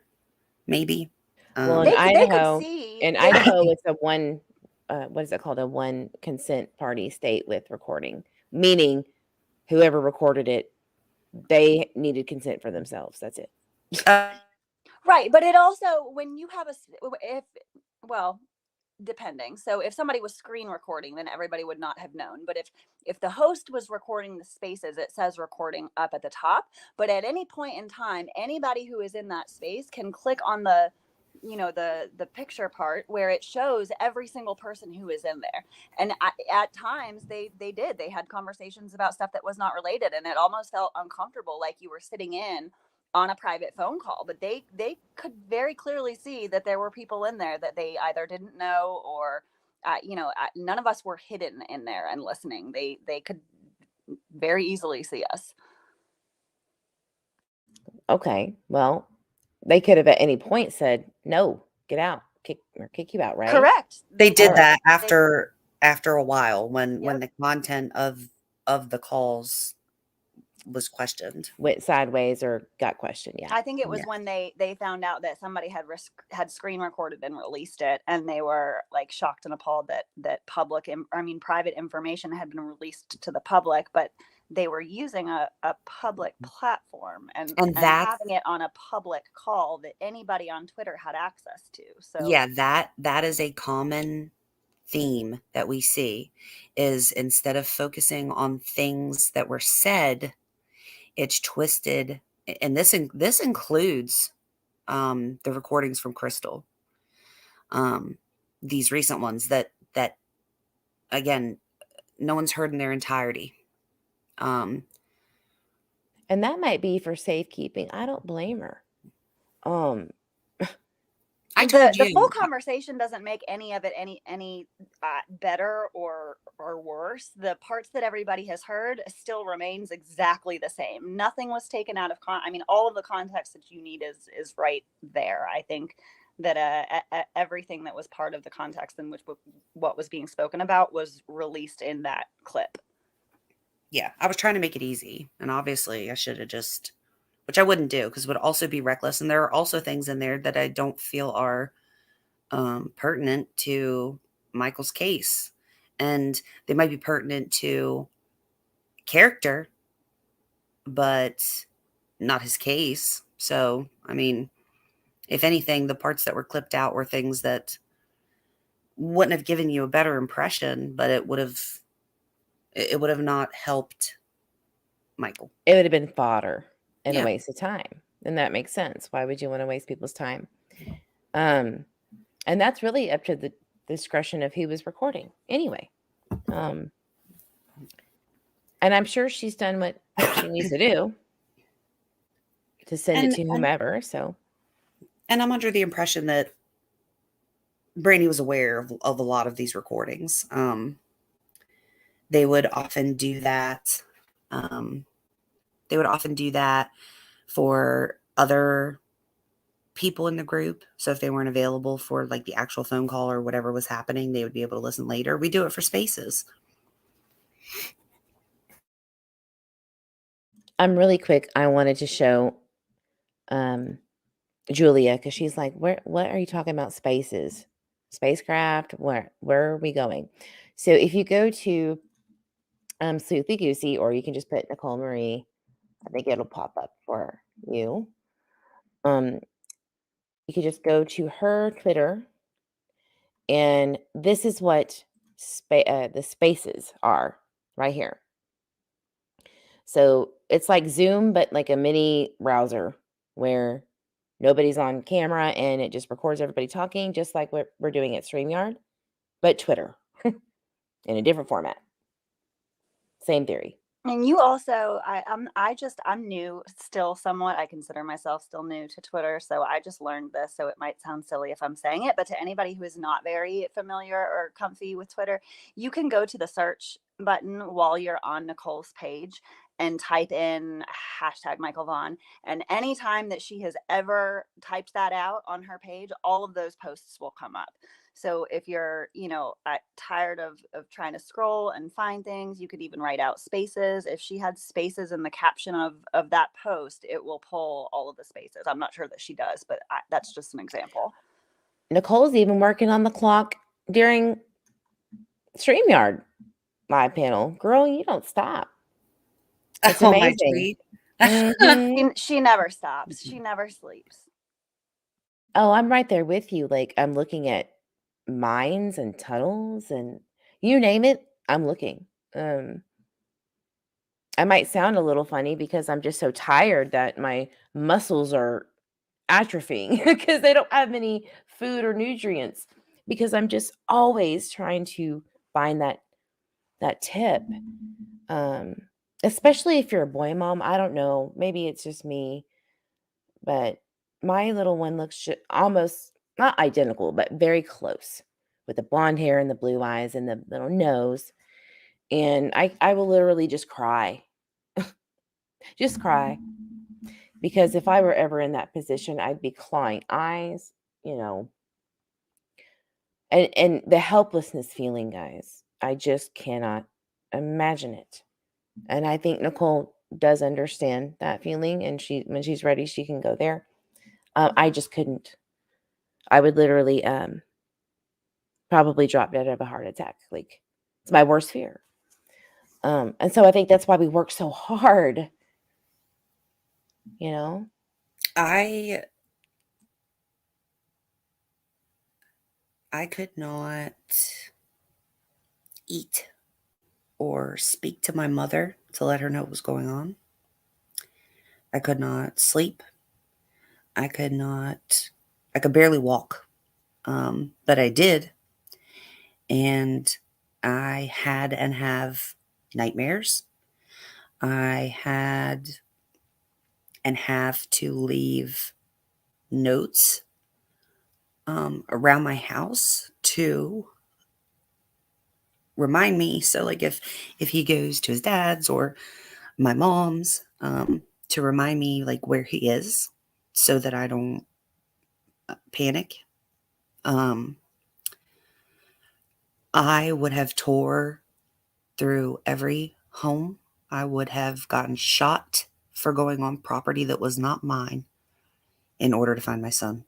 Maybe. Well, They could see. in Idaho, it's a one, what is it called? A one consent party state with recording, meaning whoever recorded it, they needed consent for themselves. That's it. Right. But it also, when you have depending. So if somebody was screen recording, then everybody would not have known. But if the host was recording the spaces, it says recording up at the top. But at any point in time, anybody who is in that space can click on the picture part where it shows every single person who is in there. And at times they had conversations about stuff that was not related, and it almost felt uncomfortable, like you were sitting in on a private phone call. But they could very clearly see that there were people in there that they either didn't know or none of us were hidden in there and listening. They could very easily see us. Okay, well, they could have at any point said, no, get out, kick you out, right? Correct. They did Oh. that after a while when Yep. the content of the calls was questioned. Went sideways or got questioned. Yeah. I think it was Yeah. when they found out that somebody had screen recorded and released it, and they were like shocked and appalled that private information had been released to the public, but they were using a public platform and having it on a public call that anybody on Twitter had access to. So yeah, that is a common theme that we see, is instead of focusing on things that were said, it's twisted. And this includes the recordings from Crystal, these recent ones that again, no one's heard in their entirety. And that might be for safekeeping. I don't blame her. I told you the full conversation doesn't make any of it any better or worse. The parts that everybody has heard still remains exactly the same. Nothing was taken out of all of the context that you need is right there. I think that everything that was part of the context in which what was being spoken about was released in that clip. Yeah, I was trying to make it easy, and obviously I should have just, which I wouldn't do because it would also be reckless. And there are also things in there that I don't feel are pertinent to Michael's case, and they might be pertinent to character, but not his case. So, I mean, if anything, the parts that were clipped out were things that wouldn't have given you a better impression, but it would have not helped Michael. It would have been fodder and a waste of time. And that makes sense. Why would you want to waste people's time? And that's really up to the discretion of who was recording anyway. And I'm sure she's done what she needs to do to send it to whomever. And I'm under the impression that Brandy was aware of a lot of these recordings. They would often do that. They would often do that for other people in the group. So if they weren't available for like the actual phone call or whatever was happening, they would be able to listen later. We do it for spaces. I'm really quick. I wanted to show Julia, because she's like, what are you talking about spaces? Spacecraft? Where are we going? So if you go to Sleuthy Goosey, or you can just put Nicole Marie, I think it'll pop up for you. You could just go to her Twitter, and this is what the spaces are right here. So it's like Zoom, but like a mini browser where nobody's on camera and it just records everybody talking, just like what we're doing at StreamYard, but Twitter in a different format. Same theory. And you also, I'm new still somewhat. I consider myself still new to Twitter. So I just learned this. So it might sound silly if I'm saying it, but to anybody who is not very familiar or comfy with Twitter, you can go to the search button while you're on Nicole's page and type in hashtag Michael Vaughan. And anytime that she has ever typed that out on her page, all of those posts will come up. So if you're, tired of trying to scroll and find things, you could even write out spaces. If she had spaces in the caption of that post, it will pull all of the spaces. I'm not sure that she does, but that's just an example. Nicole's even working on the clock during StreamYard live panel. Girl, you don't stop. It's Oh, my amazing. tweet. Mhm. She never stops. She never sleeps. Oh, I'm right there with you. Like, I'm looking at mines and tunnels and you name it, I'm looking. I might sound a little funny because I'm just so tired that my muscles are atrophying because they don't have any food or nutrients, because I'm just always trying to find that tip. Especially if you're a boy mom. I don't know, maybe it's just me, but my little one looks almost not identical, but very close, with the blonde hair and the blue eyes and the little nose. And I will literally just cry. Just cry. Because if I were ever in that position, I'd be clawing eyes, and the helplessness feeling, guys. I just cannot imagine it. And I think Nicole does understand that feeling, and when she's ready, she can go there. I just couldn't. I would literally probably drop dead of a heart attack. Like, it's my worst fear. And so I think that's why we work so hard. I could not eat or speak to my mother to let her know what was going on. I could not sleep. I could barely walk. But I did. And I had and have nightmares. I had and have to leave notes around my house to remind me. So like if he goes to his dad's or my mom's, to remind me like where he is so that I don't panic. I would have tore through every home. I would have gotten shot for going on property that was not mine in order to find my son.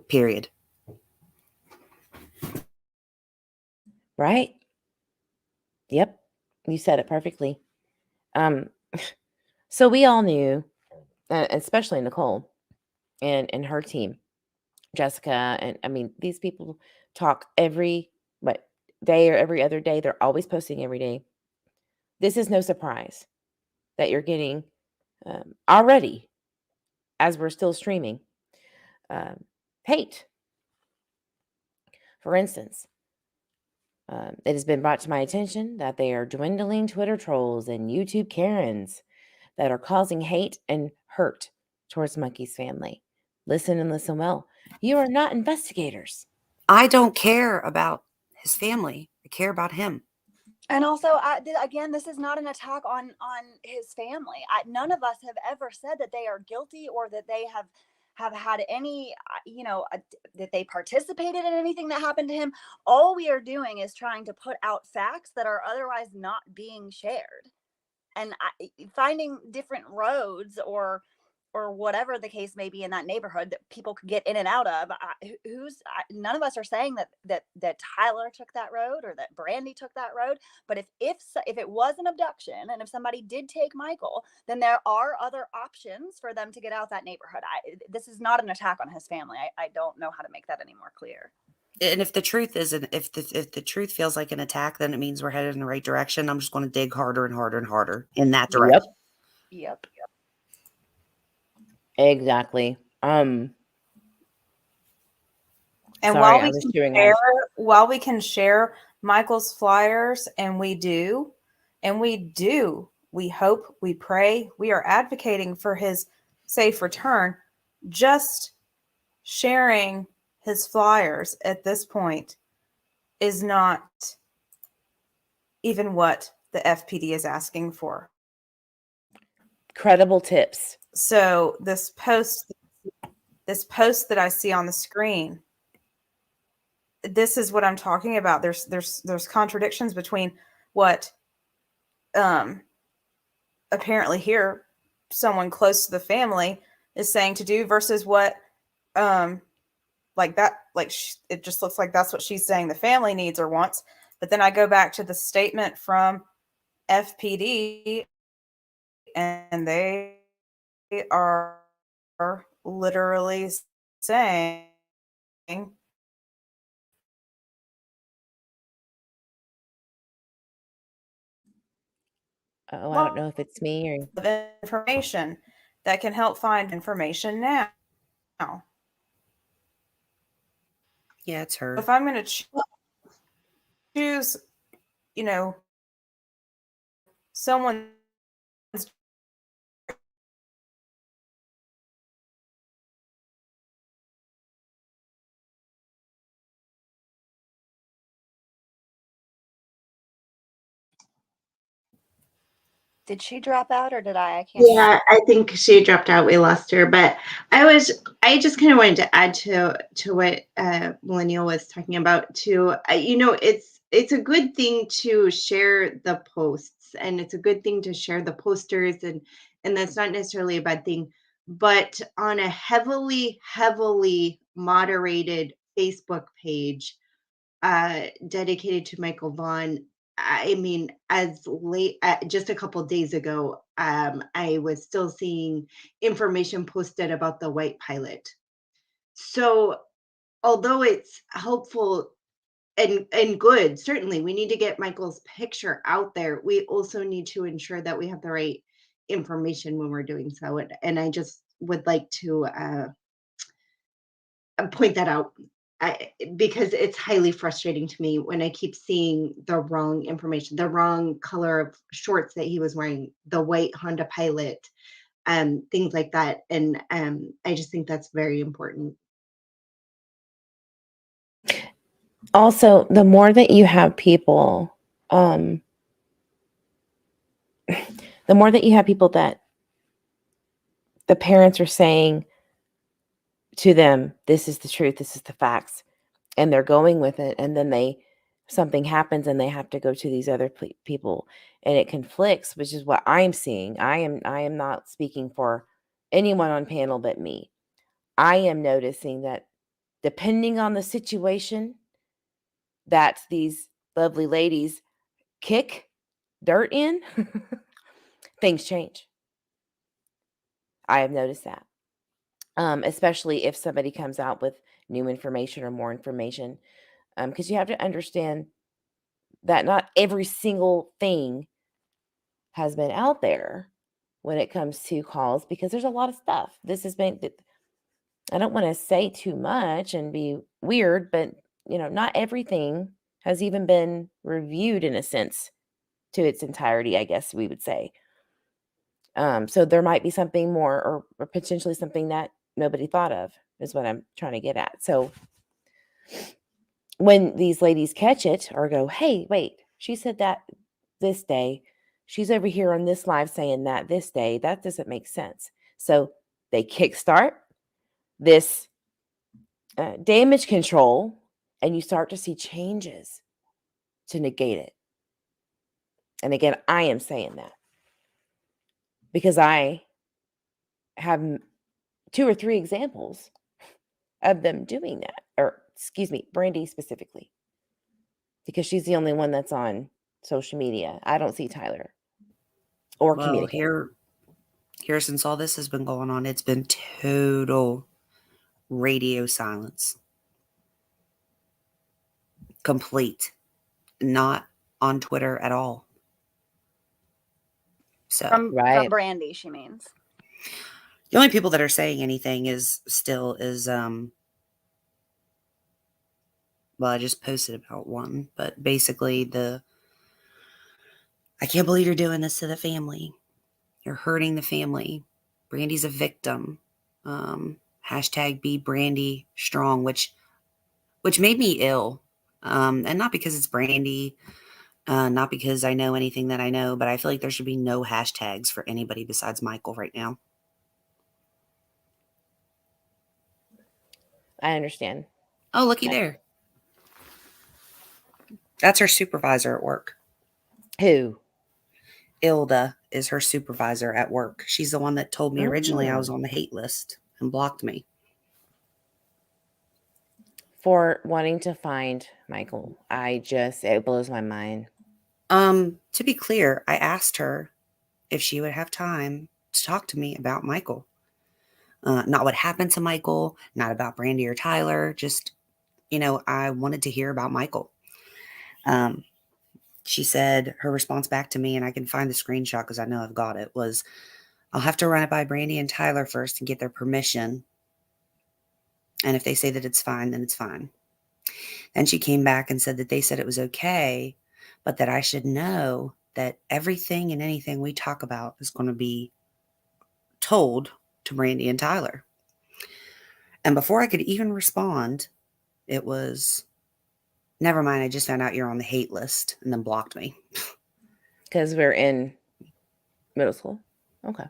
Period. Right? Yep. You said it perfectly. So we all knew, especially Nicole and her team, Jessica, and I mean, these people talk every day or every other day. They're always posting every day. This is no surprise that you're getting already, as we're still streaming, hate. For instance, it has been brought to my attention that they are dwindling Twitter trolls and YouTube Karens that are causing hate and hurt towards Monkey's family. Listen and listen well. You are not investigators. I don't care about his family. I care about him. And also, again, this is not an attack on his family. None of us have ever said that they are guilty or that they have had any, that they participated in anything that happened to him. All we are doing is trying to put out facts that are otherwise not being shared, and finding different roads or or whatever the case may be in that neighborhood that people could get in and out of. None of us are saying that Tyler took that road or that Brandy took that road. But if it was an abduction and if somebody did take Michael, then there are other options for them to get out that neighborhood. This is not an attack on his family. I don't know how to make that any more clear. And if the truth isn't, if the truth feels like an attack, then it means we're headed in the right direction. I'm just going to dig harder and harder and harder in that direction. Yep. Exactly. And Sorry, I was chewing on. while we can share Michael's flyers, and we hope, we pray, we are advocating for his safe return. Just sharing his flyers at this point is not even what the FPD is asking for. Credible tips. So this post that I see on the screen, this is what I'm talking about. There's contradictions between what apparently here someone close to the family is saying to do versus what it just looks like that's what she's saying the family needs or wants. But then I go back to the statement from FPD, and they are literally saying I don't know if it's me or information that can help find information now. Yeah, it's her. If I'm going to choose, someone. Did she drop out or did I? I can't. Yeah, I think she dropped out. We lost her, but I just kind of wanted to add to what Millennial was talking about too. It's a good thing to share the posts, and it's a good thing to share the posters, and that's not necessarily a bad thing. But on a heavily moderated Facebook page dedicated to Michael Vaughan, I mean, as late just a couple of days ago, I was still seeing information posted about the white pilot. So, although it's helpful and good, certainly we need to get Michael's picture out there. We also need to ensure that we have the right information when we're doing so. And I just would like to point that out. Because it's highly frustrating to me when I keep seeing the wrong information, the wrong color of shorts that he was wearing, the white Honda Pilot, things like that. And I just think that's very important. Also, the more that you have people, that the parents are saying to them, this is the truth, this is the facts, and they're going with it, and then something happens and they have to go to these other people, and it conflicts, which is what I'm seeing. I am not speaking for anyone on panel but me. I am noticing that depending on the situation that these lovely ladies kick dirt in, things change. I have noticed that. Especially if somebody comes out with new information or more information. Because you have to understand that not every single thing has been out there when it comes to calls, because there's a lot of stuff. This has been, I don't want to say too much and be weird, but not everything has even been reviewed in a sense to its entirety, I guess we would say. So there might be something more or potentially something that nobody thought of, is what I'm trying to get at. So when these ladies catch it or go, hey, wait, she said that this day, she's over here on this live saying that this day, that doesn't make sense. So they kickstart this damage control, and you start to see changes to negate it. And again, I am saying that because I have 2 or 3 examples of them doing that, or excuse me, Brandy specifically, because she's the only one that's on social media. I don't see Tyler or Well, communicate. here since all this has been going on, it's been total radio silence. Complete. Not on Twitter at all. So From Right. Brandy, she means. the only people that are saying anything is well, I just posted about one, but basically I can't believe you're doing this to the family. You're hurting the family. Brandy's a victim. Hashtag be Brandy strong, which made me ill. And not because it's Brandy, not because I know anything that I know, but I feel like there should be no hashtags for anybody besides Michael right now. I understand. Oh, looky there. That's her supervisor at work. Who? Ilda is her supervisor at work. She's the one that told me originally I was Oh. on the hate list and blocked me. For wanting to find Michael. It blows my mind. To be clear, I asked her if she would have time to talk to me about Michael. Not what happened to Michael, not about Brandy or Tyler, just, I wanted to hear about Michael. She said her response back to me, and I can find the screenshot because I know I've got it, was, I'll have to run it by Brandy and Tyler first and get their permission. And if they say that it's fine, then it's fine. And she came back and said that they said it was okay, but that I should know that everything and anything we talk about is going to be told to Brandy and Tyler. And before I could even respond, it was, never mind, I just found out you're on the hate list, and then blocked me. Because we're in middle school. Okay.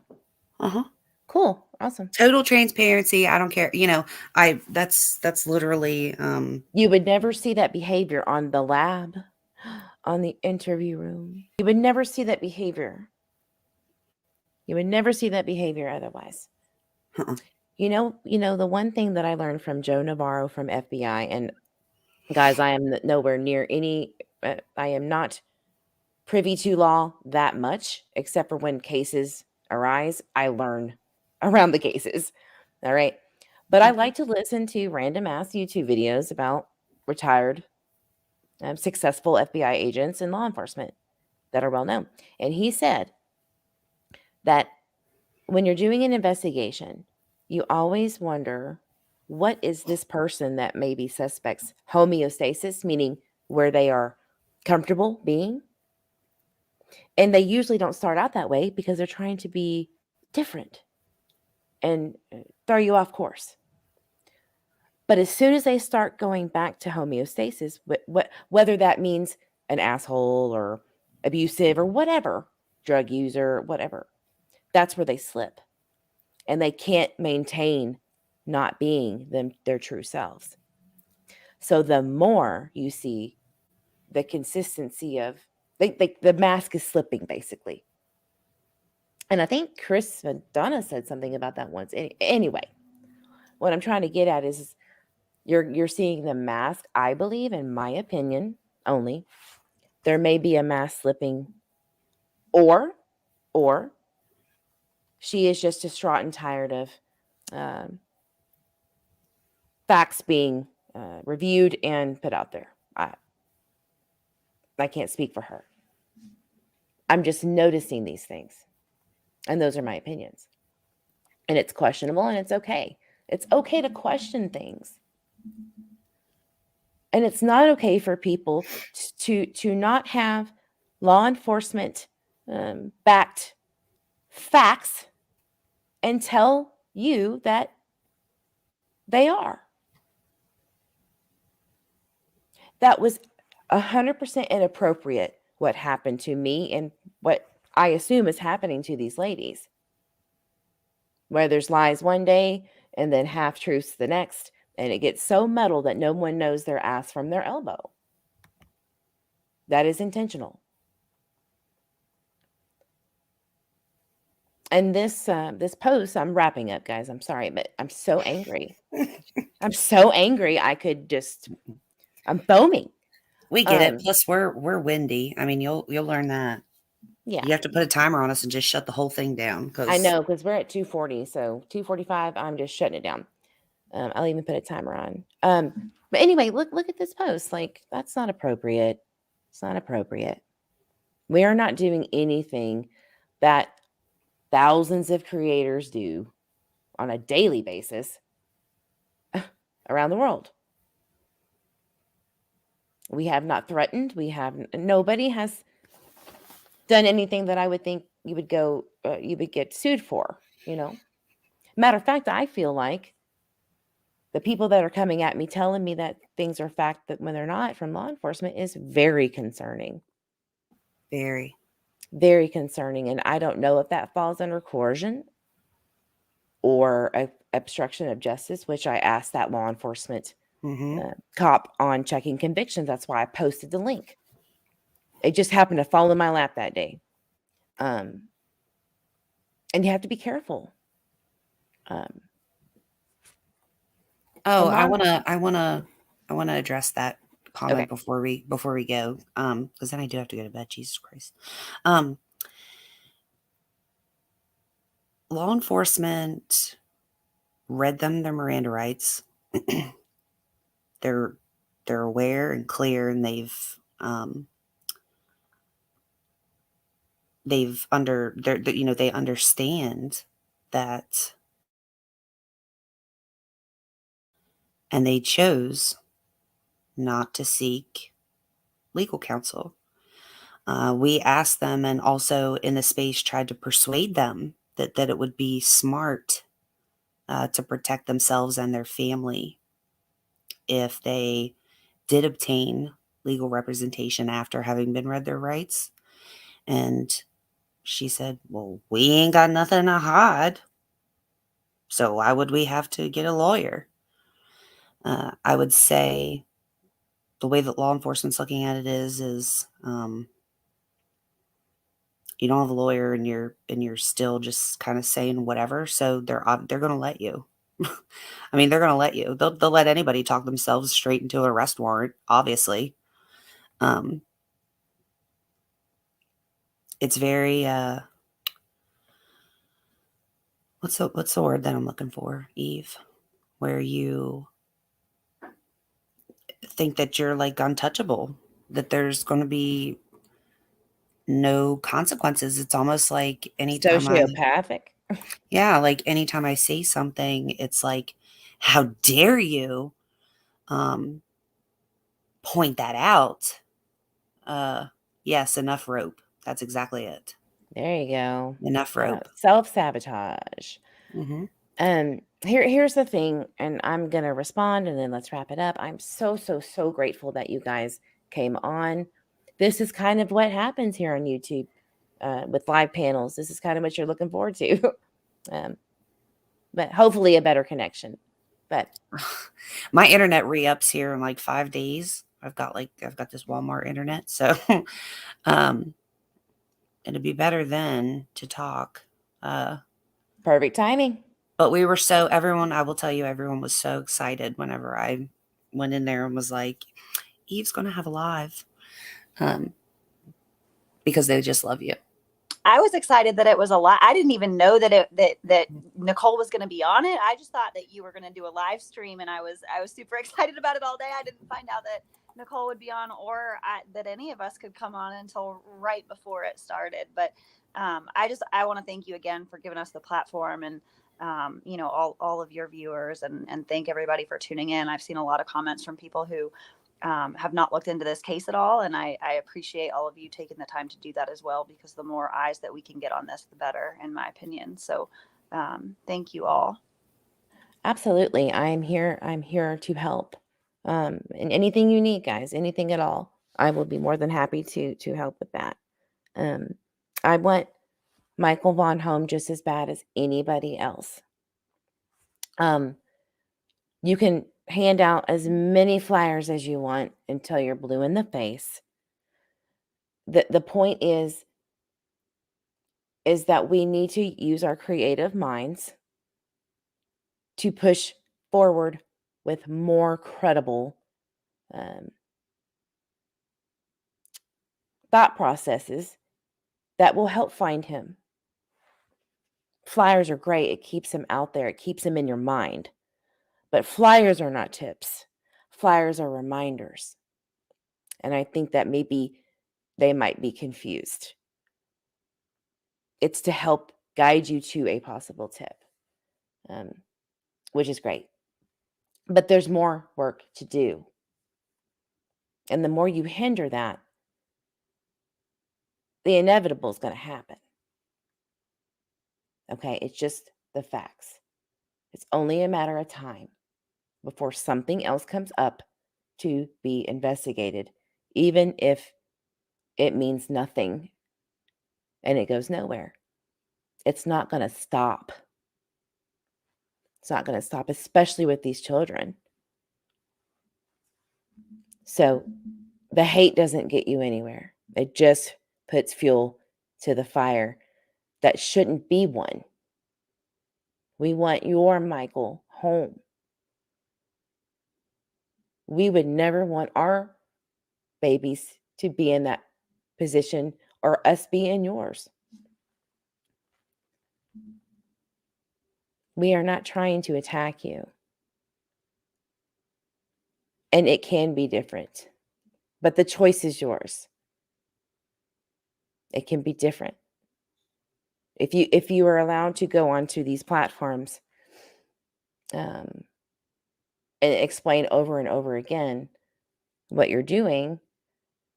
Uh-huh. Cool. Awesome. Total transparency. I don't care. That's literally You would never see that behavior on the lab, on the interview room. You would never see that behavior. You would never see that behavior otherwise. Uh-uh. The one thing that I learned from Joe Navarro from FBI, and guys, I am nowhere near I am not privy to law that much, except for when cases arise, I learn around the cases. All right. But I like to listen to random ass YouTube videos about retired, successful FBI agents and law enforcement that are well known. And he said that when you're doing an investigation, you always wonder, what is this person that may be suspects homeostasis, meaning where they are comfortable being? And they usually don't start out that way because they're trying to be different and throw you off course. But as soon as they start going back to homeostasis, whether that means an asshole or abusive or whatever, drug user, whatever, that's where they slip. And they can't maintain not being their true selves. So the more you see the consistency of, the mask is slipping, basically. And I think Chris Madonna said something about that once. Anyway, what I'm trying to get at is you're seeing the mask, I believe, in my opinion only. There may be a mask slipping, or she is just distraught and tired of facts being reviewed and put out there. I can't speak for her. I'm just noticing these things. And those are my opinions. And it's questionable, and it's okay. It's okay to question things. And it's not okay for people to not have law enforcement backed facts and tell you that they are. That was 100% inappropriate, what happened to me and what I assume is happening to these ladies. Where there's lies one day and then half truths the next, and it gets so muddled that no one knows their ass from their elbow. That is intentional. And this post, I'm wrapping up, guys. I'm sorry, but I'm so angry. I'm so angry. I'm foaming. We get it. Plus, we're windy. I mean, you'll learn that. Yeah, You have to put a timer on us and just shut the whole thing down. I know, because we're at 2:40, so 2:45. I'm just shutting it down. I'll even put a timer on. But anyway, look at this post. Like, that's not appropriate. It's not appropriate. We are not doing anything that thousands of creators do on a daily basis around the world. We have not threatened. Nobody has done anything that I would think you would get sued for, you know. Matter of fact, I feel like the people that are coming at me telling me that things are fact that when they're not from law enforcement is very concerning. Very. Very concerning. And I don't know if that falls under coercion or obstruction of justice, which I asked that law enforcement cop on checking convictions. That's why I posted the link. It just happened to fall in my lap that day. And you have to be careful. I wanna address that comment Okay. before we go. Because then I do have to go to bed. Jesus Christ. Law enforcement read them their Miranda rights. They're aware and clear, and they understand that, and they chose not to seek legal counsel. We asked them, and also in the space tried to persuade them that it would be smart to protect themselves and their family if they did obtain legal representation after having been read their rights. And she said, well, we ain't got nothing to hide, so why would we have to get a lawyer? I would say the way that law enforcement's looking at it is you don't have a lawyer and you're still just kind of saying whatever, so they're going to let you. I mean, they're going to let you. They'll let anybody talk themselves straight into an arrest warrant, obviously. It's very what's the word that I'm looking for, Eve? Where you think that you're like untouchable, that there's going to be no consequences. It's almost like anytime Sociopathic. Yeah, like anytime I say something, it's like, how dare you point that out? Yes, enough rope. That's exactly it. There you go. Enough rope. Self-sabotage. Mm-hmm. Here's the thing, and I'm gonna respond and then let's wrap it up. I'm so grateful that you guys came on. This is kind of what happens here on YouTube with live panels. This is kind of what you're looking forward to. But hopefully a better connection. But my internet re-ups here in like 5 days. I've got this Walmart internet, so it'd be better then to talk. Perfect timing. But I will tell you, everyone was so excited whenever I went in there and was like, Eve's going to have a live. Because they just love you. I was excited that it was a live. I didn't even know that Nicole was going to be on it. I just thought that you were going to do a live stream, and I was super excited about it all day. I didn't find out that Nicole would be on, or that any of us could come on until right before it started. But I want to thank you again for giving us the platform, and all of your viewers, and thank everybody for tuning in. I've seen a lot of comments from people who have not looked into this case at all. And I appreciate all of you taking the time to do that as well, because the more eyes that we can get on this, the better, in my opinion. So thank you all. Absolutely. I'm here to help. And anything you need, guys, anything at all, I will be more than happy to help with that. I want Michael Vaughan home just as bad as anybody else. You can hand out as many flyers as you want until you're blue in the face. The point is, is that we need to use our creative minds to push forward with more credible thought processes that will help find him. Flyers are great. It keeps him out there. It keeps him in your mind. But flyers are not tips. Flyers are reminders. And I think that maybe they might be confused. It's to help guide you to a possible tip, which is great. But there's more work to do. And the more you hinder that, the inevitable is going to happen. Okay, it's just the facts. It's only a matter of time before something else comes up to be investigated, even if it means nothing and it goes nowhere. It's not going to stop. It's not going to stop, especially with these children. So the hate doesn't get you anywhere. It just puts fuel to the fire that shouldn't be one. We want your Michael home. We would never want our babies to be in that position or us be in yours. We are not trying to attack you. And it can be different, but the choice is yours. It can be different. If you are allowed to go onto these platforms and explain over and over again what you're doing,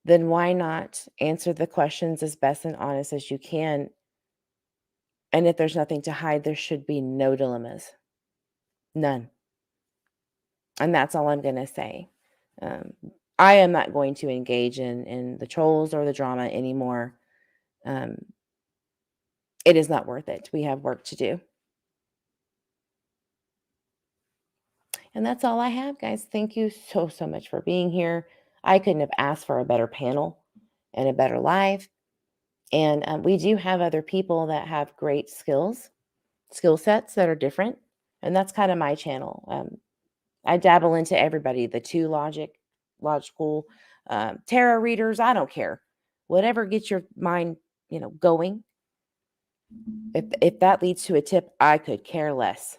then why not answer the questions as best and honest as you can? And if there's nothing to hide, there should be no dilemmas. None. And that's all I'm going to say. I am not going to engage in the trolls or the drama anymore. It is not worth it. We have work to do. And that's all I have, guys. Thank you so much for being here. I couldn't have asked for a better panel and a better live. And we do have other people that have great skill sets that are different. And that's kind of my channel. I dabble into everybody, the two logical, tarot readers. I don't care. Whatever gets your mind, going. If that leads to a tip, I could care less.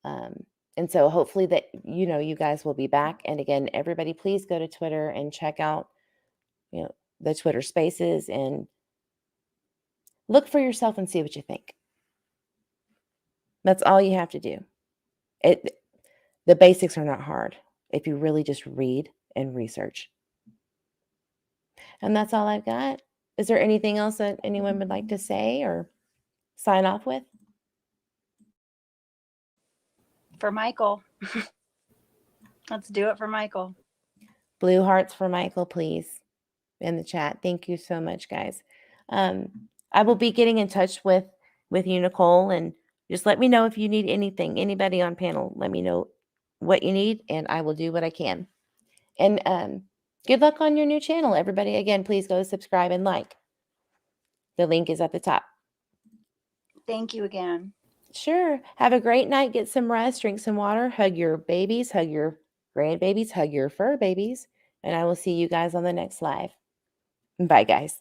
And so hopefully that, you guys will be back. And again, everybody, please go to Twitter and check out, the Twitter spaces and look for yourself and see what you think. That's all you have to do. The basics are not hard if you really just read and research. And that's all I've got. Is there anything else that anyone would like to say or sign off with? For Michael. Let's do it for Michael. Blue hearts for Michael, please, in the chat. Thank you so much, guys. I will be getting in touch with you, Nicole, and just let me know if you need anything. Anybody on panel, let me know what you need, and I will do what I can. And good luck on your new channel, everybody. Again, please go subscribe and like. The link is at the top. Thank you again. Sure. Have a great night. Get some rest. Drink some water. Hug your babies. Hug your grandbabies. Hug your fur babies. And I will see you guys on the next live. Bye, guys.